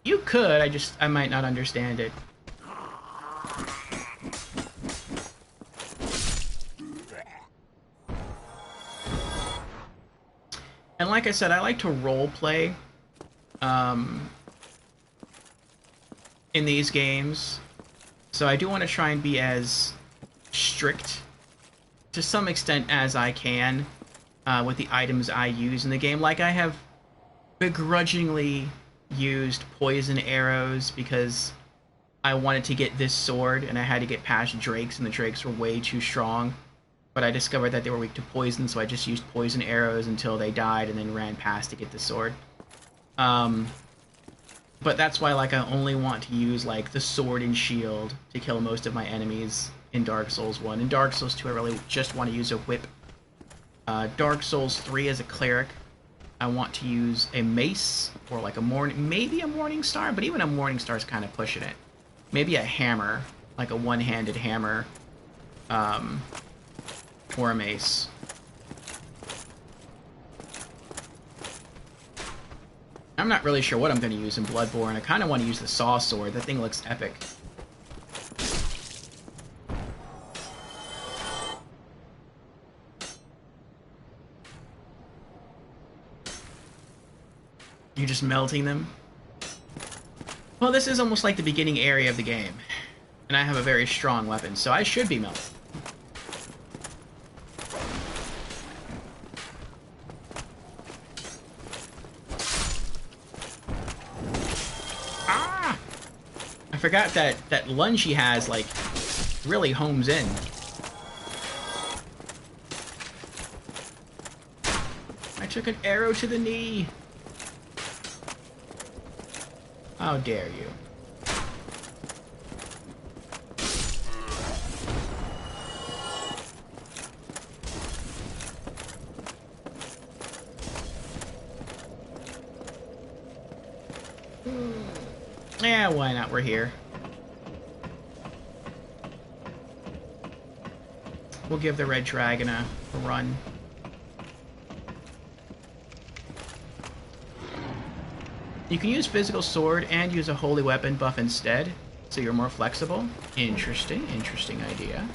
You could, I might not understand it. And like I said, I like to role play in these games. So I do want to try and be as strict to some extent as I can with the items I use in the game. Like, I have begrudgingly used poison arrows because I wanted to get this sword and I had to get past drakes, and the drakes were way too strong. But I discovered that they were weak to poison, so I just used poison arrows until they died and then ran past to get the sword. But that's why, like, I only want to use, like, the sword and shield to kill most of my enemies in Dark Souls 1. In Dark Souls 2, I really just want to use a whip. Dark Souls 3, as a cleric, I want to use a mace, or like maybe a Morning Star, but even a Morning Star is kind of pushing it. Maybe a hammer, like a one-handed hammer, or a mace. I'm not really sure what I'm going to use in Bloodborne. I kind of want to use the Saw Sword. That thing looks epic. You're just melting them? Well, this is almost like the beginning area of the game. And I have a very strong weapon, so I should be melted. I forgot that lunge he has, like, really homes in. I took an arrow to the knee. How dare you. Yeah, why not? We're here. We'll give the red dragon a run. You can use physical sword and use a holy weapon buff instead, so you're more flexible. Interesting, interesting idea.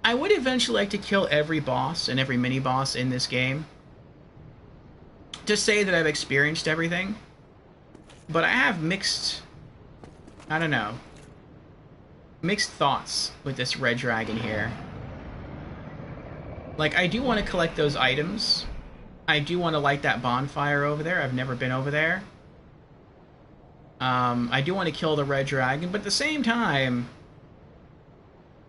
I would eventually like to kill every boss and every mini-boss in this game, to say that I've experienced everything, but I have mixed, I don't know, mixed thoughts with this red dragon here. Like, I do want to collect those items. I do want to light that bonfire over there. I've never been over there. I do want to kill the red dragon, but at the same time,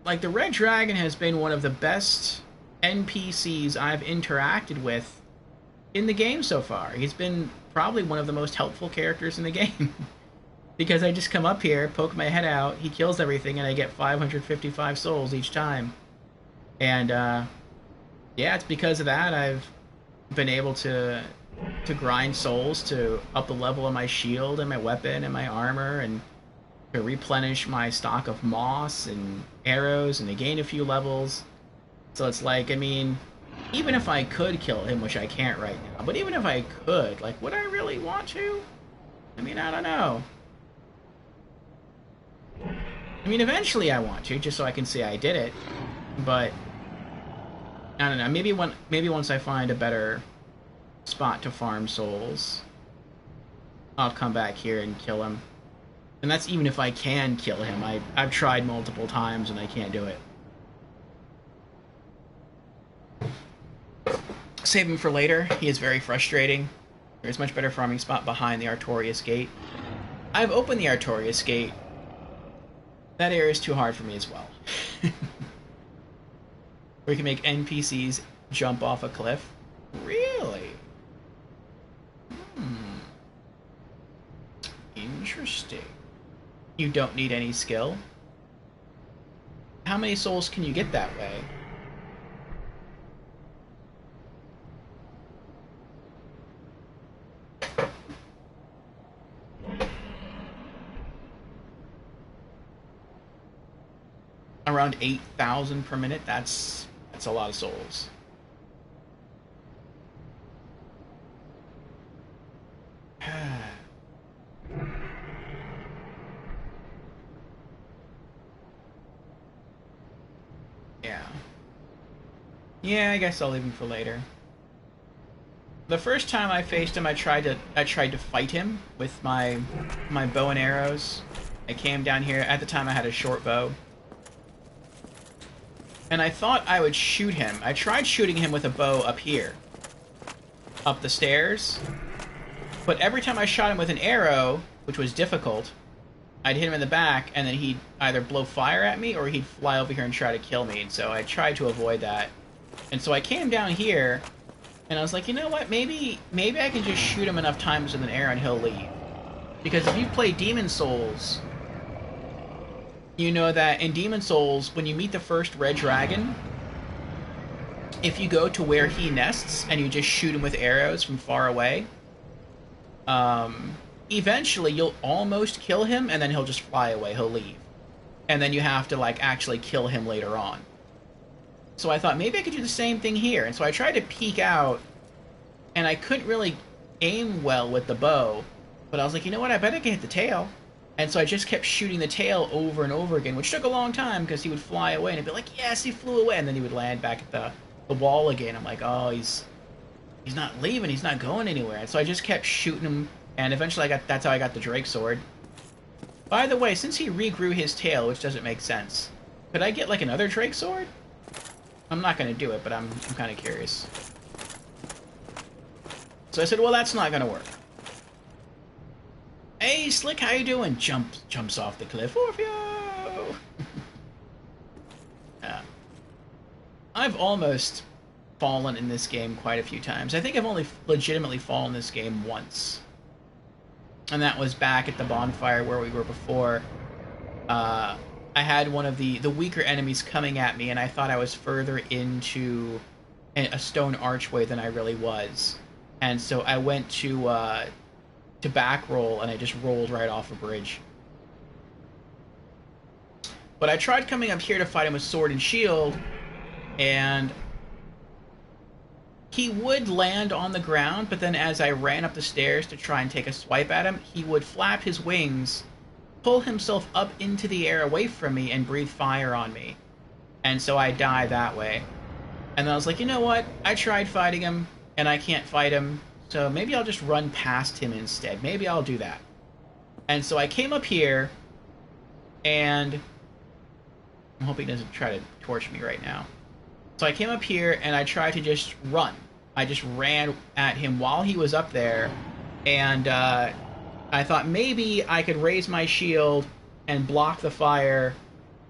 like, the red dragon has been one of the best NPCs I've interacted with in the game so far. He's been probably one of the most helpful characters in the game. Because I just come up here, poke my head out, he kills everything, and I get 555 souls each time. And, yeah, it's because of that I've been able to grind souls to up the level of my shield and my weapon and my armor, and to replenish my stock of moss and arrows, and to gain a few levels. So it's like, I mean, even if I could kill him, which I can't right now, but even if I could, like, would I really want to? I mean, I don't know. I mean, eventually I want to, just so I can say I did it, but I don't know, maybe once I find a better spot to farm souls, I'll come back here and kill him. And that's even if I can kill him. I've tried multiple times and I can't do it. Save him for later. He is very frustrating. There's a much better farming spot behind the Artorias Gate. I've opened the Artorias Gate. That area is too hard for me as well. We can make NPCs jump off a cliff. Really? Interesting. You don't need any skill. How many souls can you get that way? Around 8,000 per minute. That's a lot of souls. Yeah, I guess I'll leave him for later. The first time I faced him, I tried to fight him with my bow and arrows. I came down here. At the time, I had a short bow. And I thought I would shoot him. I tried shooting him with a bow up here. Up the stairs. But every time I shot him with an arrow, which was difficult, I'd hit him in the back, and then he'd either blow fire at me, or he'd fly over here and try to kill me. And so I tried to avoid that. And so I came down here, and I was like, you know what, maybe I can just shoot him enough times with an arrow and he'll leave. Because if you play Demon Souls, you know that in Demon Souls, when you meet the first red dragon, if you go to where he nests and you just shoot him with arrows from far away, eventually you'll almost kill him, and then he'll just fly away, he'll leave. And then you have to, like, actually kill him later on. So I thought, maybe I could do the same thing here. And so I tried to peek out, and I couldn't really aim well with the bow. But I was like, you know what, I bet I can hit the tail. And so I just kept shooting the tail over and over again, which took a long time, because he would fly away, and I'd be like, yes, he flew away. And then he would land back at the wall again. I'm like, oh, he's not leaving, he's not going anywhere. And so I just kept shooting him, and eventually that's how I got the Drake Sword. By the way, since he regrew his tail, which doesn't make sense, could I get, like, another Drake Sword? I'm not going to do it, but I'm kind of curious. So I said, well, that's not going to work. Hey, Slick, how you doing? Jumps off the cliff. Orfeo! Yeah. I've almost fallen in this game quite a few times. I think I've only legitimately fallen in this game once. And that was back at the bonfire where we were before. I had one of the weaker enemies coming at me, and I thought I was further into a stone archway than I really was, and so I went to back roll, and I just rolled right off a bridge. But I tried coming up here to fight him with sword and shield, and he would land on the ground, but then as I ran up the stairs to try and take a swipe at him, he would flap his wings, pull himself up into the air away from me, and breathe fire on me. And so I die that way. And then I was like, you know what? I tried fighting him, and I can't fight him, so maybe I'll just run past him instead. Maybe I'll do that. And so I came up here, and I'm hoping he doesn't try to torch me right now. So I came up here, and I tried to just run. I just ran at him while he was up there, and I thought maybe I could raise my shield and block the fire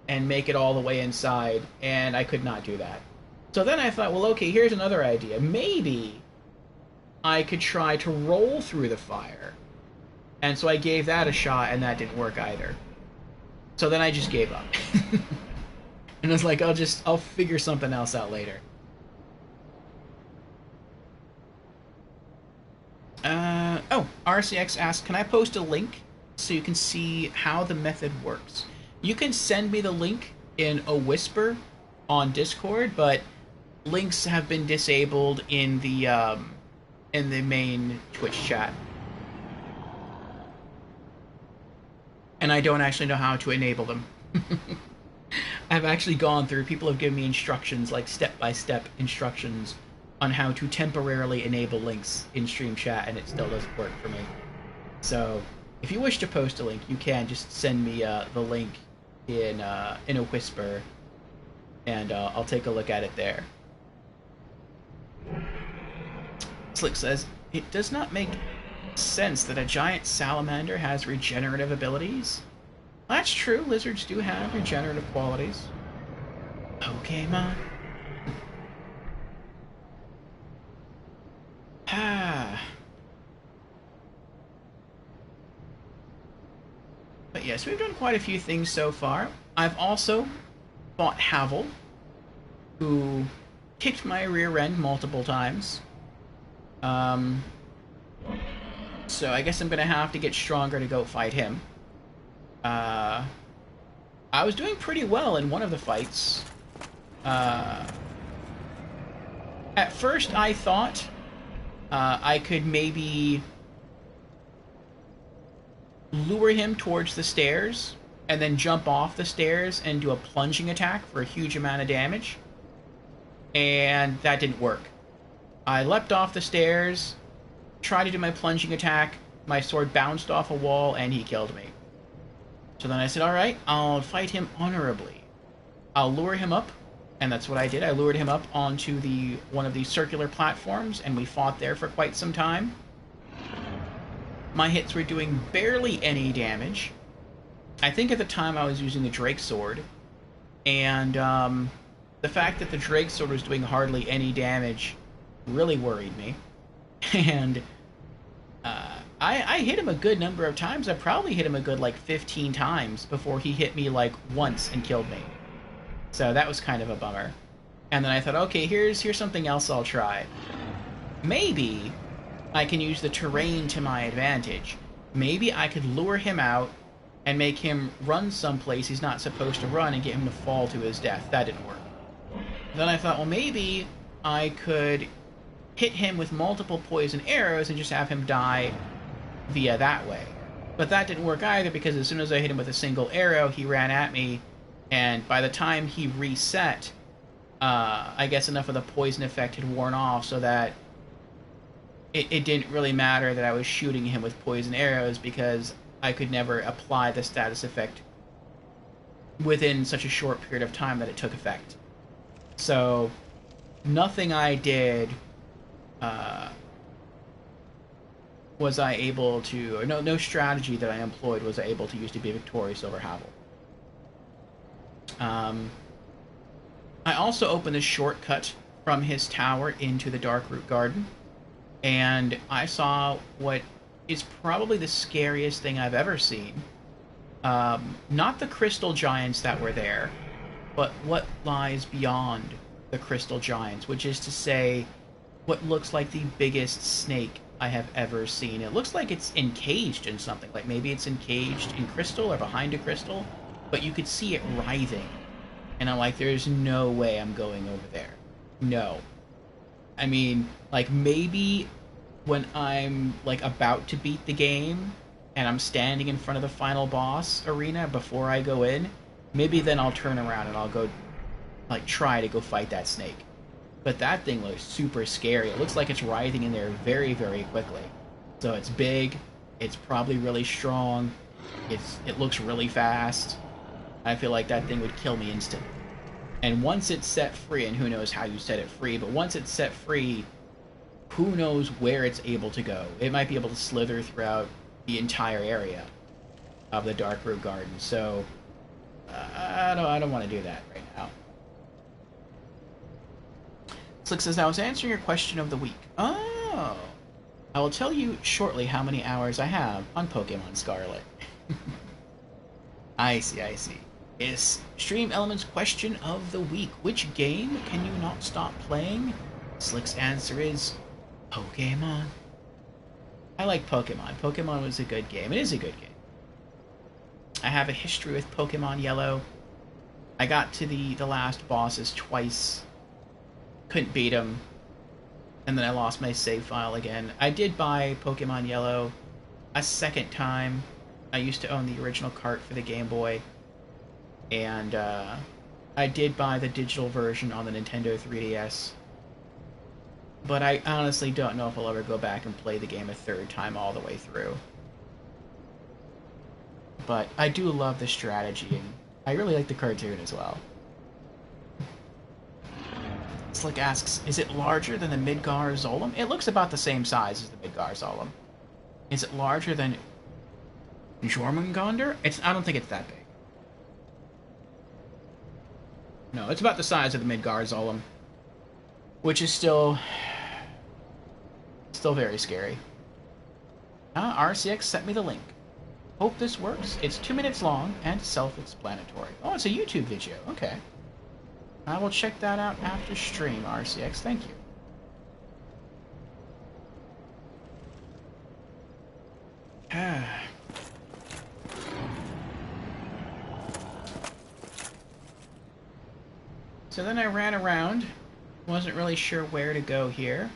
and make it all the way inside, and I could not do that. So then I thought, well, okay, here's another idea. Maybe I could try to roll through the fire. And so I gave that a shot, and that didn't work either. So then I just gave up. And I was like, I'll figure something else out later. RCX asks, can I post a link so you can see how the method works? You can send me the link in a whisper on Discord, but links have been disabled in the main Twitch chat. And I don't actually know how to enable them. I've actually gone through, people have given me instructions, like step-by-step instructions on how to temporarily enable links in stream chat, and it still doesn't work for me. So, if you wish to post a link, you can just send me the link in a whisper, and I'll take a look at it there. Slick says, it does not make sense that a giant salamander has regenerative abilities. That's true, lizards do have regenerative qualities. Pokemon. But yes, we've done quite a few things so far. I've also fought Havel, who kicked my rear end multiple times. So I guess I'm gonna have to get stronger to go fight him. I was doing pretty well in one of the fights. At first I thought I could maybe lure him towards the stairs and then jump off the stairs and do a plunging attack for a huge amount of damage. And that didn't work. I leapt off the stairs, tried to do my plunging attack, my sword bounced off a wall, and he killed me. So then I said, alright, I'll fight him honorably. I'll lure him up, and that's what I did. I lured him up onto one of these circular platforms, and we fought there for quite some time. My hits were doing barely any damage. I think at the time I was using the Drake Sword, and the fact that the Drake Sword was doing hardly any damage really worried me. And I hit him a good number of times. I probably hit him a good, like, 15 times before he hit me, like, once and killed me. So that was kind of a bummer. And then I thought, okay, here's something else I'll try. Maybe I can use the terrain to my advantage. Maybe I could lure him out and make him run someplace he's not supposed to run and get him to fall to his death. That didn't work. Then I thought, well, maybe I could hit him with multiple poison arrows and just have him die via that way. But that didn't work either, because as soon as I hit him with a single arrow, he ran at me, and by the time he reset, I guess enough of the poison effect had worn off so that it didn't really matter that I was shooting him with poison arrows, because I could never apply the status effect within such a short period of time that it took effect. So nothing I did was I able to, or no strategy that I employed was I able to use to be victorious over Havel. I also opened a shortcut from his tower into the Darkroot Garden, and I saw what is probably the scariest thing I've ever seen. Not the crystal giants that were there, but what lies beyond the crystal giants, which is to say, what looks like the biggest snake I have ever seen. It looks like it's encaged in something, like maybe it's encaged in crystal or behind a crystal, but you could see it writhing. And I'm like, there's no way I'm going over there. No. I mean, like, maybe when I'm, like, about to beat the game and I'm standing in front of the final boss arena before I go in, maybe then I'll turn around and I'll go, like, try to go fight that snake. But that thing looks super scary. It looks like it's writhing in there very, very quickly. So it's big, it's probably really strong, it looks really fast. I feel like that thing would kill me instantly. And once it's set free, and who knows how you set it free, but once it's set free, who knows where it's able to go. It might be able to slither throughout the entire area of the Darkroot Garden. So I don't want to do that right now. Slick says, I was answering your question of the week. Oh! I will tell you shortly how many hours I have on Pokemon Scarlet. I see, I see. Is Stream Elements question of the week. Which game can you not stop playing? Slick's answer is Pokemon. I like Pokemon. Pokemon was a good game. It is a good game. I have a history with Pokemon Yellow. I got to the last bosses twice. Couldn't beat them. And then I lost my save file again. I did buy Pokemon Yellow a second time. I used to own the original cart for the Game Boy. And I did buy the digital version on the Nintendo 3DS. But I honestly don't know if I'll ever go back and play the game a third time all the way through. But I do love the strategy, and I really like the cartoon as well. Slick asks, is it larger than the Midgar Zolom? It looks about the same size as the Midgar Zolom. Is it larger than Jormungandr? I don't think it's that big. No, it's about the size of the Midgar Zolom, which is still very scary. RCX sent me the link. Hope this works. It's 2 minutes long and self-explanatory. Oh, it's a YouTube video. Okay. I will check that out after stream, RCX. Thank you. So then I ran around. Wasn't really sure where to go here.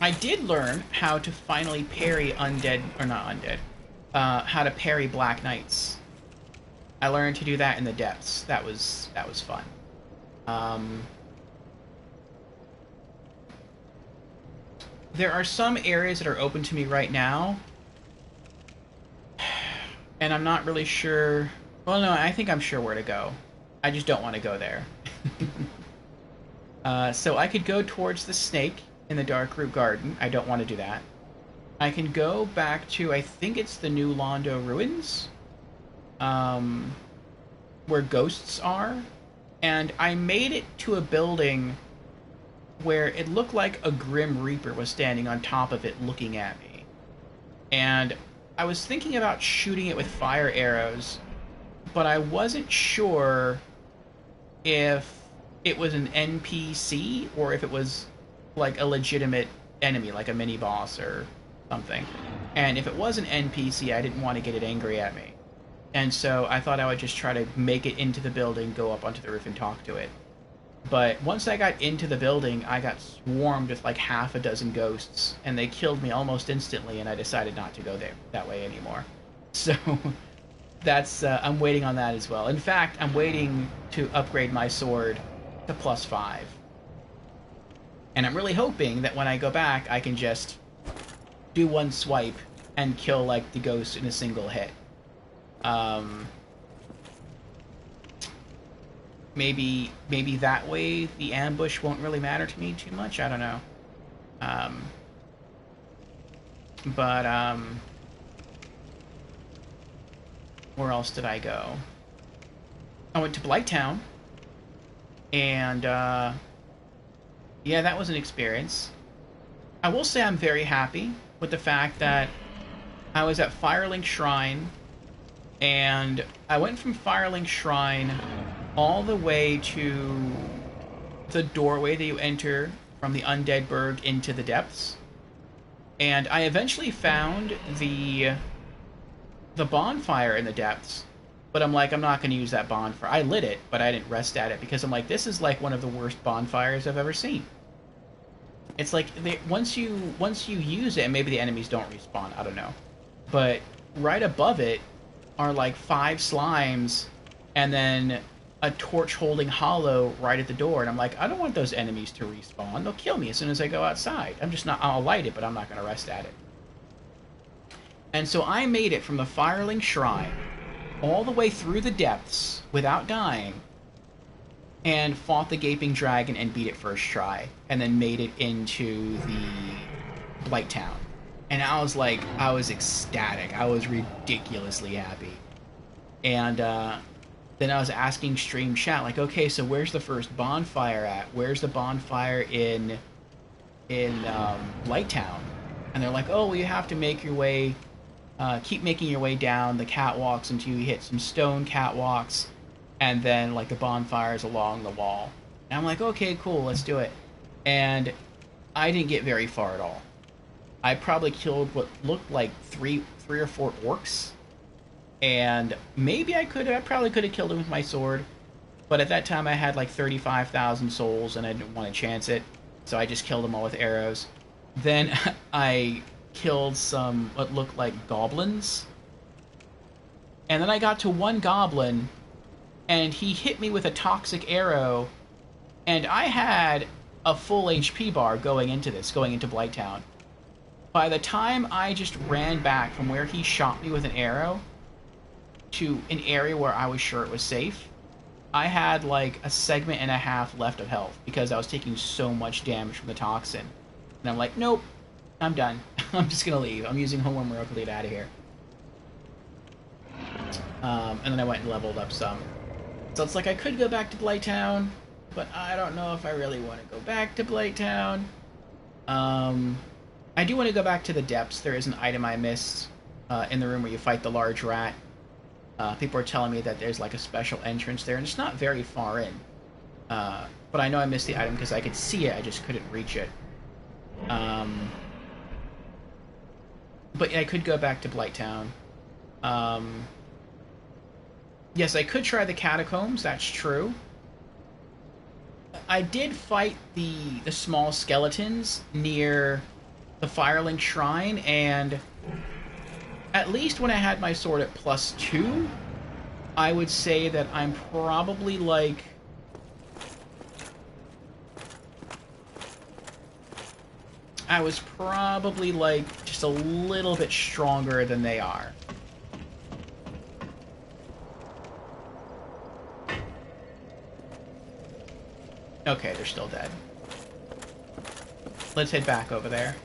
I did learn how to finally parry undead, or not undead, how to parry Black Knights. I learned to do that in the depths. That was fun. There are some areas that are open to me right now, and I'm not really sure. Well, no, I think I'm sure where to go. I just don't want to go there. So I could go towards the snake in the Darkroot Garden. I don't want to do that. I can go back to, I think it's the New Londo Ruins, where ghosts are. And I made it to a building where it looked like a Grim Reaper was standing on top of it looking at me. And I was thinking about shooting it with fire arrows, but I wasn't sure if it was an NPC or if it was like a legitimate enemy, like a mini boss or something. And if it was an NPC, I didn't want to get it angry at me. And so I thought I would just try to make it into the building, go up onto the roof and talk to it. But once I got into the building, I got swarmed with like half a dozen ghosts, and they killed me almost instantly, and I decided not to go there that way anymore. So that's I'm waiting on that as well. In fact, I'm waiting to upgrade my sword to +5. And I'm really hoping that when I go back, I can just do one swipe and kill like the ghost in a single hit. Maybe that way the ambush won't really matter to me too much. I don't know. Where else did I go? I went to Blighttown, and yeah, that was an experience. I will say I'm very happy with the fact that I was at Firelink Shrine, and I went from Firelink Shrine all the way to the doorway that you enter from the Undead Burg into the depths. And I eventually found the bonfire in the depths, but I'm like, I'm not going to use that bonfire. I lit it, but I didn't rest at it because I'm like, this is like one of the worst bonfires I've ever seen. It's like once you use it, and maybe the enemies don't respawn, I don't know, but right above it are like 5 slimes, and then a torch holding hollow right at the door, and I'm like, I don't want those enemies to respawn. They'll kill me as soon as I go outside. I'm just not. I'll light it, but I'm not going to rest at it. And so I made it from the Firelink Shrine all the way through the depths without dying, and fought the Gaping Dragon and beat it first try, and then made it into the Blight Town. And I was like, I was ecstatic. I was ridiculously happy. And then I was asking stream chat, like, okay, so where's the first bonfire at? Where's the bonfire in Blight Town? And they're like, oh, well, you have to make your way, keep making your way down the catwalks until you hit some stone catwalks, and then, like, the bonfires along the wall. And I'm like, okay, cool, let's do it. And I didn't get very far at all. I probably killed what looked like three or four orcs, and maybe I probably could have killed him with my sword, but at that time I had like 35,000 souls and I didn't want to chance it, so I just killed them all with arrows. Then I killed some what looked like goblins, and then I got to one goblin, and he hit me with a toxic arrow, and I had a full HP bar going into Blight Town. By the time I just ran back from where he shot me with an arrow to an area where I was sure it was safe, I had like a segment and a half left of health because I was taking so much damage from the toxin. And I'm like, nope, I'm done. I'm just going to leave. I'm using Homeworm Rogue to get out of here. And then I went and leveled up some. So it's like I could go back to Blight Town, but I don't know if I really want to go back to Blight Town. I do want to go back to the depths. There is an item I missed in the room where you fight the large rat. People are telling me that there's like a special entrance there, and it's not very far in. But I know I missed the item because I could see it, I just couldn't reach it. But yeah, I could go back to Blight Town. Yes, I could try the catacombs, that's true. I did fight the small skeletons near the Firelink Shrine, and at least when I had my sword at +2, I would say that I'm probably like... I was probably like just a little bit stronger than they are. Okay, they're still dead. Let's head back over there.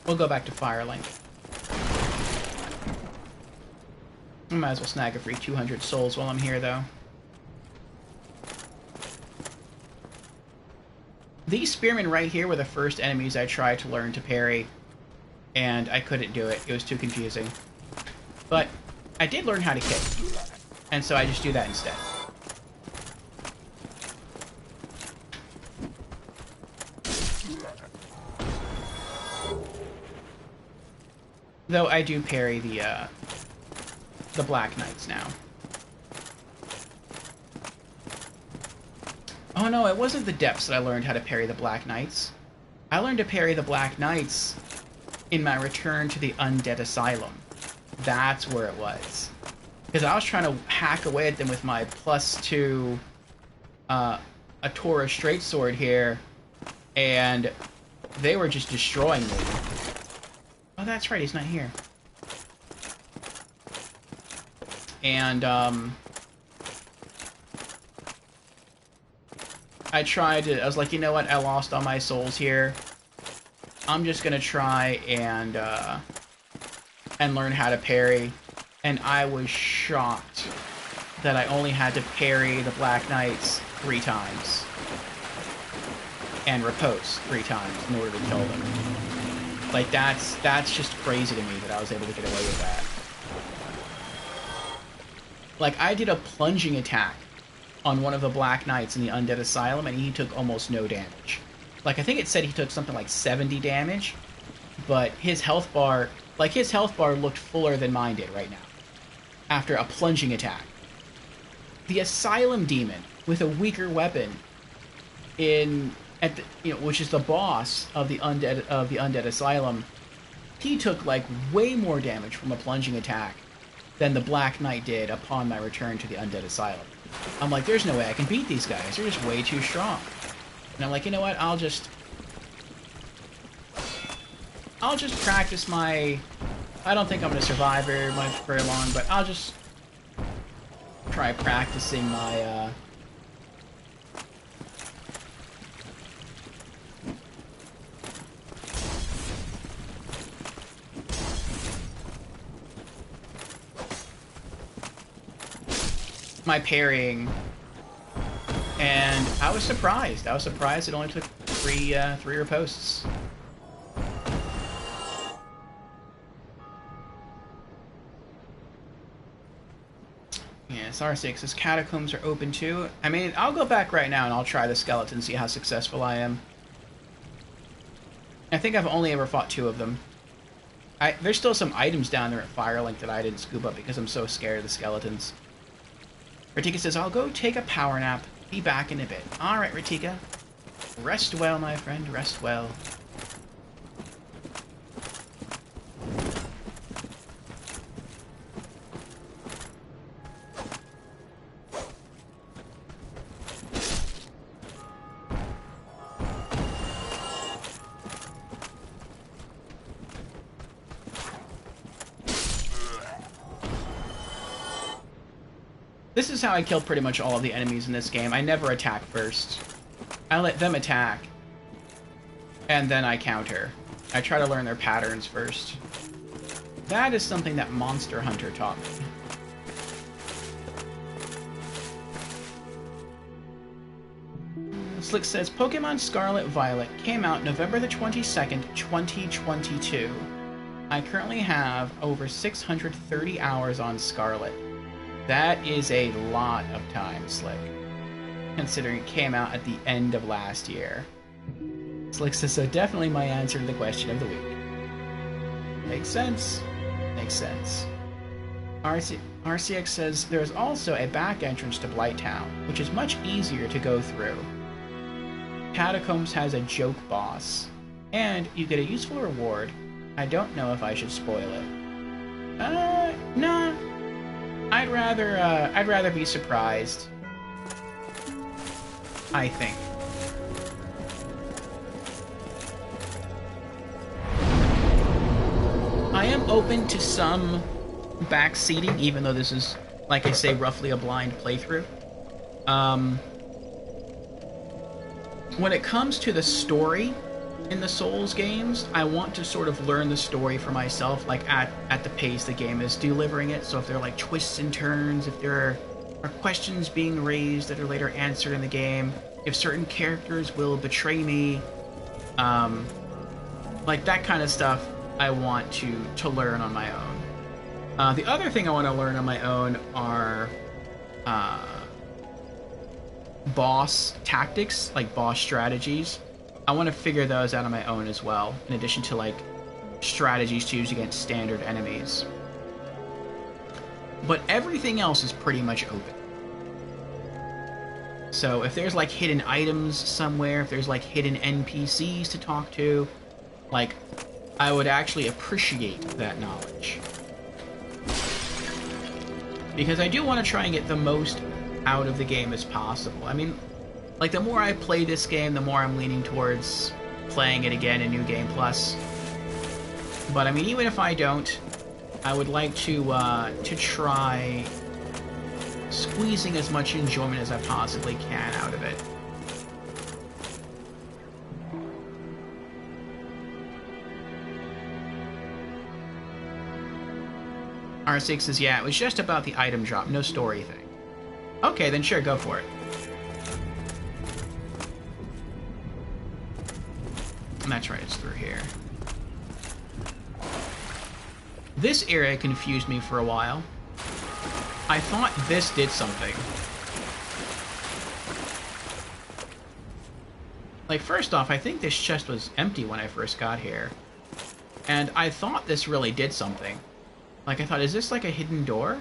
We'll go back to Firelink. I might as well snag a free 200 souls while I'm here, though. These spearmen right here were the first enemies I tried to learn to parry, and I couldn't do it. It was too confusing. But I did learn how to kick, and so I just do that instead. Though I do parry the Black Knights now. Oh no, it wasn't the depths that I learned how to parry the Black Knights. I learned to parry the Black Knights in my return to the Undead Asylum. That's where it was. Because I was trying to hack away at them with my +2 Atora Straight Sword here, and they were just destroying me. Oh, that's right, he's not here. And, I was like, you know what, I lost all my souls here. I'm just gonna try and learn how to parry. And I was shocked that I only had to parry the Black Knights 3 times. and riposte 3 times in order to kill them. Like, that's just crazy to me that I was able to get away with that. Like, I did a plunging attack on one of the Black Knights in the Undead Asylum, and he took almost no damage. Like, I think it said he took something like 70 damage, but his health bar looked fuller than mine did right now, after a plunging attack. The Asylum Demon, with a weaker weapon, which is the boss of the Undead Asylum, he took, like, way more damage from a plunging attack than the Black Knight did upon my return to the Undead Asylum. I'm like, there's no way I can beat these guys. They're just way too strong. And I'm like, you know what? I'll just practice my... I don't think I'm going to survive very long, but I'll just try practicing my, my parrying, and I was surprised. It only took three riposts. Yes, R6 says catacombs are open too. I mean, I'll go back right now and I'll try the skeleton, see how successful I am. I think I've only ever fought 2 of them. There's still some items down there at Firelink that I didn't scoop up because I'm so scared of the skeletons. Ratika says, I'll go take a power nap. Be back in a bit. Alright, Ratika. Rest well, my friend. Rest well. This is how I kill pretty much all of the enemies in this game. I never attack first. I let them attack, and then I counter. I try to learn their patterns first. That is something that Monster Hunter taught me. Slick says, Pokemon Scarlet Violet came out November the 22nd, 2022. I currently have over 630 hours on Scarlet. That is a lot of time, Slick, considering it came out at the end of last year. Slick says, so definitely my answer to the question of the week. Makes sense. Makes sense. RCX says, there's also a back entrance to Blighttown, which is much easier to go through. Catacombs has a joke boss, and you get a useful reward. I don't know if I should spoil it. Nah. I'd rather be surprised. I think. I am open to some backseating, even though this is, like I say, roughly a blind playthrough. When it comes to the story in the Souls games, I want to sort of learn the story for myself, like at the pace the game is delivering it. So if there are like twists and turns, if there are questions being raised that are later answered in the game, if certain characters will betray me, like that kind of stuff, I want to learn on my own. The other thing I want to learn on my own are boss tactics, like boss strategies. I want to figure those out on my own as well, in addition to, like, strategies to use against standard enemies. But everything else is pretty much open. So if there's, like, hidden items somewhere, if there's, like, hidden NPCs to talk to, like, I would actually appreciate that knowledge. Because I do want to try and get the most out of the game as possible. I mean, like, the more I play this game, the more I'm leaning towards playing it again in New Game Plus. But, I mean, even if I don't, I would like to try squeezing as much enjoyment as I possibly can out of it. R6 says, yeah, it was just about the item drop, no story thing. Okay, then sure, go for it. That's right, it's through here. This area confused me for a while. I thought this did something. Like, first off, I think this chest was empty when I first got here. And I thought this really did something. Like, I thought, is this like a hidden door?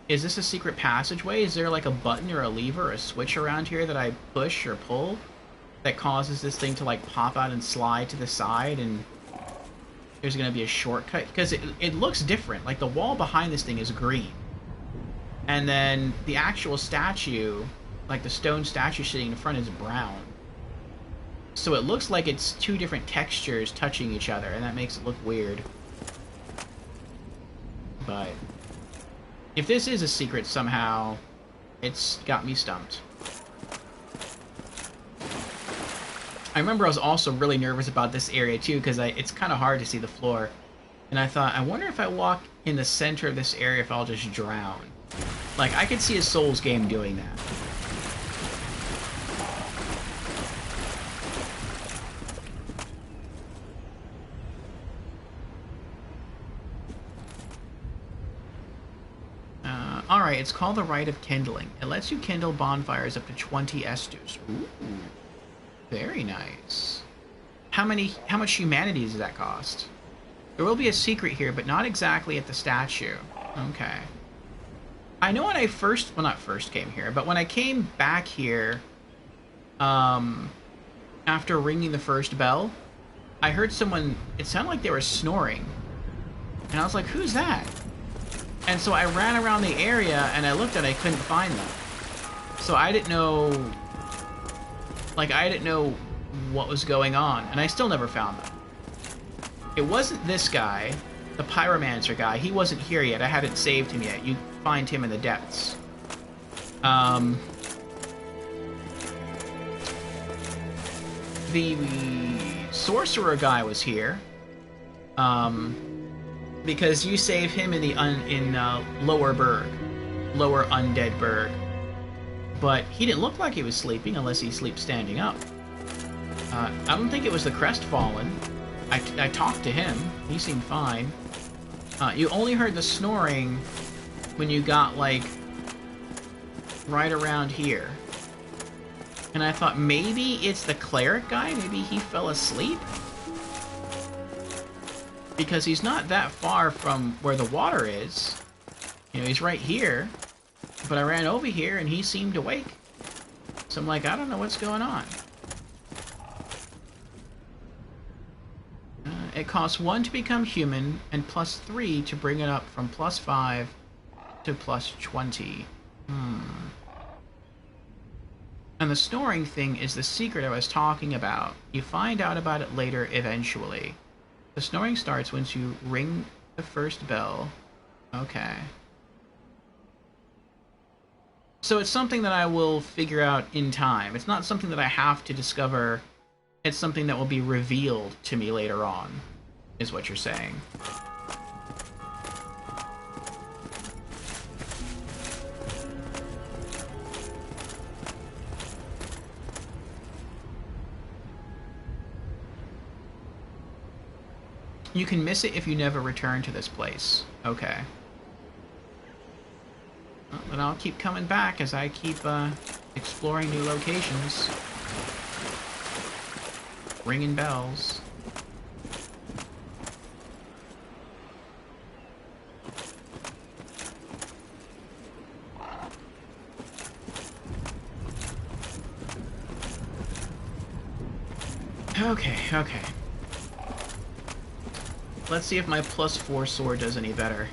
Is this a secret passageway? Is there like a button or a lever or a switch around here that I push or pull that causes this thing to like pop out and slide to the side and there's going to be a shortcut? Because it looks different. Like, the wall behind this thing is green. And then the actual statue, like the stone statue sitting in front, is brown. So it looks like it's two different textures touching each other, and that makes it look weird. But if this is a secret somehow, it's got me stumped. I remember I was also really nervous about this area too, because it's kind of hard to see the floor. And I thought, I wonder if I walk in the center of this area if I'll just drown. Like, I could see a Souls game doing that. Alright, it's called the Rite of Kindling. It lets you kindle bonfires up to 20 Estus. Ooh, very nice. How much humanity does that cost? There will be a secret here, but not exactly at the statue. Okay. I know when I first, well, not first came here, but when I came back here, after ringing the first bell, I heard someone, it sounded like they were snoring. And I was like, who's that? And so I ran around the area and I looked and I couldn't find them. So I didn't know, like, I didn't know what was going on, and I still never found them. It wasn't this guy, the pyromancer guy. He wasn't here yet. I hadn't saved him yet. You find him in the depths. The sorcerer guy was here. Because you save him in the Lower Burg, Lower Undead Burg. But he didn't look like he was sleeping unless he sleeps standing up. I don't think it was the Crestfallen. I talked to him. He seemed fine. You only heard the snoring when you got, like, right around here. And I thought maybe it's the cleric guy. Maybe he fell asleep. Because he's not that far from where the water is. You know, he's right here. But I ran over here and he seemed awake. So I'm like, I don't know what's going on. It costs 1 to become human, and plus 3 to bring it up from plus 5 to plus 20. And the snoring thing is the secret I was talking about. You find out about it later eventually. The snoring starts once you ring the first bell. Okay. So it's something that I will figure out in time. It's not something that I have to discover. It's something that will be revealed to me later on, is what you're saying. You can miss it if you never return to this place. Okay. Well, then I'll keep coming back as I keep exploring new locations. Ringing bells. Okay. Let's see if my plus 4 sword does any better.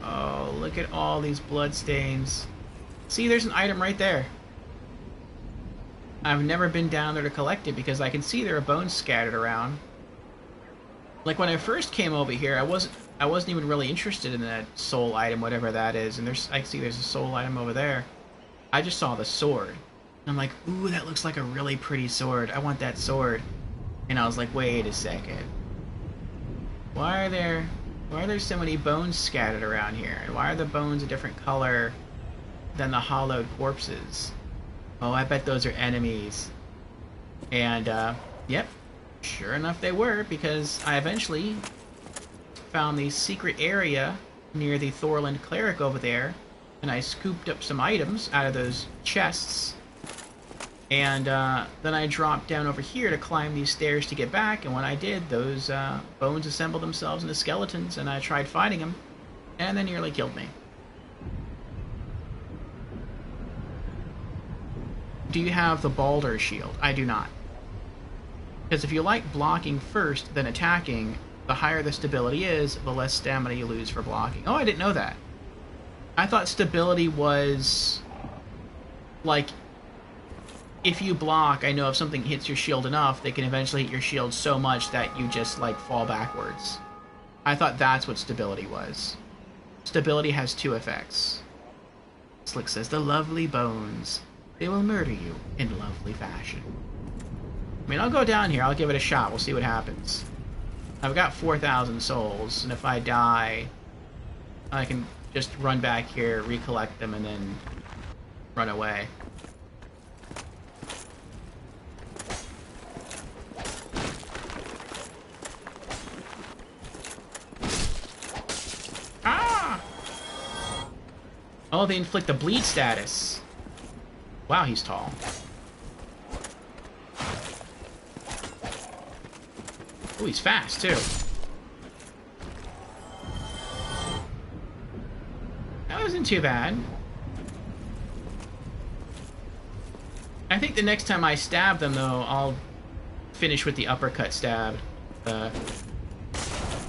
Oh, look at all these blood stains. See, there's an item right there. I've never been down there to collect it because I can see there are bones scattered around. Like when I first came over here, I wasn't even really interested in that soul item, whatever that is. And I see there's a soul item over there. I just saw the sword. And I'm like, ooh, that looks like a really pretty sword. I want that sword. And I was like, wait a second. Why are there so many bones scattered around here? And why are the bones a different color than the hollowed corpses? Oh, I bet those are enemies. And, yep, Sure enough, they were, because I eventually found the secret area near the Thorland Cleric over there, and I scooped up some items out of those chests, and then I dropped down over here to climb these stairs to get back, and when I did, those bones assembled themselves into skeletons, and I tried fighting them, and they nearly killed me. Do you have the Baldur shield? I do not. Because if you like blocking first, then attacking, the higher the stability is, the less stamina you lose for blocking. Oh, I didn't know that. I thought stability was... like, if you block, I know if something hits your shield enough, they can eventually hit your shield so much that you just, like, fall backwards. I thought that's what stability was. Stability has two effects. Slick says, the lovely bones. They will murder you in lovely fashion. I mean, I'll go down here. I'll give it a shot. We'll see what happens. I've got 4,000 souls, and if I die, I can just run back here, recollect them, and then run away. Ah! Oh, they inflict a bleed status. Wow, he's tall. Oh, he's fast, too. That wasn't too bad. I think the next time I stab them, though, I'll finish with the uppercut stab.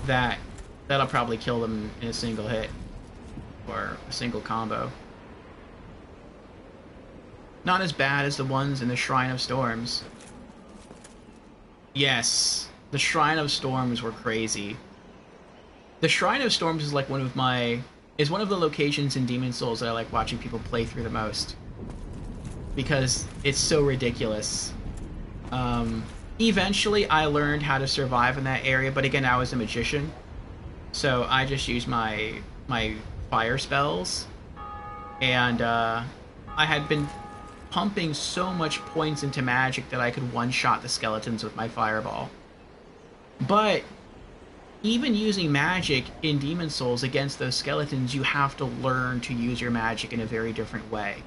That'll probably kill them in a single hit. Or a single combo. Not as bad as the ones in the Shrine of Storms. Yes, the Shrine of Storms were crazy. The Shrine of Storms is like one of the locations in Demon's Souls that I like watching people play through the most. Because it's so ridiculous. Eventually I learned how to survive in that area, but again, I was a magician. So I just used my fire spells. And I had been pumping so much points into magic that I could one-shot the skeletons with my fireball. But even using magic in Demon's Souls against those skeletons, you have to learn to use your magic in a very different way.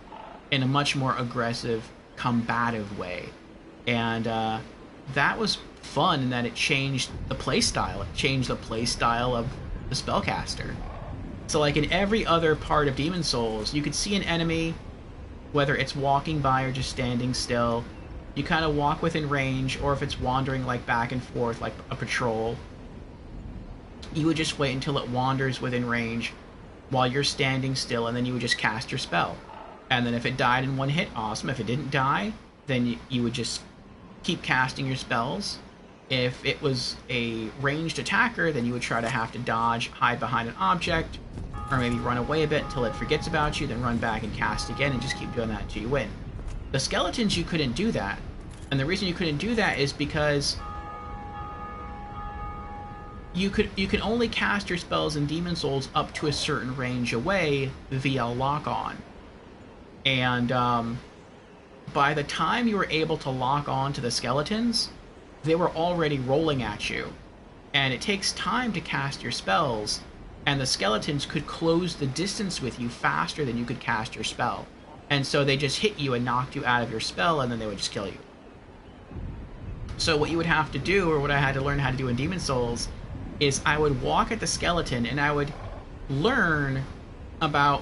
In a much more aggressive, combative way. And that was fun in that it changed the playstyle. It changed the playstyle of the spellcaster. So like in every other part of Demon's Souls, you could see an enemy, whether it's walking by or just standing still. You kind of walk within range, or if it's wandering like back and forth like a patrol, you would just wait until it wanders within range while you're standing still, and then you would just cast your spell. And then if it died in one hit, awesome. If it didn't die, then you would just keep casting your spells. If it was a ranged attacker, then you would try to have to dodge, hide behind an object, or maybe run away a bit until it forgets about you, then run back and cast again, and just keep doing that until you win. The skeletons, you couldn't do that. And the reason you couldn't do that is because you can only cast your spells in Demon's Souls up to a certain range away via lock-on. And by the time you were able to lock on to the skeletons, they were already rolling at you. And it takes time to cast your spells, and the skeletons could close the distance with you faster than you could cast your spell. And so they just hit you and knocked you out of your spell, and then they would just kill you. So what you would have to do, or what I had to learn how to do in Demon's Souls, is I would walk at the skeleton and I would learn about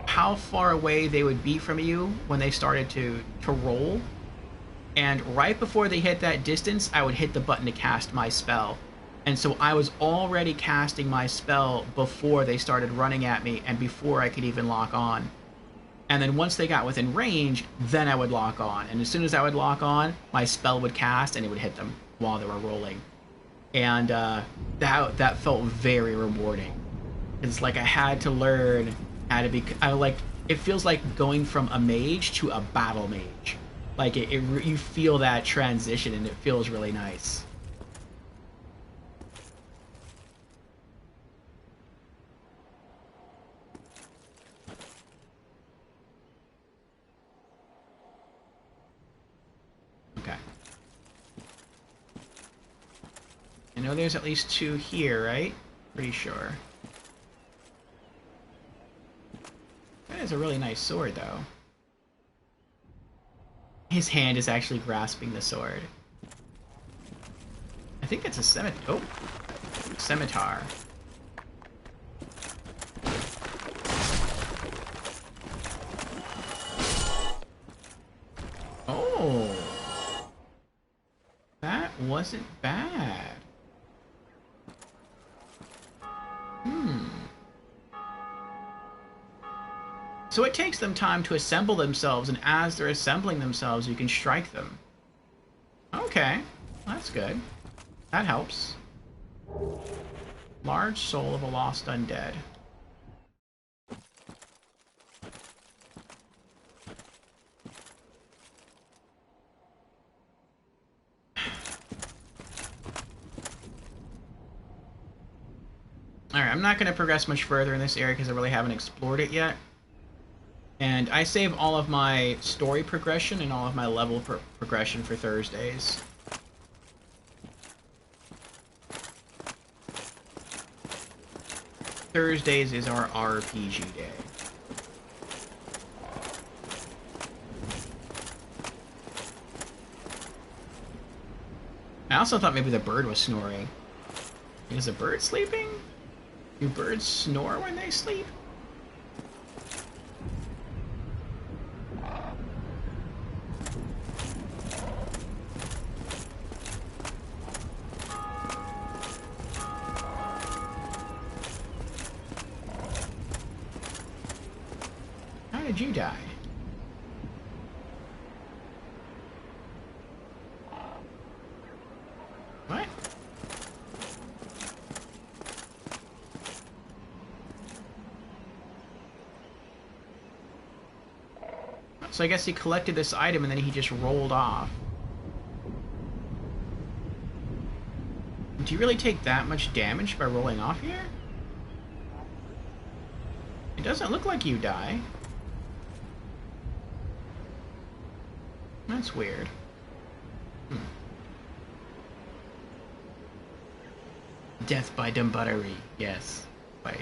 how far away they would be from you when they started to roll. And right before they hit that distance, I would hit the button to cast my spell. And so I was already casting my spell before they started running at me and before I could even lock on. And then once they got within range, then I would lock on. And as soon as I would lock on, my spell would cast and it would hit them while they were rolling. And that felt very rewarding. It's like I had to learn how to be... it feels like going from a mage to a battle mage. Like, you feel that transition and it feels really nice. Okay. I know there's at least 2 here, right? Pretty sure. That is a really nice sword, though. His hand is actually grasping the sword. I think it's a scimitar. Oh, that wasn't bad. So it takes them time to assemble themselves, and as they're assembling themselves, you can strike them. Okay, that's good. That helps. Large soul of a lost undead. Alright, I'm not going to progress much further in this area because I really haven't explored it yet. And I save all of my story progression and all of my level progression for Thursdays. Thursdays is our RPG day. I also thought maybe the bird was snoring. Is a bird sleeping? Do birds snore when they sleep? How did you die? What? So I guess he collected this item and then he just rolled off. Do you really take that much damage by rolling off here? It doesn't look like you die. That's weird. Death by Dumbuttery. Yes. Right.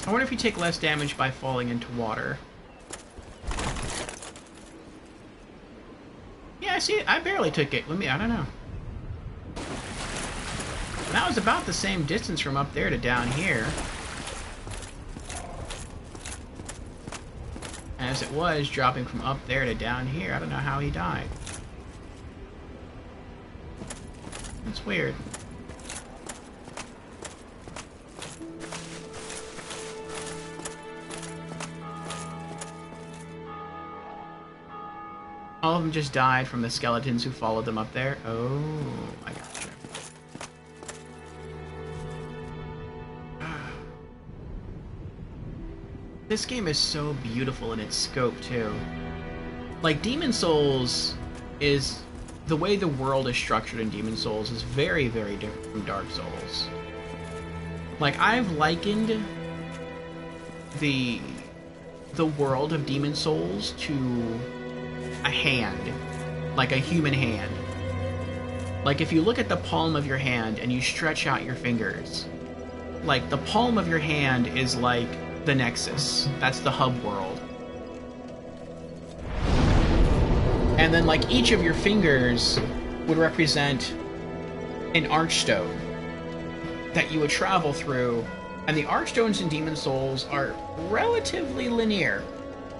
I wonder if you take less damage by falling into water. Yeah, see, I barely took it. I don't know. That was about the same distance from up there to down here. As it was dropping from up there to down here. I don't know how he died. That's weird. All of them just died from the skeletons who followed them up there? Oh, I gotcha. This game is so beautiful in its scope, too. Like, Demon Souls is... The way the world is structured in Demon Souls is very, very different from Dark Souls. Like, I've likened the world of Demon Souls to a hand. Like a human hand. Like, if you look at the palm of your hand and you stretch out your fingers, like, the palm of your hand is like the Nexus. That's the hub world. And then, like, each of your fingers would represent an archstone that you would travel through. And the archstones in Demon Souls are relatively linear.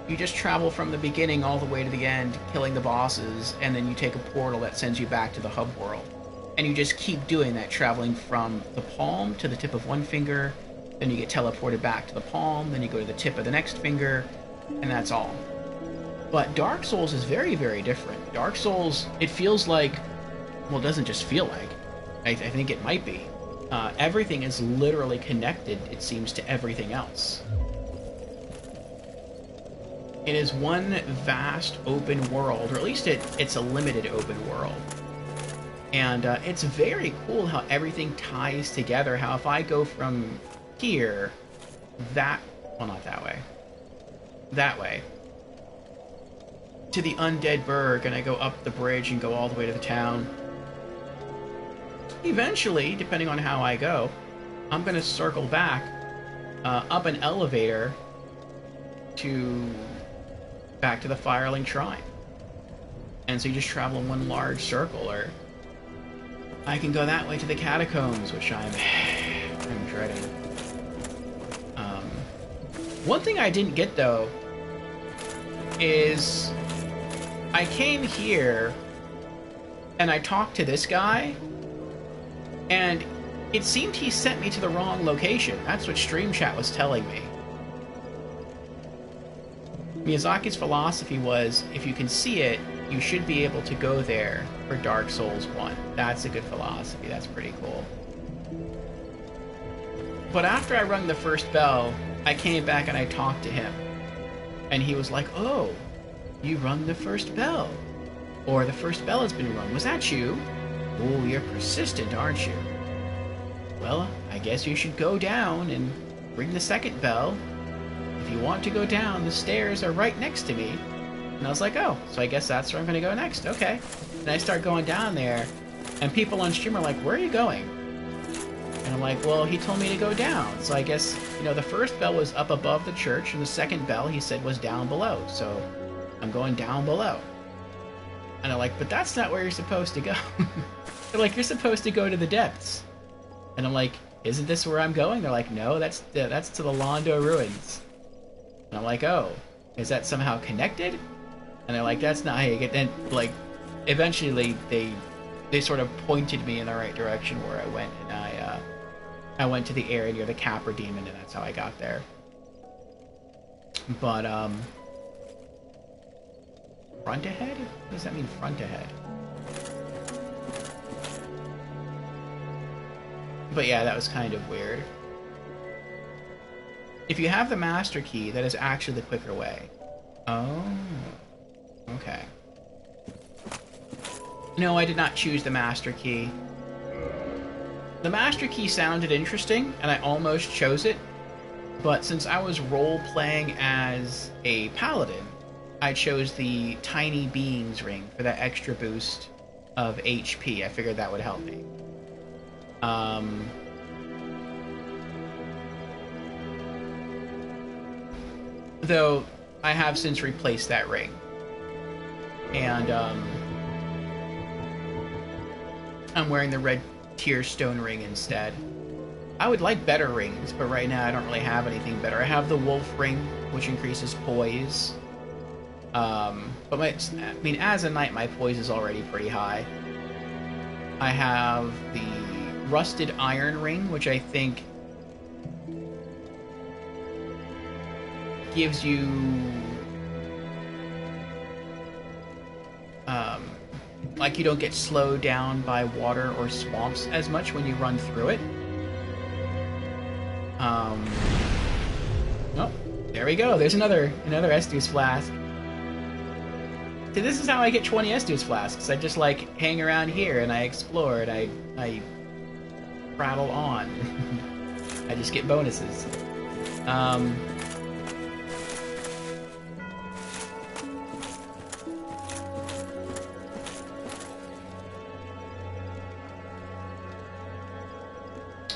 You just travel from the beginning all the way to the end, killing the bosses, and then you take a portal that sends you back to the hub world. And you just keep doing that, traveling from the palm to the tip of one finger, then you get teleported back to the palm, then you go to the tip of the next finger, and that's all. But Dark Souls is very, very different. Dark Souls, it feels like... Well, it doesn't just feel like. I think it might be. Everything is literally connected, it seems, to everything else. It is one vast open world, or at least it's a limited open world. And it's very cool how everything ties together, how if I go from here, well, not that way, that way, to the Undead Burg, and I go up the bridge and go all the way to the town. Eventually, depending on how I go, I'm going to circle back up an elevator back to the Firelink Shrine. And so you just travel in one large circle, or I can go that way to the catacombs, which I'm dreading. One thing I didn't get, though, is I came here and I talked to this guy, and it seemed he sent me to the wrong location. That's what Stream Chat was telling me. Miyazaki's philosophy was, if you can see it, you should be able to go there for Dark Souls 1. That's a good philosophy. That's pretty cool. But after I rung the first bell, I came back and I talked to him. And he was like, oh, you rung the first bell. Or the first bell has been rung. Was that you? Oh, you're persistent, aren't you? Well, I guess you should go down and ring the second bell. If you want to go down, the stairs are right next to me. And I was like, oh, so I guess that's where I'm going to go next. Okay. And I start going down there, and people on stream are like, where are you going? And I'm like, well, he told me to go down. So I guess, the first bell was up above the church, and the second bell, he said, was down below. So I'm going down below. And I'm like, but that's not where you're supposed to go. They're like, you're supposed to go to the depths. And I'm like, isn't this where I'm going? They're like, no, that's to the Londo Ruins. And I'm like, oh, is that somehow connected? And they're like, that's not how you get... And, eventually they sort of pointed me in the right direction where I went, and I went to the area near the Capra Demon, and that's how I got there. But, front ahead? What does that mean, front ahead? But yeah, that was kind of weird. If you have the Master Key, that is actually the quicker way. Oh. Okay. No, I did not choose the Master Key. The Master Key sounded interesting, and I almost chose it, but since I was role-playing as a paladin, I chose the Tiny Beings ring for that extra boost of HP. I figured that would help me. Though, I have since replaced that ring. And, I'm wearing the red Tear Stone ring instead. I would like better rings, but right now I don't really have anything better. I have the Wolf ring, which increases poise. But as a knight, my poise is already pretty high. I have the Rusted Iron ring, which I think gives you like you don't get slowed down by water or swamps as much when you run through it. Oh, there we go. There's another Estus flask. See, this is how I get 20 Estus flasks. I just hang around here and I explore and I prattle on. I just get bonuses.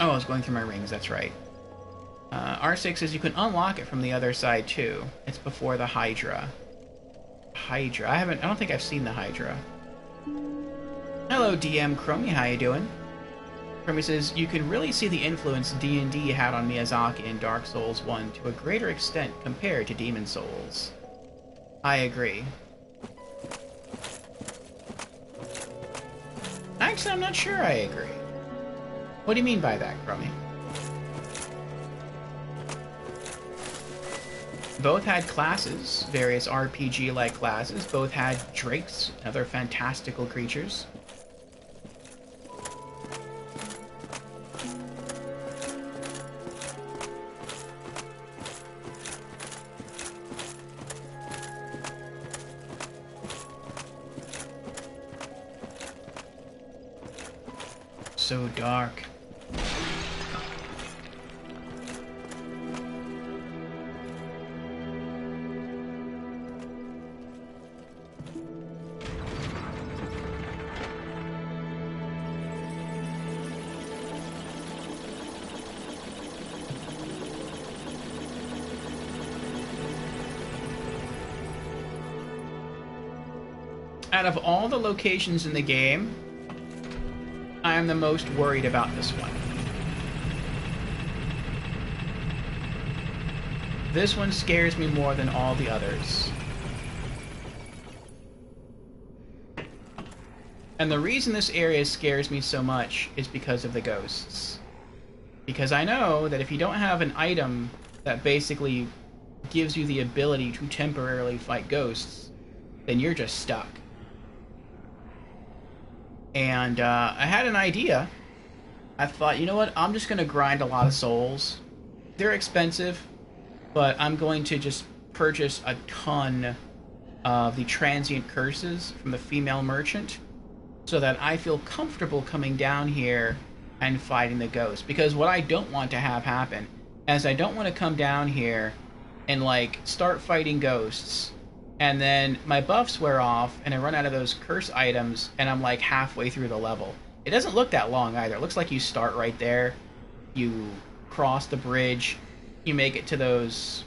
Oh, I was going through my rings, that's right. R6 says you can unlock it from the other side too. It's before the Hydra. Hydra. I don't think I've seen the Hydra. Hello, DM Chromie, how you doing? Chromie says, you can really see the influence D&D had on Miyazaki in Dark Souls 1 to a greater extent compared to Demon Souls. I agree. Actually, I'm not sure I agree. What do you mean by that, Chromie? Both had classes, various RPG-like classes. Both had drakes, other fantastical creatures. So dark. Out of all the locations in the game, I am the most worried about this one. This one scares me more than all the others. And the reason this area scares me so much is because of the ghosts. Because I know that if you don't have an item that basically gives you the ability to temporarily fight ghosts, then you're just stuck. And I had an idea. I thought, you know what, I'm just going to grind a lot of souls. They're expensive, but I'm going to just purchase a ton of the transient curses from the female merchant so that I feel comfortable coming down here and fighting the ghost. Because what I don't want to have happen is I don't want to come down here and like start fighting ghosts and then my buffs wear off and I run out of those curse items and I'm like halfway through the level. It doesn't look that long either. It looks like you start right there, you cross the bridge, you make it to those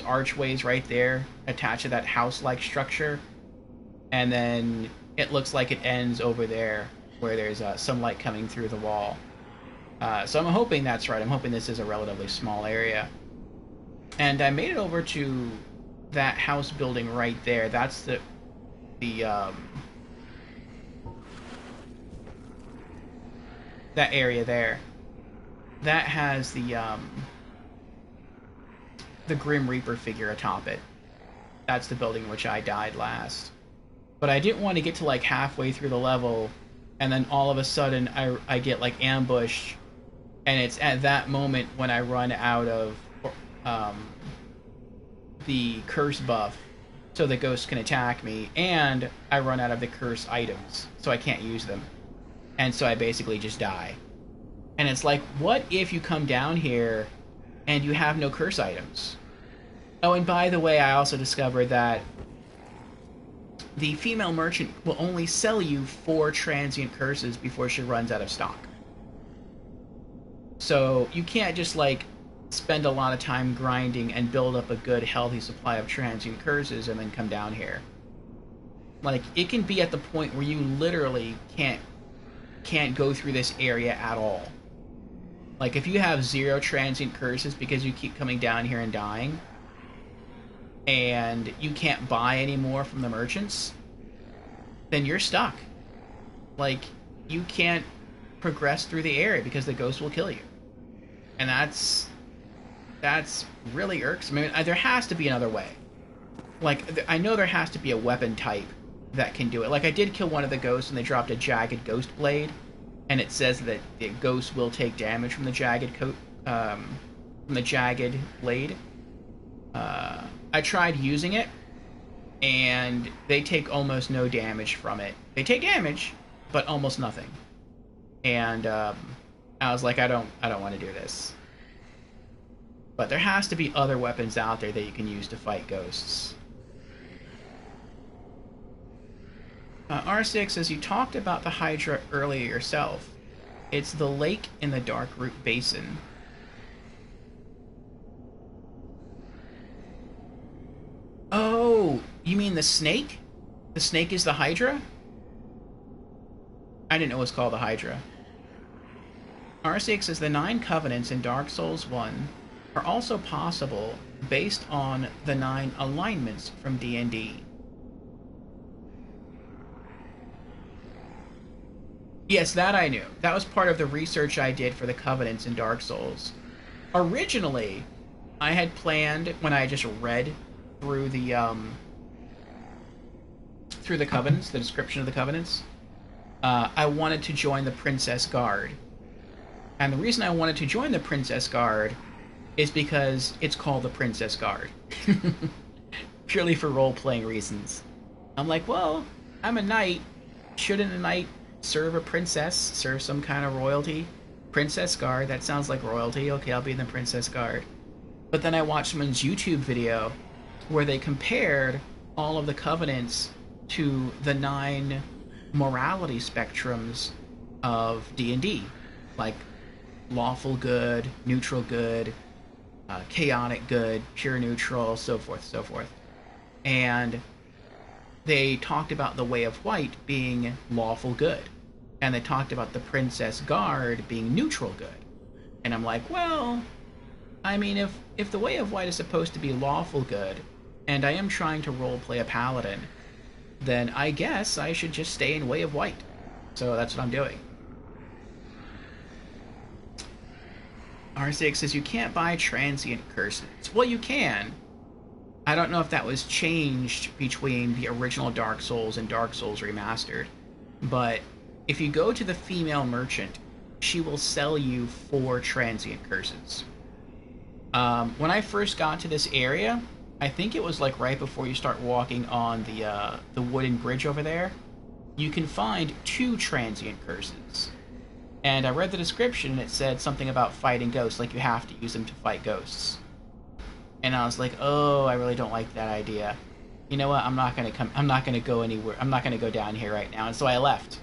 archways right there attached to that house-like structure, and then it looks like it ends over there where there's sunlight coming through the wall. So I'm hoping that's right. I'm hoping this is a relatively small area. And I made it over to that house building right there. That's the that area there. That has the Grim Reaper figure atop it. That's the building in which I died last. But I didn't want to get to like halfway through the level and then all of a sudden I get like ambushed, and it's at that moment when I run out of the curse buff so the ghost can attack me, and I run out of the curse items so I can't use them, and so I basically just die. And it's like, what if you come down here and you have no curse items? Oh, and by the way, I also discovered that the female merchant will only sell you 4 transient curses before she runs out of stock. So you can't just like spend a lot of time grinding and build up a good healthy supply of transient curses and then come down here. Like, it can be at the point where you literally can't go through this area at all. Like, if you have 0 transient curses because you keep coming down here and dying, and you can't buy any more from the merchants, then you're stuck. Like, you can't progress through the area because the ghost will kill you. And that's really irksome. I mean, there has to be another way. Like, I know there has to be a weapon type that can do it. Like, I did kill one of the ghosts and they dropped a jagged ghost blade, and it says that the ghost will take damage from the jagged blade. I tried using it, and they take almost no damage from it. They take damage, but almost nothing. And I was like, I don't want to do this. But there has to be other weapons out there that you can use to fight ghosts. R6 says, you talked about the Hydra earlier yourself. It's the lake in the Darkroot Basin. Oh, you mean the snake? The snake is the Hydra? I didn't know it was called the Hydra. R6 says, the 9 covenants in Dark Souls 1 are also possible based on the 9 alignments from D&D. Yes, that I knew. That was part of the research I did for the covenants in Dark Souls. Originally, I had planned, when I just read through the covenants, the description of the covenants, I wanted to join the Princess Guard. And the reason I wanted to join the Princess Guard is because it's called the Princess Guard. Purely for role-playing reasons. I'm like, well, I'm a knight. Shouldn't a knight serve a princess? Serve some kind of royalty? Princess Guard, that sounds like royalty. Okay, I'll be in the Princess Guard. But then I watched someone's YouTube video where they compared all of the covenants to the 9 morality spectrums of D&D. Like, lawful good, neutral good, chaotic good, pure neutral, so forth, so forth. And they talked about the Way of White being lawful good, and they talked about the Princess Guard being neutral good. And I'm like, well, I mean, if the Way of White is supposed to be lawful good, and I am trying to roleplay a paladin, then I guess I should just stay in Way of White. So that's what I'm doing. R6 says you can't buy transient curses. Well, you can. I don't know if that was changed between the original Dark Souls and Dark Souls Remastered, but if you go to the female merchant, she will sell you 4 transient curses. When I first got to this area, I think it was like right before you start walking on the wooden bridge over there, you can find 2 transient curses. And I read the description and it said something about fighting ghosts, like you have to use them to fight ghosts. And I was like, oh, I really don't like that idea. You know what? I'm not gonna go anywhere. I'm not gonna go down here right now. And so I left.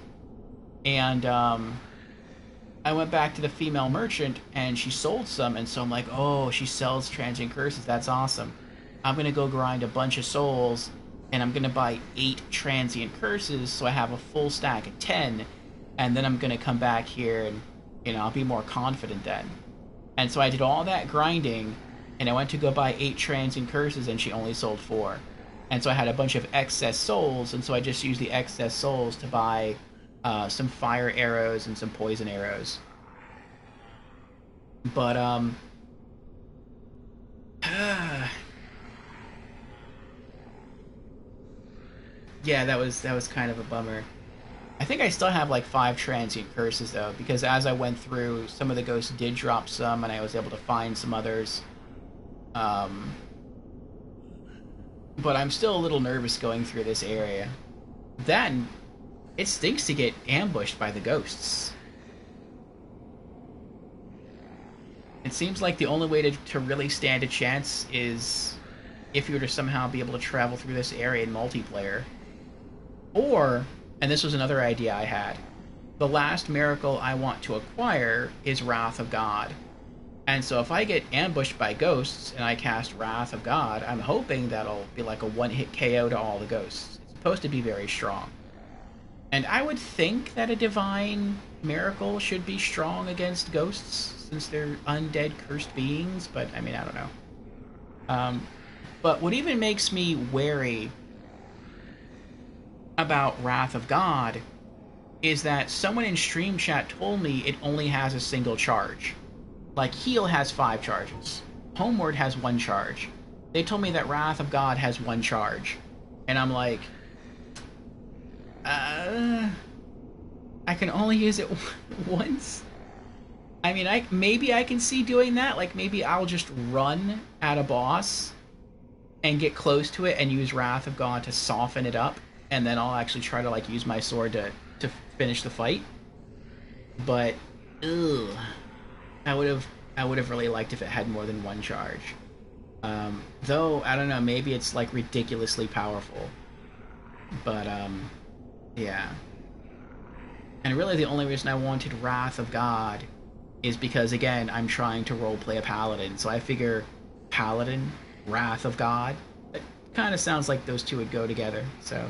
And I went back to the female merchant and she sold some, and so I'm like, oh, she sells transient curses. That's awesome. I'm gonna go grind a bunch of souls, and I'm gonna buy 8 transient curses, so I have a full stack of 10, and then I'm gonna come back here and, you know, I'll be more confident then. And so I did all that grinding, and I went to go buy 8 transient curses, and she only sold 4. And so I had a bunch of excess souls, and so I just used the excess souls to buy some fire arrows and some poison arrows. But, yeah, that was kind of a bummer. I think I still have like 5 transient curses though, because as I went through, some of the ghosts did drop some, and I was able to find some others. But I'm still a little nervous going through this area. Then, it stinks to get ambushed by the ghosts. It seems like the only way to really stand a chance is if you were to somehow be able to travel through this area in multiplayer. Or, and this was another idea I had, the last miracle I want to acquire is Wrath of God. And so if I get ambushed by ghosts and I cast Wrath of God, I'm hoping that'll be like a one-hit KO to all the ghosts. It's supposed to be very strong. And I would think that a divine miracle should be strong against ghosts, since they're undead, cursed beings, but I mean, I don't know. But what even makes me wary about Wrath of God is that someone in stream chat told me it only has a single charge. Like, Heal has 5 charges. Homeward has 1 charge. They told me that Wrath of God has 1 charge. And I'm like, I can only use it once? I mean, maybe I can see doing that. Like, maybe I'll just run at a boss and get close to it and use Wrath of God to soften it up, and then I'll actually try to, like, use my sword to finish the fight. But, ugh. I would have really liked if it had more than 1 charge. Though, I don't know, maybe it's, like, ridiculously powerful. But, yeah. And really the only reason I wanted Wrath of God is because, again, I'm trying to roleplay a paladin, so I figure paladin, Wrath of God, it kind of sounds like those two would go together, so...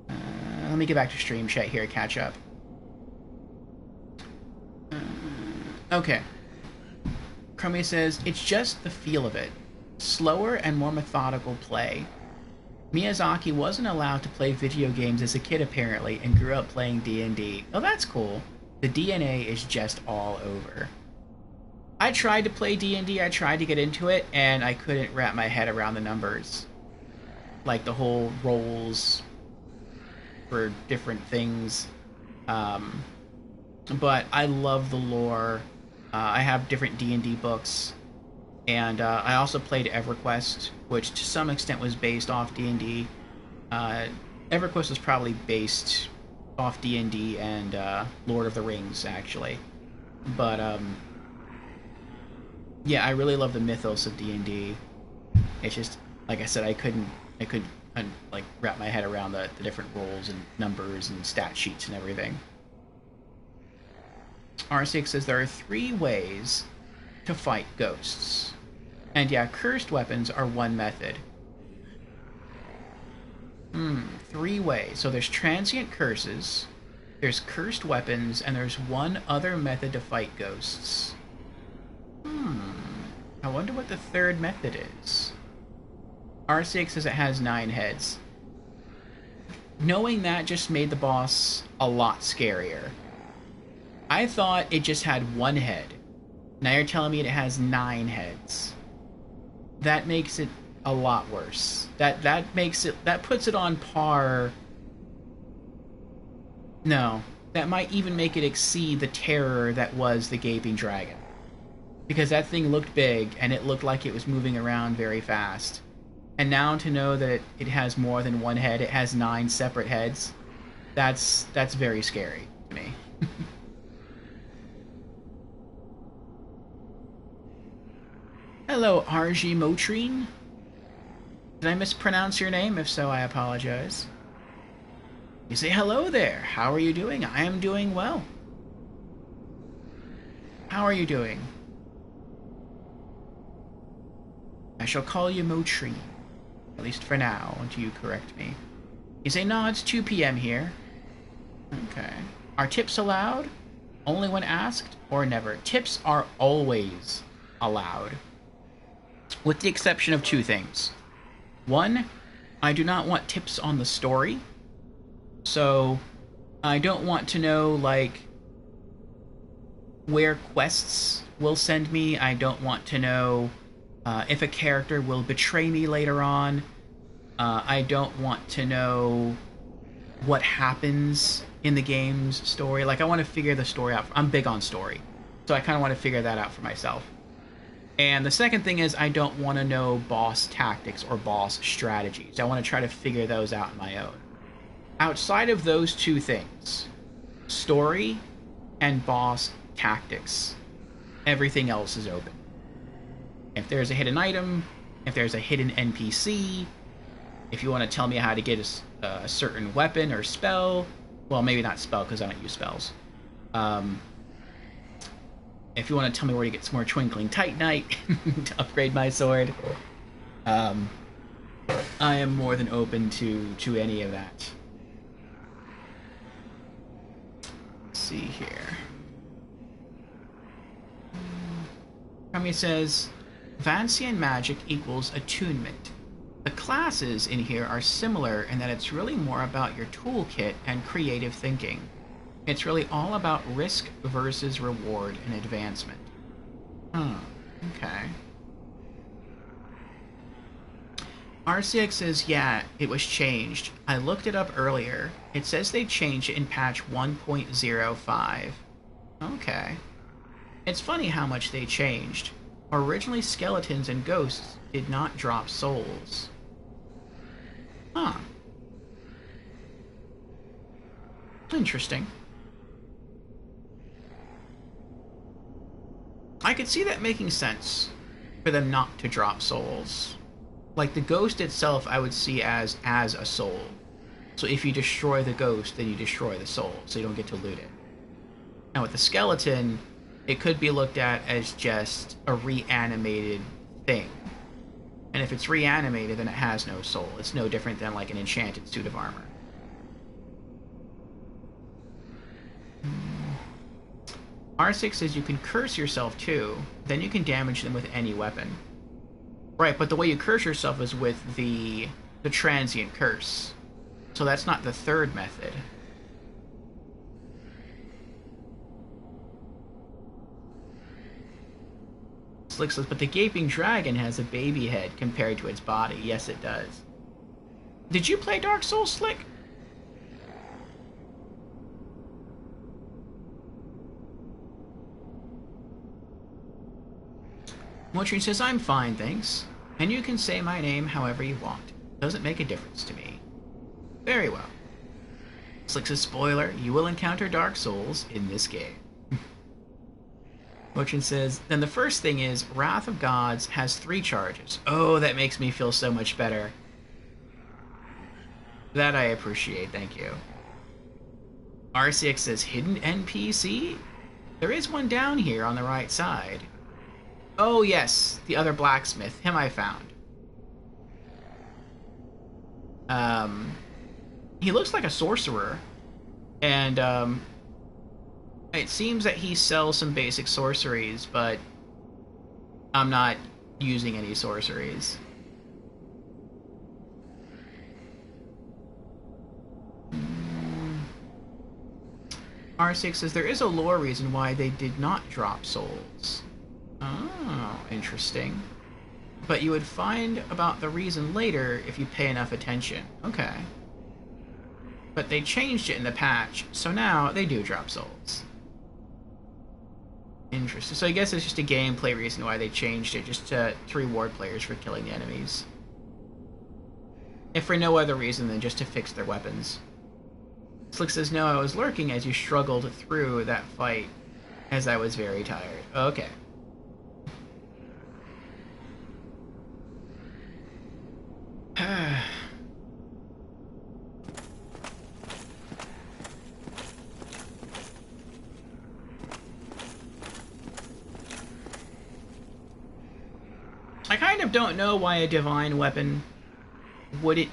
let me get back to stream chat here, catch up. Okay. Chromie says, it's just the feel of it. Slower and more methodical play. Miyazaki wasn't allowed to play video games as a kid, apparently, and grew up playing D&D. Oh, that's cool. The DNA is just all over. I tried to play D&D, I tried to get into it, and I couldn't wrap my head around the numbers. Like, the whole roles for different things. But I love the lore. I have different D&D books. And I also played EverQuest, which to some extent was based off D&D. EverQuest was probably based off D&D and Lord of the Rings, actually. But, yeah, I really love the mythos of D&D. It's just, like I said, I couldn't like, wrap my head around the different roles and numbers and stat sheets and everything. R6 says there are 3 ways to fight ghosts. And yeah, cursed weapons are one method. Three-way. So there's transient curses, there's cursed weapons, and there's one other method to fight ghosts. I wonder what the third method is. RCX says it has 9 heads. Knowing that just made the boss a lot scarier. I thought it just had 1 head. Now you're telling me it has 9 heads. That makes it a lot worse. That puts it on par. No, that might even make it exceed the terror that was the Gaping Dragon. Because that thing looked big, and it looked like it was moving around very fast. And now to know that it has more than 1 head, it has 9 separate heads, that's very scary to me. Hello, RG Motrine. Did I mispronounce your name? If so, I apologize. You say hello there. How are you doing? I am doing well. How are you doing? I shall call you Motrine. At least for now, until you correct me. You say, no, it's 2 p.m. here. Okay. Are tips allowed? Only when asked, or never? Tips are always allowed. With the exception of 2 things. 1, I do not want tips on the story. So, I don't want to know, like, where quests will send me. I don't want to know if a character will betray me later on. I don't want to know what happens in the game's story. Like, I want to figure the story out. I'm big on story. So I kind of want to figure that out for myself. And the second thing is I don't want to know boss tactics or boss strategies. I want to try to figure those out on my own. Outside of those 2 things, story and boss tactics, everything else is open. If there's a hidden item, if there's a hidden NPC, if you want to tell me how to get a certain weapon or spell, well, maybe not spell because I don't use spells. If you want to tell me where to get some more Twinkling Titanite to upgrade my sword, I am more than open to any of that. Let's see here. Kami says, Vancian magic equals attunement. The classes in here are similar in that it's really more about your toolkit and creative thinking. It's really all about risk versus reward and advancement. Okay. RCX says, yeah, it was changed. I looked it up earlier. It says they changed it in patch 1.05. Okay. It's funny how much they changed. Originally, skeletons and ghosts did not drop souls. Huh. Interesting. I could see that making sense for them not to drop souls. Like, the ghost itself I would see as a soul. So if you destroy the ghost, then you destroy the soul, so you don't get to loot it. Now with the skeleton, it could be looked at as just a reanimated thing. And if it's reanimated, then it has no soul. It's no different than like an enchanted suit of armor. R6 says you can curse yourself too, then you can damage them with any weapon. Right, but the way you curse yourself is with the transient curse. So that's not the third method. Slick says, but the Gaping Dragon has a baby head compared to its body. Yes, it does. Did you play Dark Souls, Slick? Motrine says, I'm fine, thanks. And you can say my name however you want. Doesn't make a difference to me. Very well. Slick says, spoiler, you will encounter Dark Souls in this game. Motrine says, then the first thing is, Wrath of Gods has 3 charges. Oh, that makes me feel so much better. That I appreciate, thank you. RCX says, hidden NPC? There is one down here on the right side. Oh yes, the other blacksmith. Him I found. He looks like a sorcerer, and it seems that he sells some basic sorceries, but I'm not using any sorceries. R6 says there is a lore reason why they did not drop souls. Oh, interesting. But you would find about the reason later if you pay enough attention. Okay. But they changed it in the patch, so now they do drop souls. Interesting. So I guess it's just a gameplay reason why they changed it, just to reward players for killing the enemies. If for no other reason than just to fix their weapons. Slick says, no, I was lurking as you struggled through that fight, as I was very tired. Okay. I kind of don't know why a divine weapon wouldn't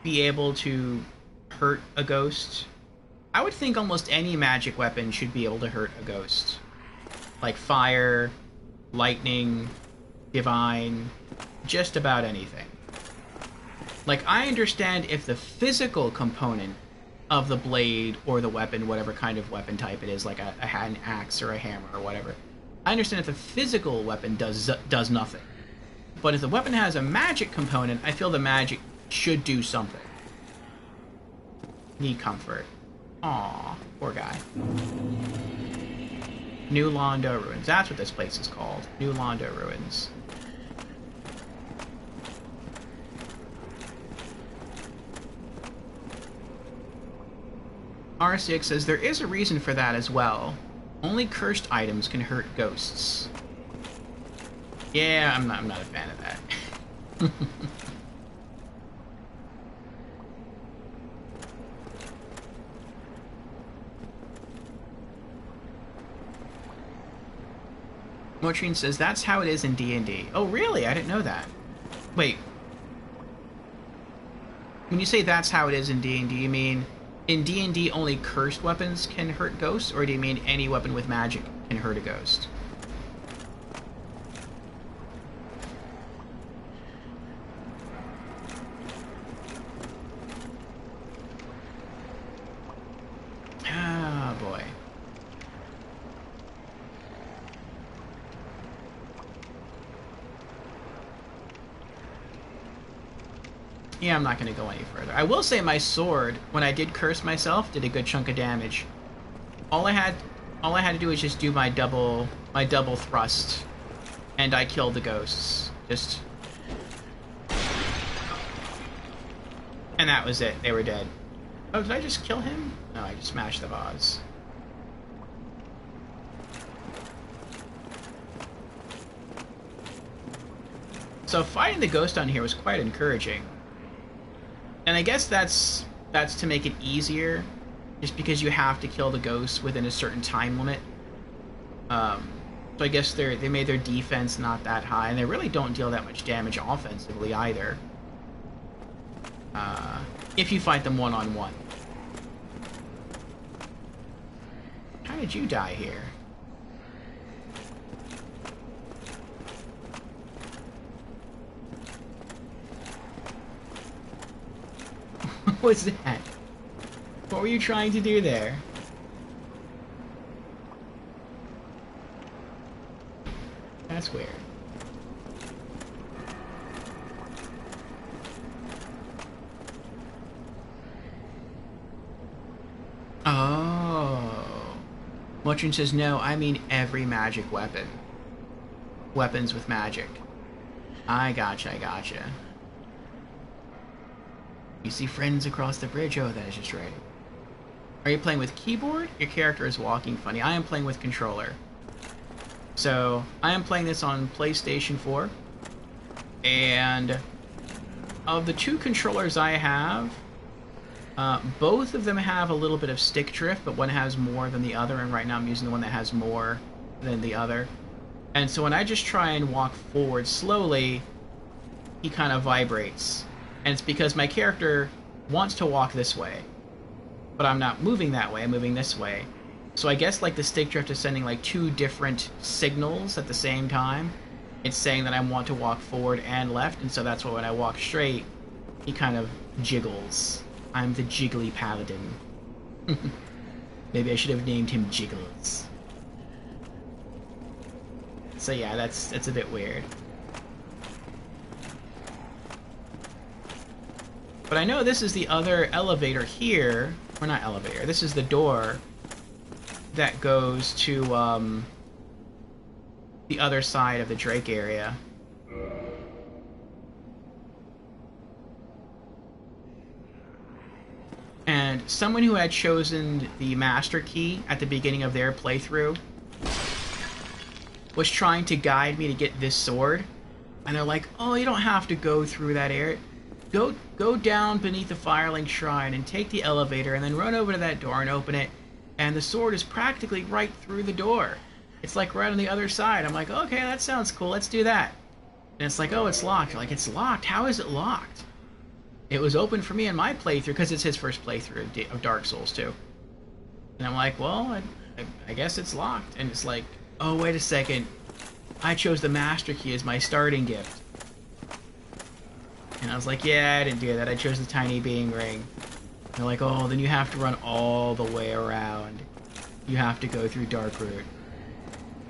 be able to hurt a ghost. I would think almost any magic weapon should be able to hurt a ghost. Like fire, lightning, divine, just about anything. Like, I understand if the physical component of the blade or the weapon, whatever kind of weapon type it is, like an axe or a hammer or whatever. I understand if the physical weapon does nothing. But if the weapon has a magic component, I feel the magic should do something. Need comfort. Aw, poor guy. New Londo Ruins. That's what this place is called. New Londo Ruins. R6 says there is a reason for that as well. Only cursed items can hurt ghosts. Yeah, I'm not a fan of that. Motrine says that's how it is in D&D. Oh, really? I didn't know that. Wait. When you say that's how it is in D&D, you mean in D&D only cursed weapons can hurt ghosts, or do you mean any weapon with magic can hurt a ghost? Ah, boy. Yeah, I'm not going to go any further. I will say my sword, when I did curse myself, did a good chunk of damage. All I had to do was just do my double thrust, and I killed the ghosts. And that was it. They were dead. Oh, did I just kill him? No, I just smashed the vase. So fighting the ghost on here was quite encouraging. And I guess that's to make it easier, just because you have to kill the ghosts within a certain time limit. So I guess they made their defense not that high, and they really don't deal that much damage offensively either. If you fight them one-on-one. How did you die here? What was that? What were you trying to do there? That's weird. Oh. Motrin says, no, I mean every magic weapon. Weapons with magic. I gotcha. You see friends across the bridge? Oh, that is just right. Are you playing with keyboard? Your character is walking funny. I am playing with controller. So, I am playing this on PlayStation 4. And of the two controllers I have, both of them have a little bit of stick drift, but one has more than the other, and right now I'm using the one that has more than the other. And so when I just try and walk forward slowly, he kind of vibrates. And it's because my character wants to walk this way, but I'm not moving that way, I'm moving this way. So I guess like the stick drift is sending like two different signals at the same time. It's saying that I want to walk forward and left, and so that's why when I walk straight, he kind of jiggles. I'm the jiggly paladin. Maybe I should have named him Jiggles. So yeah, that's a bit weird. But I know this is the other elevator here, or not elevator, this is the door that goes to the other side of the Drake area. And someone who had chosen the master key at the beginning of their playthrough was trying to guide me to get this sword. And they're like, oh, you don't have to go through that area. Go down beneath the Firelink Shrine and take the elevator and then run over to that door and open it. And the sword is practically right through the door. It's like right on the other side. I'm like, okay, that sounds cool. Let's do that. And it's like, oh, it's locked. You're like, it's locked? How is it locked? It was open for me in my playthrough because it's his first playthrough of Dark Souls 2. And I'm like, well, I guess it's locked. And it's like, oh, wait a second. I chose the Master Key as my starting gift. And I was like, yeah, I didn't do that. I chose the Tiny Being Ring. And they're like, oh, then you have to run all the way around. You have to go through Darkroot.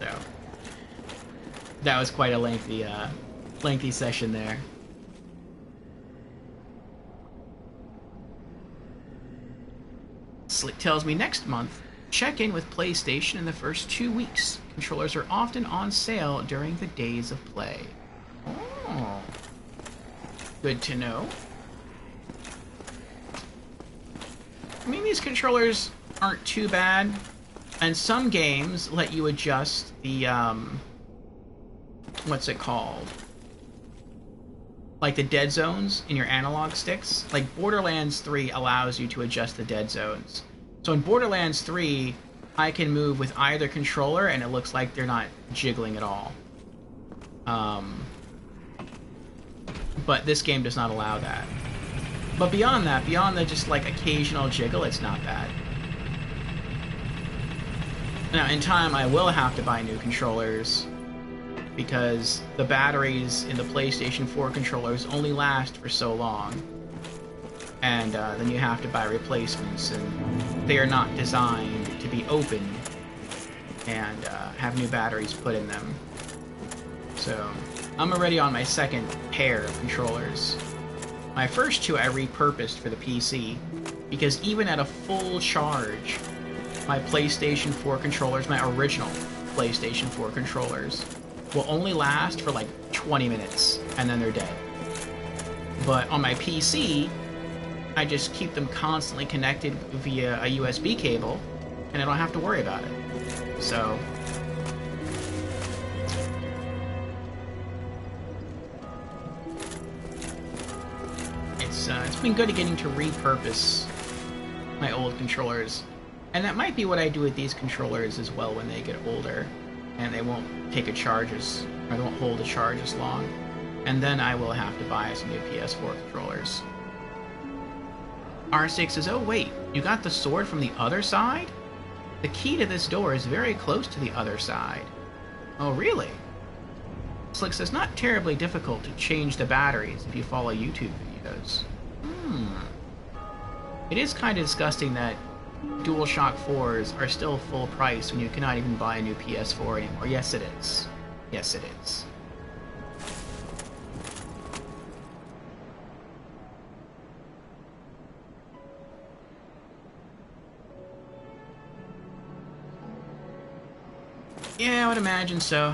So, that was quite a lengthy session there. Slick tells me next month, check in with PlayStation in the first 2 weeks. Controllers are often on sale during the days of play. Oh. Good to know. I mean, these controllers aren't too bad. And some games let you adjust the, what's it called? Like the dead zones in your analog sticks. Like Borderlands 3 allows you to adjust the dead zones. So in Borderlands 3, I can move with either controller and it looks like they're not jiggling at all. But this game does not allow that. But beyond that, beyond the just like occasional jiggle, it's not bad. Now, in time, I will have to buy new controllers because the batteries in the PlayStation 4 controllers only last for so long. And then you have to buy replacements, and they are not designed to be open and have new batteries put in them. So, I'm already on my second pair of controllers. My first two I repurposed for the PC, because even at a full charge, my PlayStation 4 controllers, my original PlayStation 4 controllers, will only last for like 20 minutes, and then they're dead. But on my PC, I just keep them constantly connected via a USB cable, and I don't have to worry about it. So, it's been good getting to repurpose my old controllers. And that might be what I do with these controllers as well when they get older, and they won't take a charge or they won't hold a charge as long. And then I will have to buy some new PS4 controllers. R6 says, oh wait, you got the sword from the other side? The key to this door is very close to the other side. Oh really? Slick says, not terribly difficult to change the batteries if you follow YouTube videos. It is kind of disgusting that DualShock 4s are still full price when you cannot even buy a new PS4 anymore. Yes, it is. Yes, it is. Yeah, I would imagine so.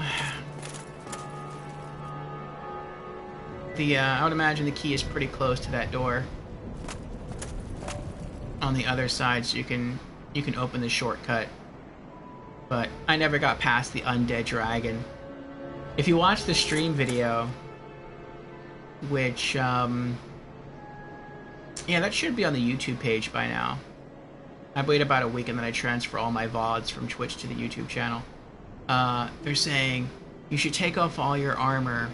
I would imagine the key is pretty close to that door on the other side, so you can open the shortcut. But I never got past the undead dragon. If you watch the stream video, which yeah, that should be on the YouTube page by now. I wait about a week and then I transfer all my VODs from Twitch to the YouTube channel. They're saying you should take off all your armor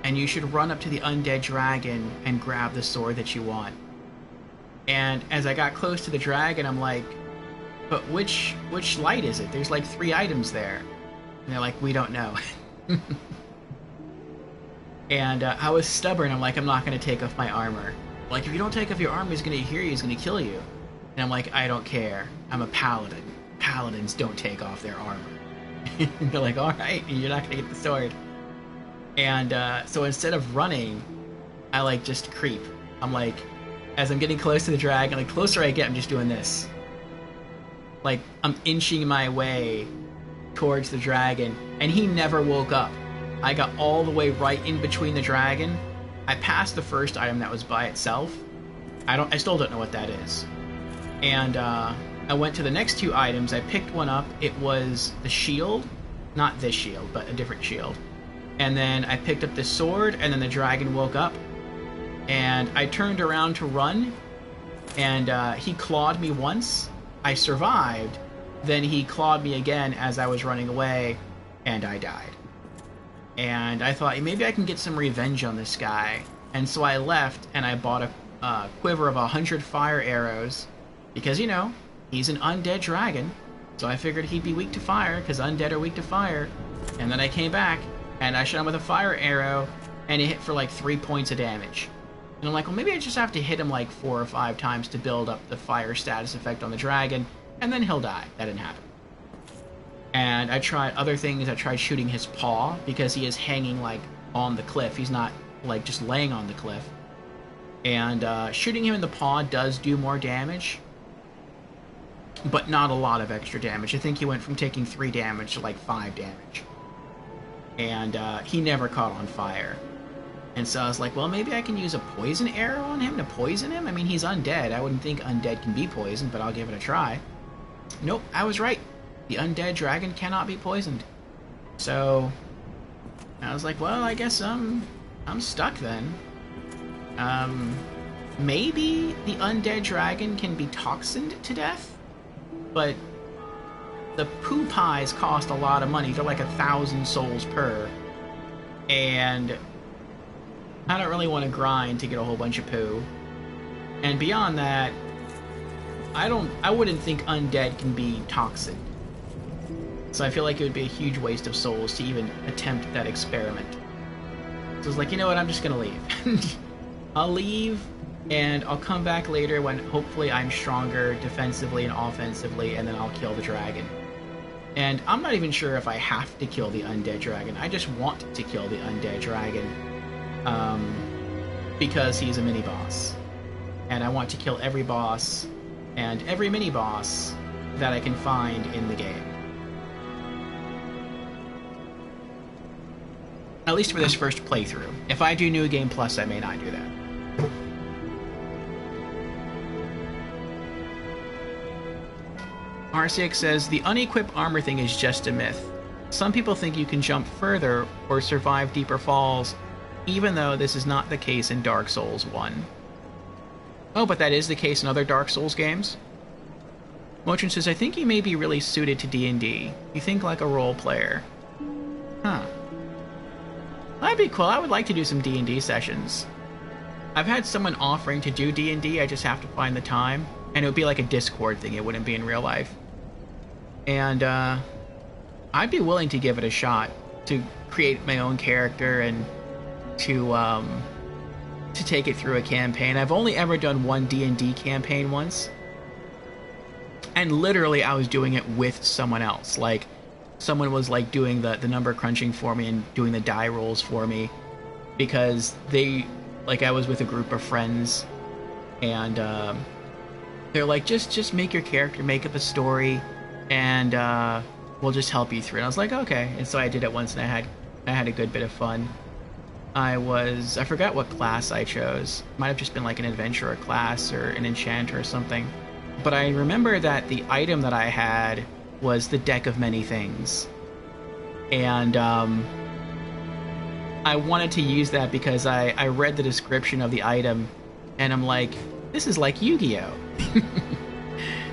and you should run up to the undead dragon and grab the sword that you want. And as I got close to the dragon, I'm like, but which light is it? There's like 3 items there. And they're like, we don't know. And I was stubborn. I'm like, I'm not going to take off my armor. Like, if you don't take off your armor, he's going to hear you. He's going to kill you. And I'm like, I don't care. I'm a paladin. Paladins don't take off their armor. And they're like, all right, you're not going to get the sword. And so instead of running, I like just creep. I'm like, as I'm getting close to the dragon, like closer I get, I'm just doing this. Like, I'm inching my way towards the dragon, and he never woke up. I got all the way right in between the dragon. I passed the first item that was by itself. I still don't know what that is. And I went to the next 2 items. I picked one up. It was the shield. Not this shield, but a different shield. And then I picked up the sword, and then the dragon woke up. And I turned around to run, and he clawed me once. I survived. Then he clawed me again as I was running away, and I died. And I thought, maybe I can get some revenge on this guy. And so I left, and I bought a quiver of 100 fire arrows, because, you know, he's an undead dragon. So I figured he'd be weak to fire, because undead are weak to fire. And then I came back, and I shot him with a fire arrow, and it hit for like 3 points of damage. And I'm like, well, maybe I just have to hit him like 4 or 5 times to build up the fire status effect on the dragon, and then he'll die. That didn't happen. And I tried other things. I tried shooting his paw, because he is hanging like on the cliff. He's not like just laying on the cliff. And shooting him in the paw does do more damage, but not a lot of extra damage. I think he went from taking 3 damage to like 5 damage. And he never caught on fire. And so I was like, well, maybe I can use a poison arrow on him to poison him? I mean, he's undead. I wouldn't think undead can be poisoned, but I'll give it a try. Nope, I was right. The undead dragon cannot be poisoned. So I was like, well, I guess I'm stuck then. Maybe the undead dragon can be toxined to death, but the poo pies cost a lot of money. They're like 1,000 souls per, and I don't really want to grind to get a whole bunch of poo. And beyond that, I wouldn't think undead can be toxic. So I feel like it would be a huge waste of souls to even attempt that experiment. So I was like, you know what, I'm just gonna leave. I'll leave, and I'll come back later when hopefully I'm stronger defensively and offensively, and then I'll kill the dragon. And I'm not even sure if I have to kill the undead dragon. I just want to kill the undead dragon. Because he's a mini-boss. And I want to kill every boss and every mini-boss that I can find in the game. At least for this first playthrough. If I do New Game Plus, I may not do that. RCX says, the unequipped armor thing is just a myth. Some people think you can jump further or survive deeper falls, even though this is not the case in Dark Souls 1. Oh, but that is the case in other Dark Souls games? Motrin says, I think you may be really suited to D&D. You think like a role player. Huh. That'd be cool. I would like to do some D&D sessions. I've had someone offering to do D&D, I just have to find the time. And it would be like a Discord thing, it wouldn't be in real life. And, I'd be willing to give it a shot, to create my own character and to take it through a campaign. I've only ever done one D&D campaign once. And literally I was doing it with someone else. Like, someone was like doing the number crunching for me and doing the die rolls for me. Because I was with a group of friends, and they're like, just make your character, make up a story, and we'll just help you through it. And I was like, okay. And so I did it once, and I had a good bit of fun. I forgot what class I chose. Might have just been like an adventurer class or an enchanter or something. But I remember that the item that I had was the Deck of Many Things. And I wanted to use that because I read the description of the item, and I'm like, this is like Yu-Gi-Oh!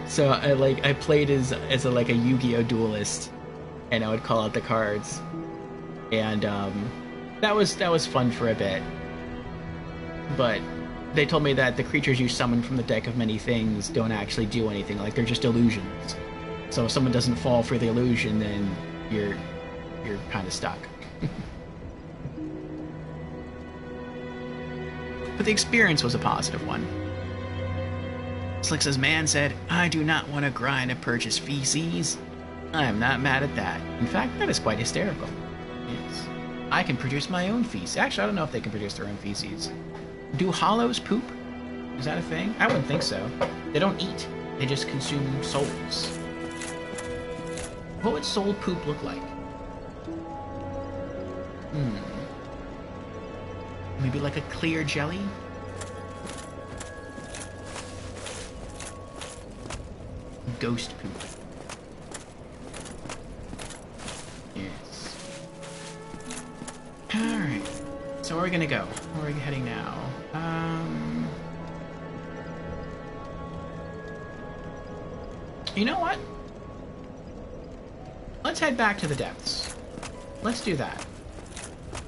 So I played as a Yu-Gi-Oh! Duelist, and I would call out the cards. And That was fun for a bit, but they told me that the creatures you summon from the deck of many things don't actually do anything. Like, they're just illusions. So if someone doesn't fall for the illusion, then you're kind of stuck. But the experience was a positive one. Slick says, man said, I do not want to grind and purchase feces. I am not mad at that. In fact, that is quite hysterical. Yes. I can produce my own feces. Actually, I don't know if they can produce their own feces. Do hollows poop? Is that a thing? I wouldn't think so. They don't eat. They just consume souls. What would soul poop look like? Maybe like a clear jelly? Ghost poop. Yes. Alright. So where are we gonna go? Where are we heading now? You know what? Let's head back to the depths. Let's do that.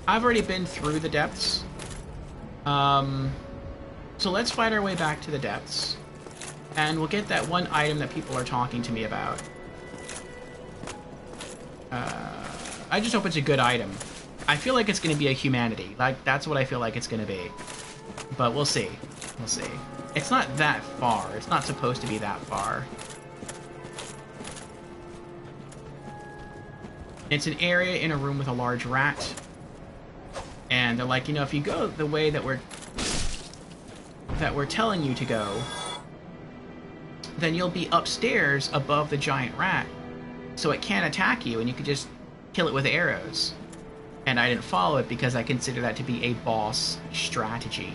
I've already been through the depths. So let's fight our way back to the depths. And we'll get that one item that people are talking to me about. I just hope it's a good item. I feel like it's going to be a humanity. Like, that's what I feel like it's going to be. But we'll see. We'll see. It's not that far. It's not supposed to be that far. It's an area in a room with a large rat. And they're like, you know, if you go the way that we're telling you to go, then you'll be upstairs above the giant rat, so it can't attack you, and you could just kill it with arrows. And I didn't follow it because I consider that to be a boss strategy.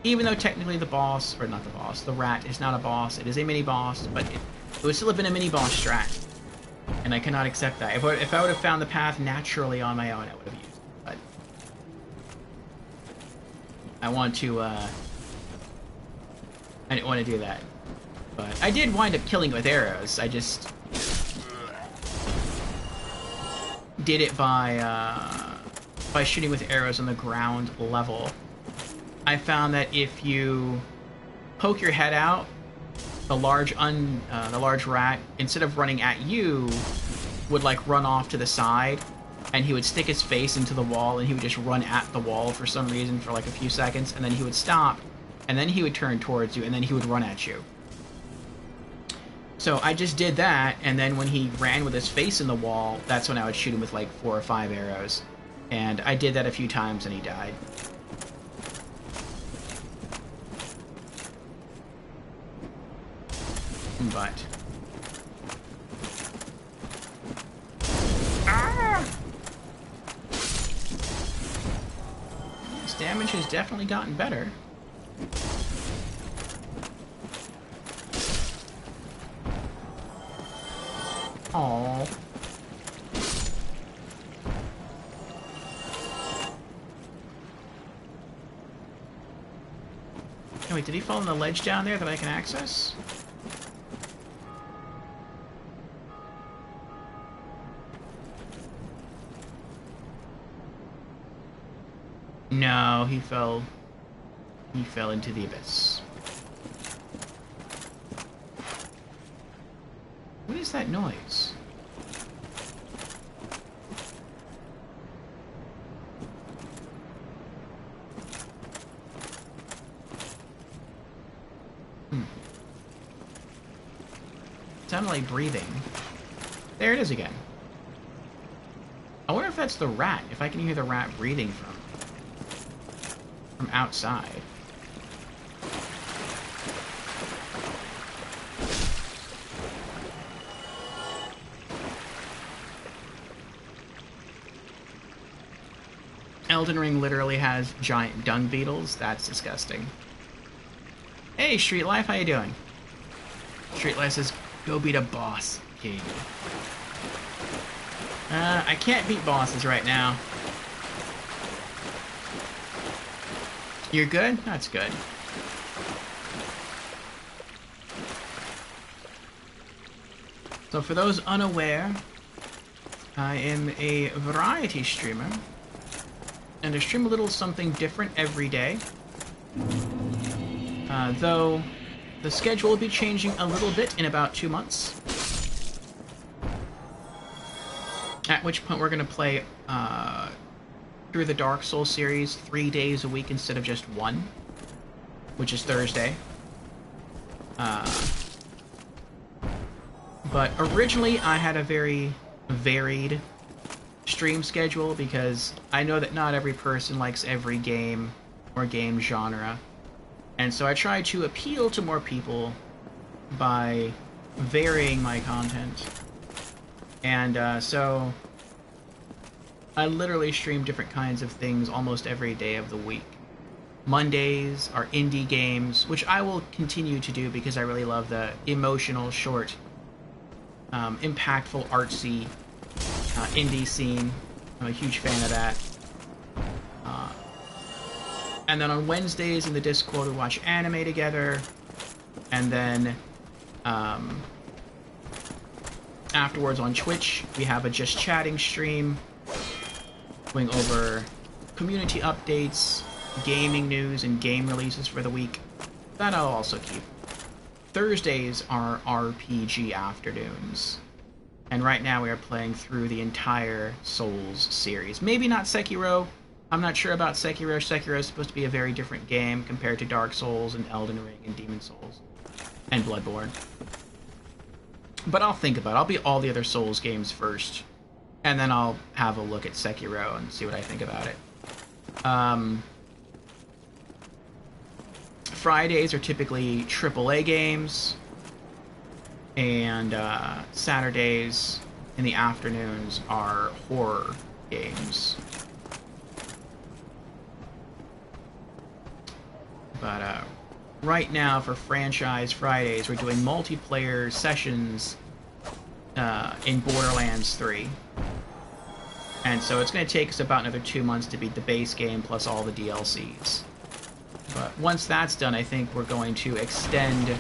Even though technically the boss, or not the boss, the rat is not a boss, it is a mini-boss, but it would still have been a mini-boss strat. And I cannot accept that. If I would have found the path naturally on my own, I would have used it. But I want to, I didn't want to do that. But I did wind up killing it with arrows. I just did it by shooting with arrows on the ground level. I found that if you poke your head out, the large rat, instead of running at you, would like run off to the side, and he would stick his face into the wall, and he would just run at the wall for some reason for like a few seconds, and then he would stop, and then he would turn towards you, and then he would run at you. So I just did that, and then when he ran with his face in the wall, that's when I would shoot him with like 4 or 5 arrows. And I did that a few times, and he died. But... His damage has definitely gotten better. Aww. Oh, wait, did he fall on the ledge down there that I can access? No, he fell into the abyss. What is that noise? Sounded like breathing. There it is again. I wonder if that's the rat, if I can hear the rat breathing from outside. Elden Ring literally has giant dung beetles. That's disgusting. Hey, Street Life, how you doing? Street Life says, go beat a boss, King. I can't beat bosses right now. You're good? That's good. So for those unaware, I am a variety streamer. and to stream a little something different every day. Though the schedule will be changing a little bit in about 2 months. At which point we're going to play through the Dark Souls series 3 days a week instead of just one, which is Thursday. But originally I had a very varied stream schedule because I know that not every person likes every game or game genre. And so I try to appeal to more people by varying my content. And so I literally stream different kinds of things almost every day of the week. Mondays are indie games, which I will continue to do because I really love the emotional, short, impactful, artsy indie scene. I'm a huge fan of that. And then on Wednesdays in the Discord we watch anime together. And then afterwards on Twitch we have a Just Chatting stream going over community updates, gaming news, and game releases for the week. That I'll also keep. Thursdays are RPG afternoons. And right now we are playing through the entire Souls series. Maybe not Sekiro. I'm not sure about Sekiro. Sekiro is supposed to be a very different game compared to Dark Souls and Elden Ring and Demon Souls and Bloodborne. But I'll think about it. I'll beat all the other Souls games first. And then I'll have a look at Sekiro and see what I think about it. Fridays are typically AAA games. And Saturdays in the afternoons are horror games. But right now for Franchise Fridays, we're doing multiplayer sessions in Borderlands 3. And so it's going to take us about another 2 months to beat the base game plus all the DLCs. But once that's done, I think we're going to extend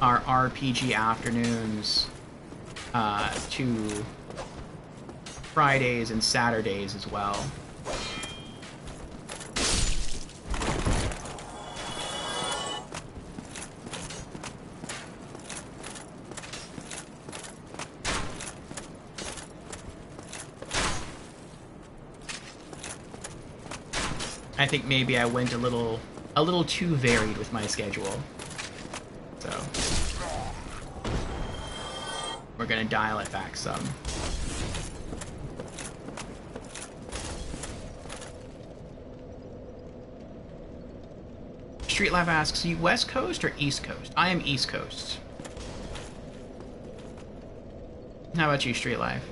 our RPG afternoons to Fridays and Saturdays as well. I think maybe I went a little too varied with my schedule. So we're gonna dial it back some. Street Life asks, you West Coast or East Coast? I am East Coast. How about you, Street Life?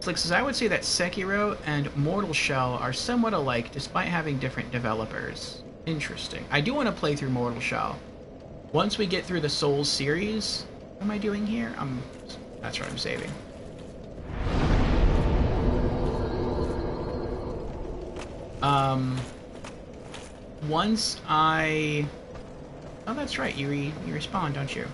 Slick says, I would say that Sekiro and Mortal Shell are somewhat alike despite having different developers. Interesting. I do want to play through Mortal Shell. Once we get through the Souls series... What am I doing here? That's right, I'm saving. Once I... Oh, that's right, you respawn, don't you?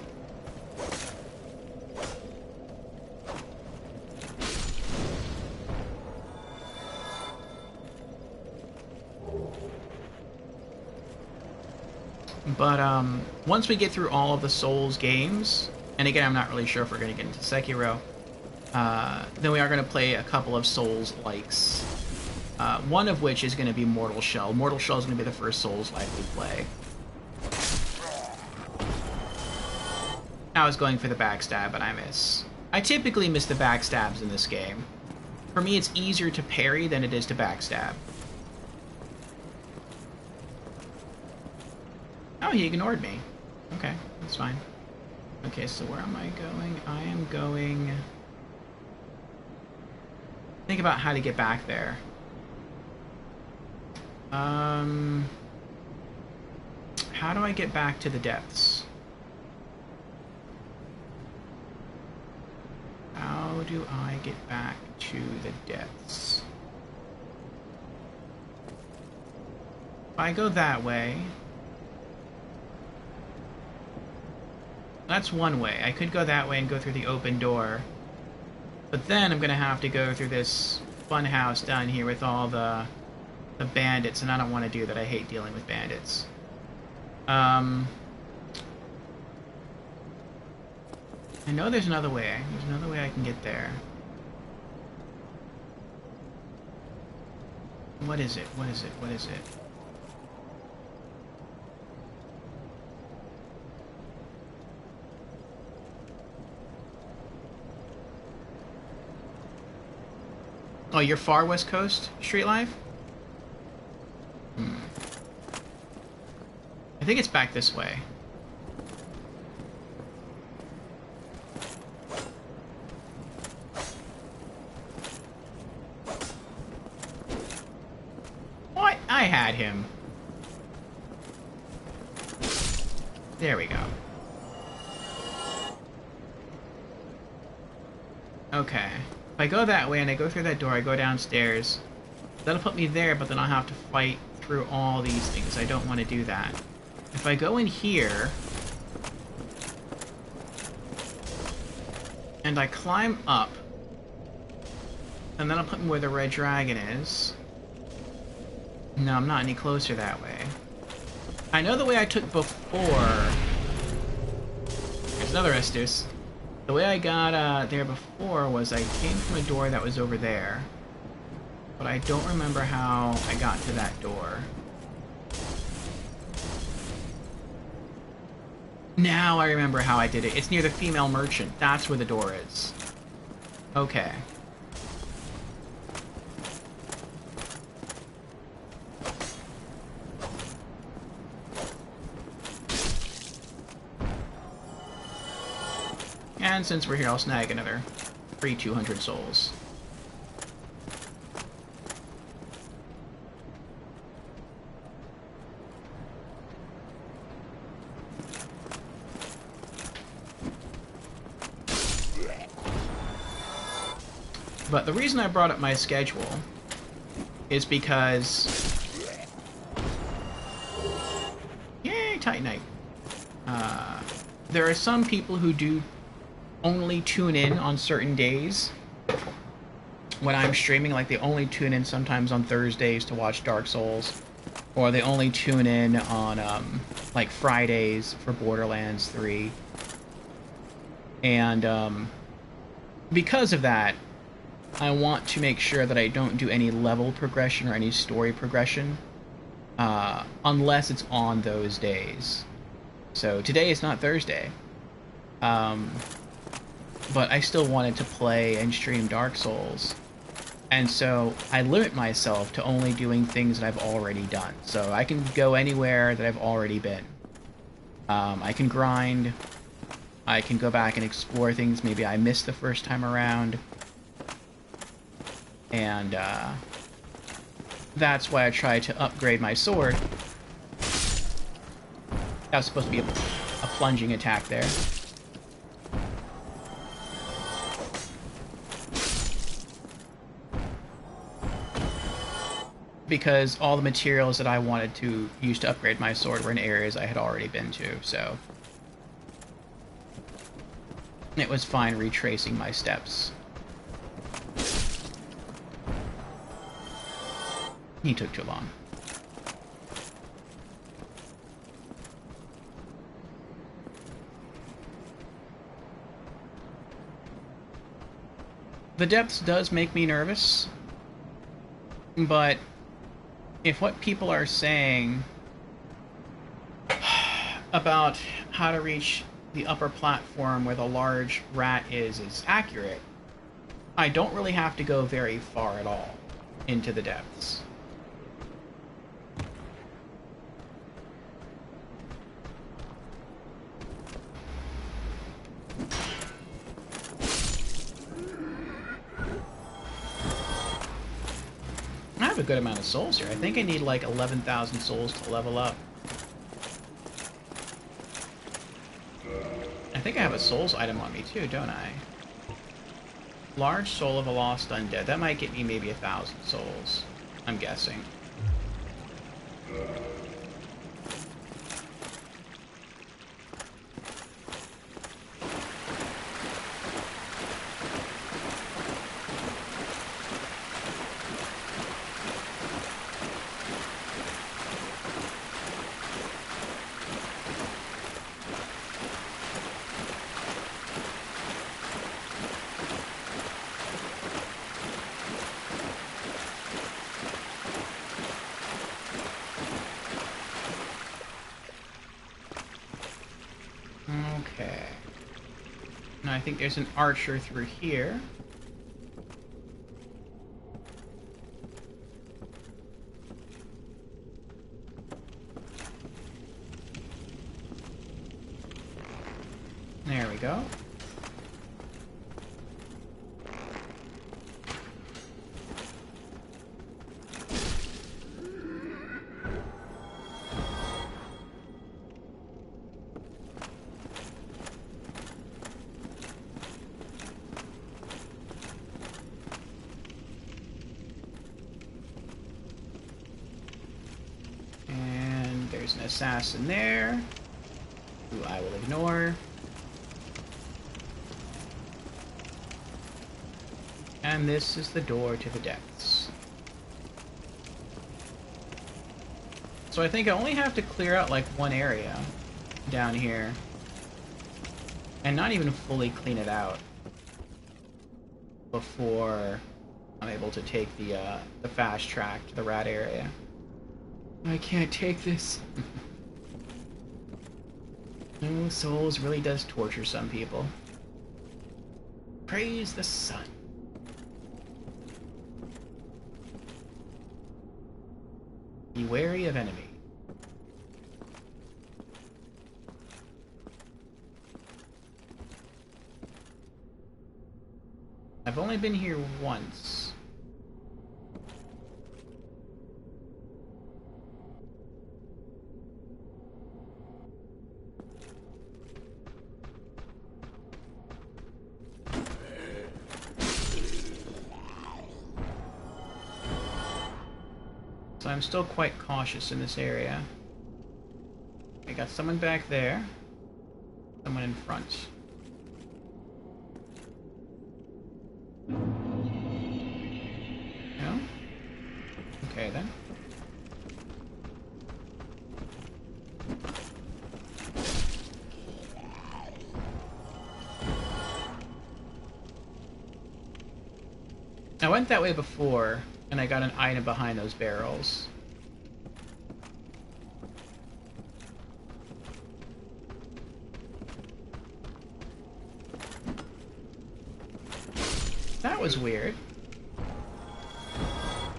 But once we get through all of the Souls games, and again, I'm not really sure if we're going to get into Sekiro, then we are going to play a couple of Souls-likes. One of which is going to be Mortal Shell. Mortal Shell is going to be the first Souls-like we play. I was going for the backstab, but I miss. I typically miss the backstabs in this game. For me, it's easier to parry than it is to backstab. Oh, he ignored me. Okay, that's fine. Okay, so where am I going? I am going... Think about how to get back there. How do I get back to the depths? How do I get back to the depths? If I go that way... That's one way. I could go that way and go through the open door. But then I'm going to have to go through this fun house down here with all the bandits, and I don't want to do that. I hate dealing with bandits. I know there's another way. There's another way I can get there. What is it? What is it? What is it? Oh, you're far West Coast, Street Life? I think it's back this way. What? I had him. There we go. Okay. If I go that way and I go through that door, I go downstairs. That'll put me there, but then I'll have to fight through all these things. I don't want to do that. If I go in here and I climb up, and that'll put me where the red dragon is. No, I'm not any closer that way. I know the way I took before. There's another Estus. The way I got there before was I came from a door that was over there. But I don't remember how I got to that door. Now I remember how I did it. It's near the female merchant. That's where the door is. Okay. And since we're here, I'll snag another free 200 souls. But the reason I brought up my schedule is because... Yay, Titanite. There are some people who do only tune in on certain days when I'm streaming. Like, they only tune in sometimes on Thursdays to watch Dark Souls. Or they only tune in on, like, Fridays for Borderlands 3. And, because of that, I want to make sure that I don't do any level progression or any story progression unless it's on those days. So today is not Thursday, but I still wanted to play and stream Dark Souls, and so I limit myself to only doing things that I've already done. So I can go anywhere that I've already been. I can grind, I can go back and explore things maybe I missed the first time around. And, that's why I tried to upgrade my sword. That was supposed to be a plunging attack there. Because all the materials that I wanted to use to upgrade my sword were in areas I had already been to, so... it was fine retracing my steps. He took too long. The depths does make me nervous, but if what people are saying about how to reach the upper platform where the large rat is accurate, I don't really have to go very far at all into the depths. I have a good amount of souls here. I think I need like 11,000 souls to level up. I think I have a souls item on me too, don't I? Large soul of a lost undead. That might get me maybe 1,000 souls, I'm guessing. Okay. Now I think there's an archer through here. There we go. And there's an assassin there, who I will ignore. And this is the door to the depths. So I think I only have to clear out like one area down here. And not even fully clean it out before I'm able to take the fast track to the rat area. I can't take this. Oh, Souls really does torture some people. Praise the sun. Be wary of enemy. I've only been here once. So I'm still quite cautious in this area. I got someone back there. Someone in front. No? Okay then. I went that way before, and I got an item behind those barrels. That was weird.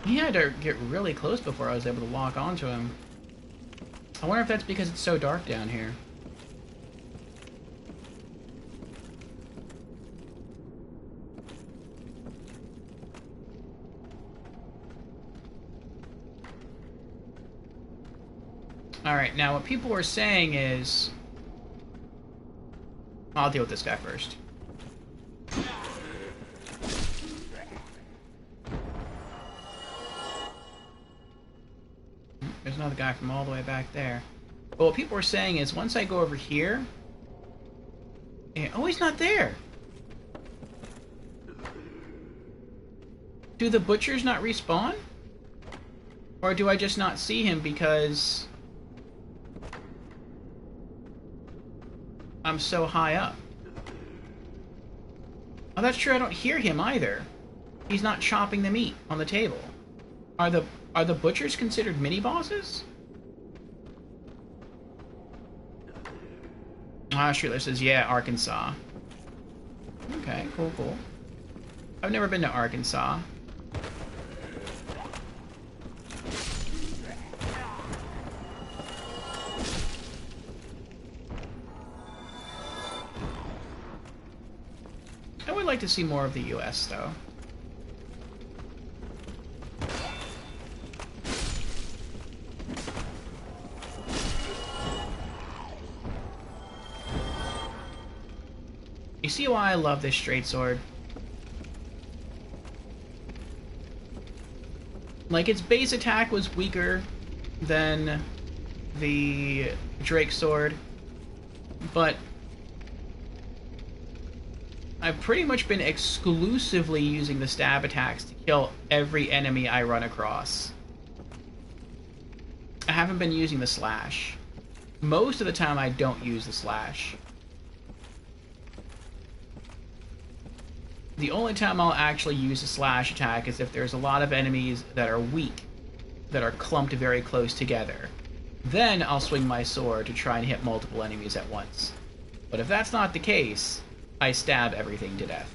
He had to get really close before I was able to lock onto him. I wonder if that's because it's so dark down here. Alright, now what people were saying is... I'll deal with this guy first. There's another guy from all the way back there. But what people were saying is, once I go over here... Oh, he's not there! Do the butchers not respawn? Or do I just not see him because... I'm so high up? Oh, that's true, I don't hear him either. He's not chopping the meat on the table. Are the butchers considered mini-bosses? Ah, Streetler says, yeah, Arkansas. Okay, cool, cool. I've never been to Arkansas. I would like to see more of the US, though. You see why I love this straight sword? Like, its base attack was weaker than the Drake sword, but I've pretty much been exclusively using the stab attacks to kill every enemy I run across. I haven't been using the slash. Most of the time I don't use the slash. The only time I'll actually use a slash attack is if there's a lot of enemies that are weak, that are clumped very close together. Then I'll swing my sword to try and hit multiple enemies at once. But if that's not the case, I stab everything to death.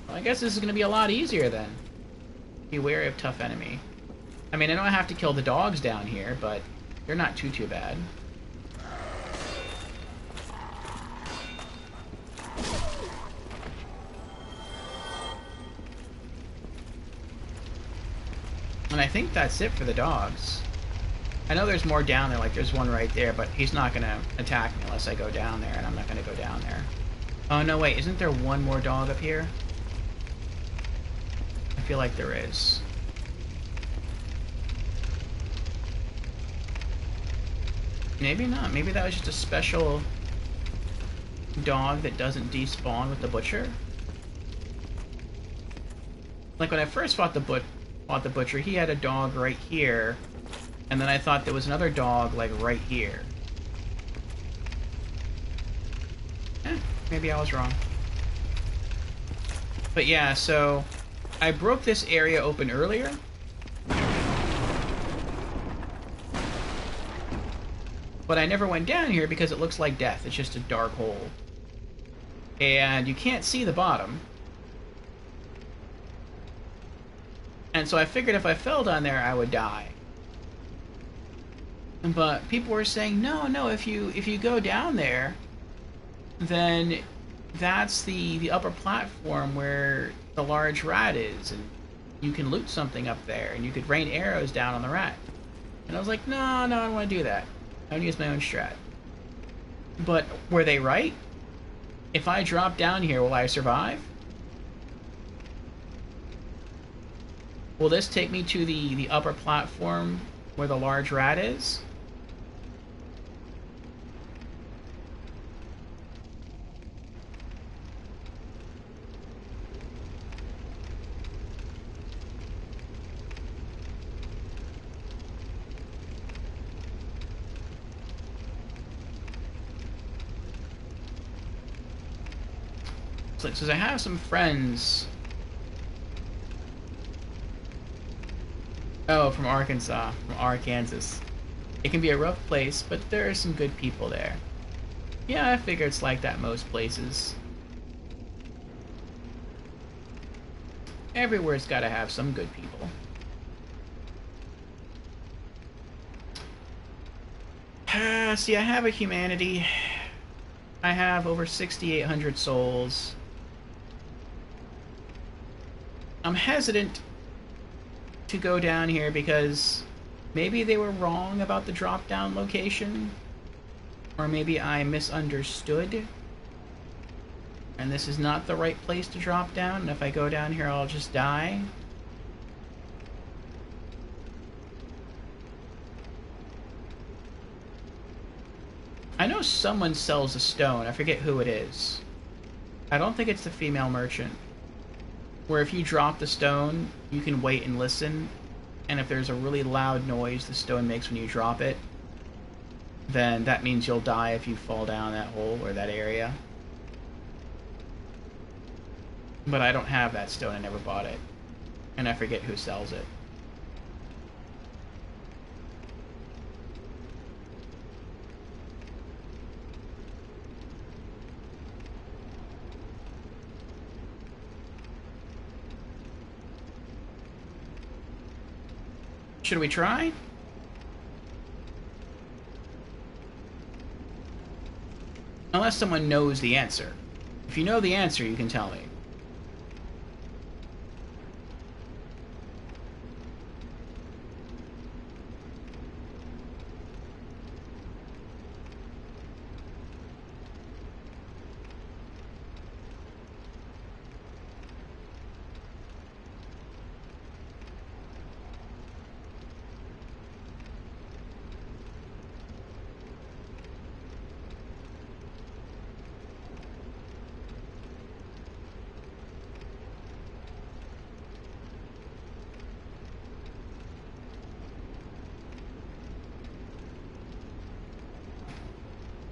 Well, I guess this is going to be a lot easier then. Be wary of tough enemy. I mean, I know I have to kill the dogs down here, but they're not too bad. And I think that's it for the dogs. I know there's more down there, like there's one right there, but he's not going to attack me unless I go down there, and I'm not going to go down there. Oh, no, wait, isn't there one more dog up here? I feel like there is. Maybe not. Maybe that was just a special dog that doesn't despawn with the butcher. Like when I first fought the butcher, he had a dog right here, and then I thought there was another dog like right here. Maybe I was wrong. But yeah, so I broke this area open earlier. But I never went down here because it looks like death. It's just a dark hole. And you can't see the bottom. And so I figured if I fell down there, I would die. But people were saying, no, if you go down there, then that's the upper platform where the large rat is, and you can loot something up there, and you could rain arrows down on the rat. And I was like, no, I don't want to do that. I want to use my own strat. But were they right? If I drop down here, will I survive? Will this take me to the upper platform where the large rat is? So I have some friends. Oh, from Arkansas, from Arkansas. It can be a rough place, but there are some good people there. Yeah, I figure it's like that most places. Everywhere's gotta have some good people. See, I have a humanity. I have over 6,800 souls. I'm hesitant to go down here because maybe they were wrong about the drop-down location, or maybe I misunderstood, and this is not the right place to drop down, and if I go down here I'll just die. I know someone sells a stone, I forget who it is. I don't think it's the female merchant. Where if you drop the stone, you can wait and listen, and if there's a really loud noise the stone makes when you drop it, then that means you'll die if you fall down that hole or that area. But I don't have that stone, I never bought it. And I forget who sells it. Should we try? Unless someone knows the answer. If you know the answer, you can tell me.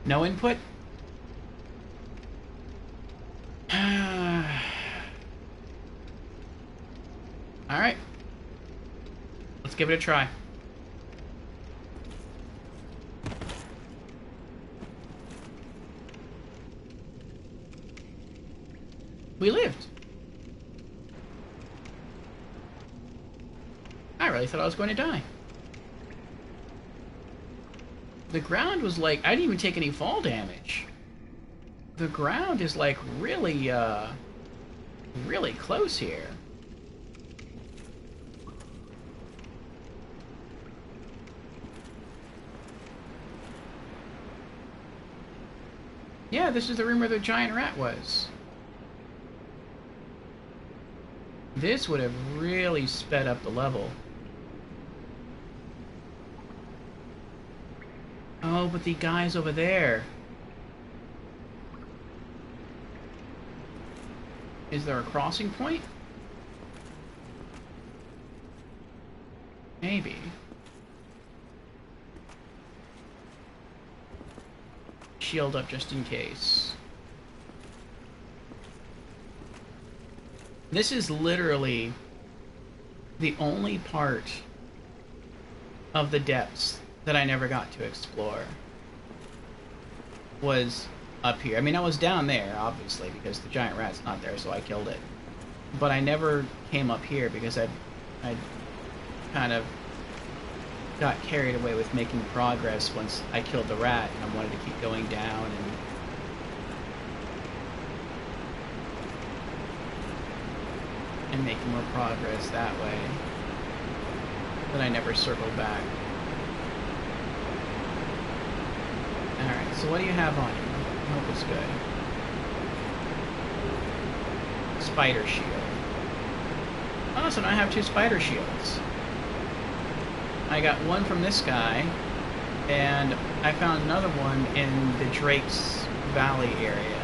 No input? Alright. Let's give it a try. We lived. I really thought I was going to die. The ground was like... I didn't even take any fall damage. The ground is like really, really close here. Yeah, this is the room where the giant rat was. This would have really sped up the level. Oh, but the guy's over there. Is there a crossing point? Maybe. Shield up just in case. This is literally the only part of the depths that I never got to explore. Was up here. I mean, I was down there, obviously, because the giant rat's not there, so I killed it. But I never came up here because I kind of got carried away with making progress once I killed the rat, and I wanted to keep going down and making more progress that way. But I never circled back. Alright, so what do you have on you? I hope it's good. Spider shield. Oh, so now I have 2 spider shields. I got one from this guy, and I found another one in the Drake's Valley area.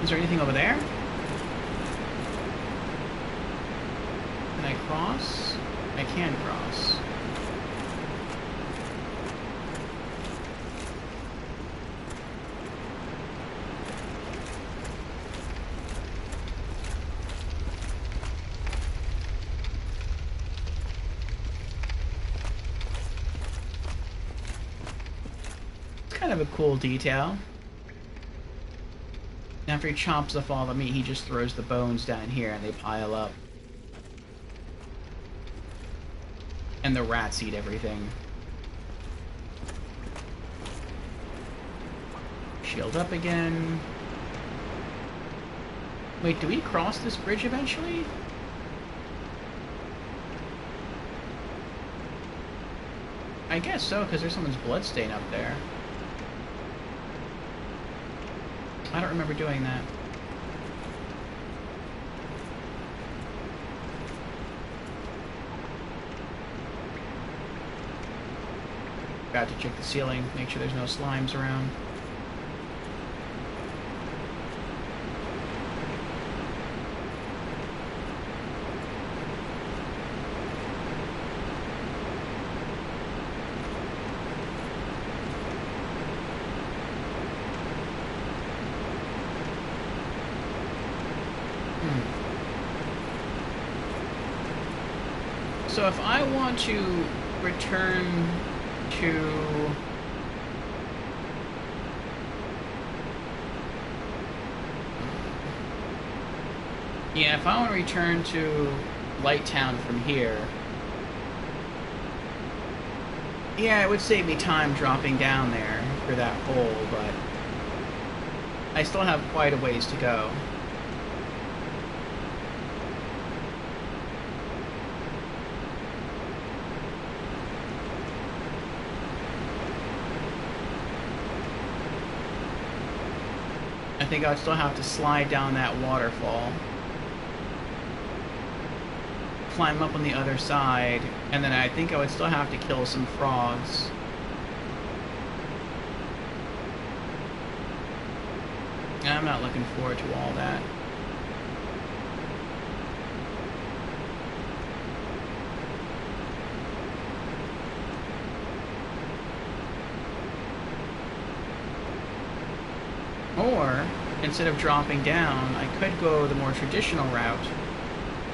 Is there anything over there? Can I cross? I can cross. It's kind of a cool detail. After he chops off all the meat, he just throws the bones down here and they pile up. And the rats eat everything. Shield up again. Wait, do we cross this bridge eventually? I guess so, because there's someone's bloodstain up there. I don't remember doing that. Got to check the ceiling, make sure there's no slimes around. So if I want to return to... Yeah, if I want to return to Light Town from here... Yeah, it would save me time dropping down there for that hole, but... I still have quite a ways to go. I think I would still have to slide down that waterfall, climb up on the other side, and then I think I would still have to kill some frogs. I'm not looking forward to all that. Or, instead of dropping down, I could go the more traditional route,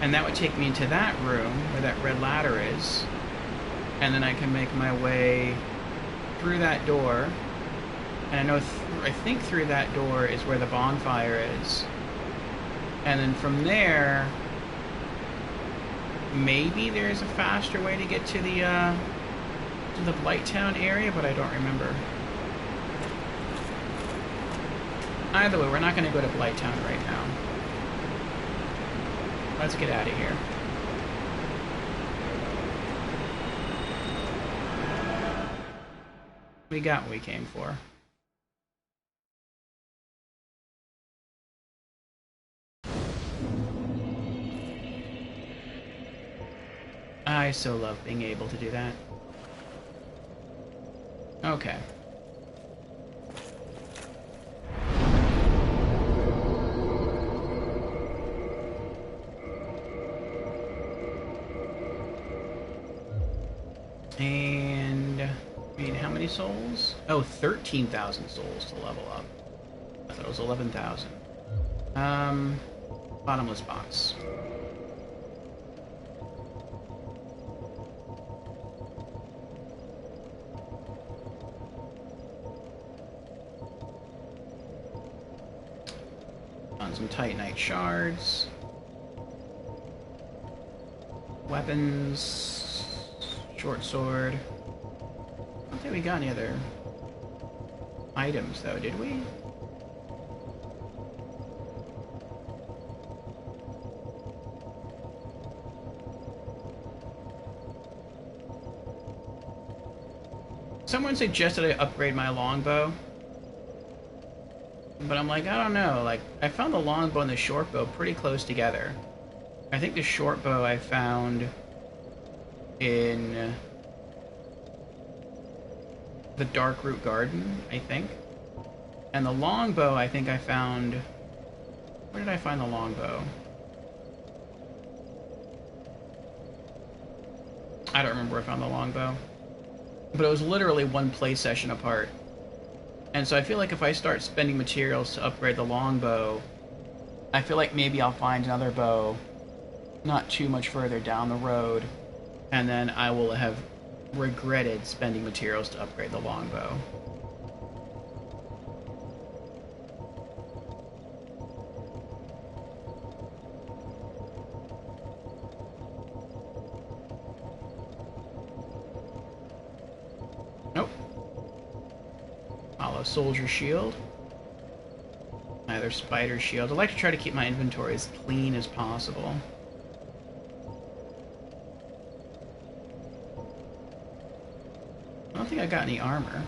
and that would take me into that room where that red ladder is, and then I can make my way through that door, and I think through that door is where the bonfire is, and then from there, maybe there's a faster way to get to the Blighttown area, but I don't remember. Either way, we're not going to go to Blighttown right now. Let's get out of here. We got what we came for. I so love being able to do that. Okay. And, I mean, how many souls? Oh, 13,000 souls to level up. I thought it was 11,000. Bottomless box. On some Titanite shards. Weapons. Short sword. I don't think we got any other items, though, did we? Someone suggested I upgrade my longbow. But I'm like, I don't know. Like, I found the longbow and the shortbow pretty close together. I think the shortbow I found in the Darkroot Garden, I think. And the longbow, I think I found... Where did I find the longbow? I don't remember where I found the longbow. But it was literally one play session apart. And so I feel like if I start spending materials to upgrade the longbow, I feel like maybe I'll find another bow not too much further down the road, and then I will have regretted spending materials to upgrade the longbow. Nope. Hollow soldier shield. Either spider shield. I like to try to keep my inventory as clean as possible. I don't think I got any armor.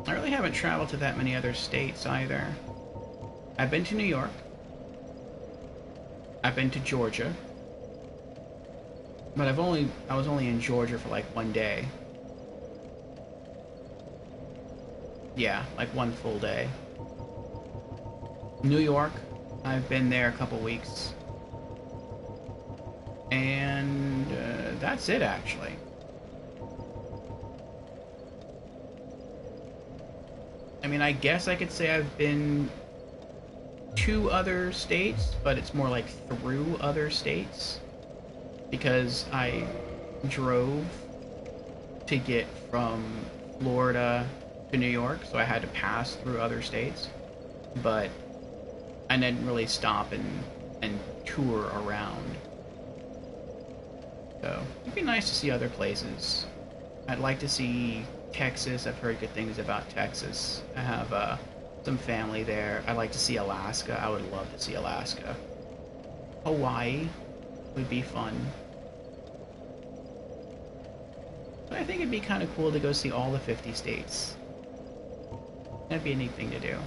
I really haven't traveled to that many other states either. I've been to New York. I've been to Georgia. But I was only in Georgia for like one day. Yeah, like one full day. New York, I've been there a couple weeks. And that's it, actually. I mean, I guess I could say I've been to other states, but it's more like through other states. Because I drove to get from Florida to New York, so I had to pass through other states, but I didn't really stop and tour around. So it'd be nice to see other places. I'd like to see Texas. I've heard good things about Texas. I have some family there. I'd like to see Alaska. I would love to see Alaska. Hawaii would be fun. But I think it'd be kind of cool to go see all the 50 states. That'd be a neat thing to do.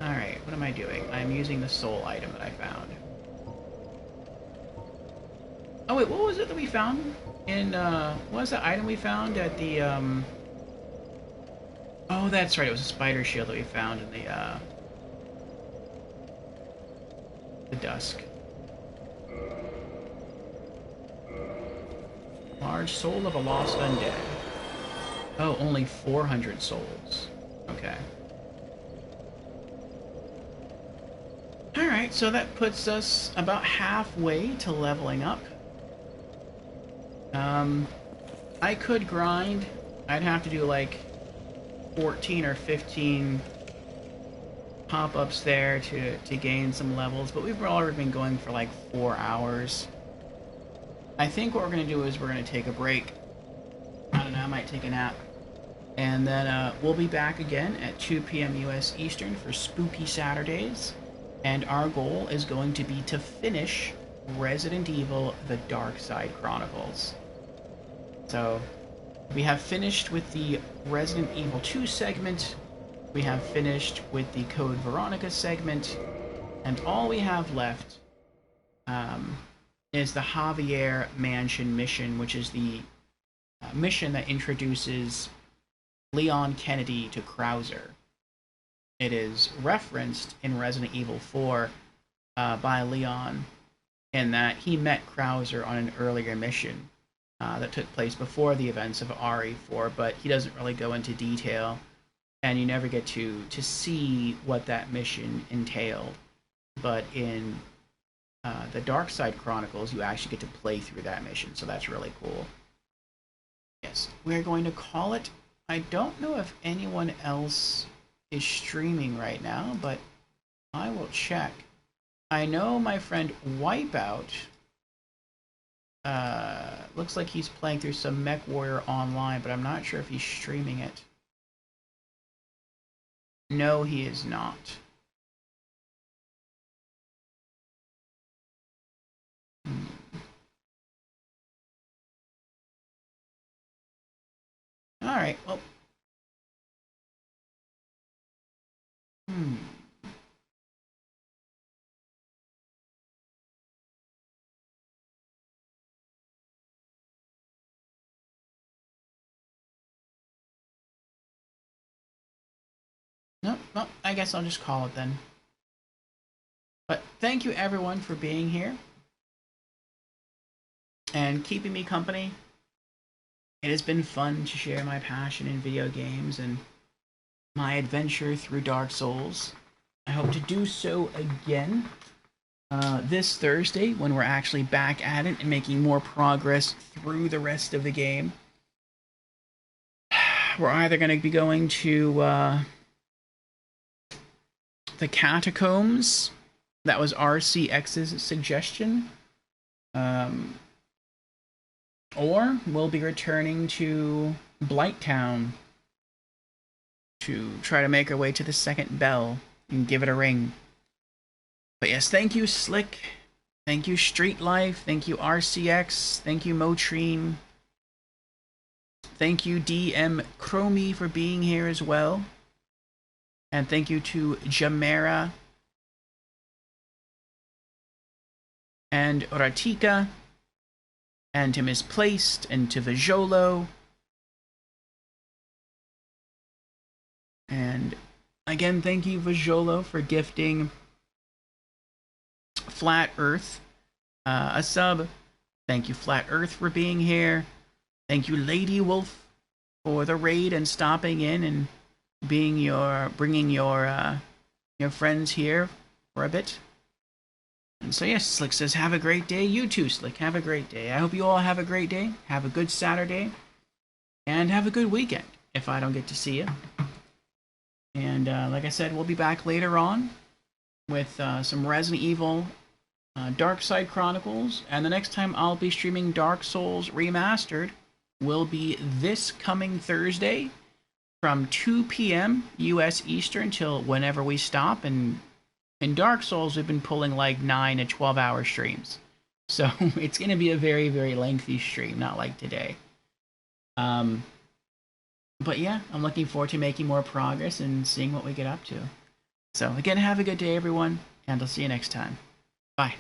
Alright, what am I doing? I'm using the soul item that I found. Oh wait, what was it that we found in, what was the item we found at the, Oh, that's right, it was a spider shield that we found in the, the dusk. Large soul of a lost undead. Oh, only 400 souls. Okay. Alright, so that puts us about halfway to leveling up. I could grind. I'd have to do like 14 or 15 pop-ups there to gain some levels, but we've already been going for like 4 hours. I think what we're going to do is we're going to take a break. I don't know, I might take a nap. And then we'll be back again at 2 p.m. US Eastern for Spooky Saturdays. And our goal is going to be to finish Resident Evil: The Dark Side Chronicles. So, we have finished with the Resident Evil 2 segment, we have finished with the Code Veronica segment, and all we have left is the Javier Mansion mission, which is the mission that introduces Leon Kennedy to Krauser. It is referenced in Resident Evil 4 by Leon in that he met Krauser on an earlier mission that took place before the events of RE4, but he doesn't really go into detail, and you never get to see what that mission entailed. But in the Dark Side Chronicles, you actually get to play through that mission, so that's really cool. Yes, we're going to call it. I don't know if anyone else is streaming right now, but I will check. I know my friend Wipeout looks like he's playing through some MechWarrior Online, but I'm not sure if he's streaming it. No, he is not. Alright, well. Nope, well, I guess I'll just call it then. But thank you everyone for being here and keeping me company. It has been fun to share my passion in video games and my adventure through Dark Souls. I hope to do so again this Thursday when we're actually back at it and making more progress through the rest of the game. We're either going to be going to the Catacombs. That was RCX's suggestion. Or we'll be returning to Blighttown to try to make our way to the second bell and give it a ring. But yes, thank you Slick, thank you Street Life, thank you RCX, thank you Motrine, thank you DM Chromie for being here as well, and thank you to Jamera and Ratika, and to Misplaced, and to Vajolo. And again, thank you, Vajolo, for gifting Flat Earth a sub. Thank you, Flat Earth, for being here. Thank you, Lady Wolf, for the raid and stopping in and bringing your friends here for a bit. And so yes, Slick says, have a great day. You too, Slick. Have a great day. I hope you all have a great day. Have a good Saturday. And have a good weekend, if I don't get to see you. And like I said, we'll be back later on with some Resident Evil Dark Side Chronicles. And the next time I'll be streaming Dark Souls Remastered will be this coming Thursday from 2 p.m. US Eastern till whenever we stop. And in Dark Souls, we've been pulling like 9 to 12 hour streams. So it's going to be a very, very lengthy stream, not like today. But yeah, I'm looking forward to making more progress and seeing what we get up to. So again, have a good day, everyone, and I'll see you next time. Bye.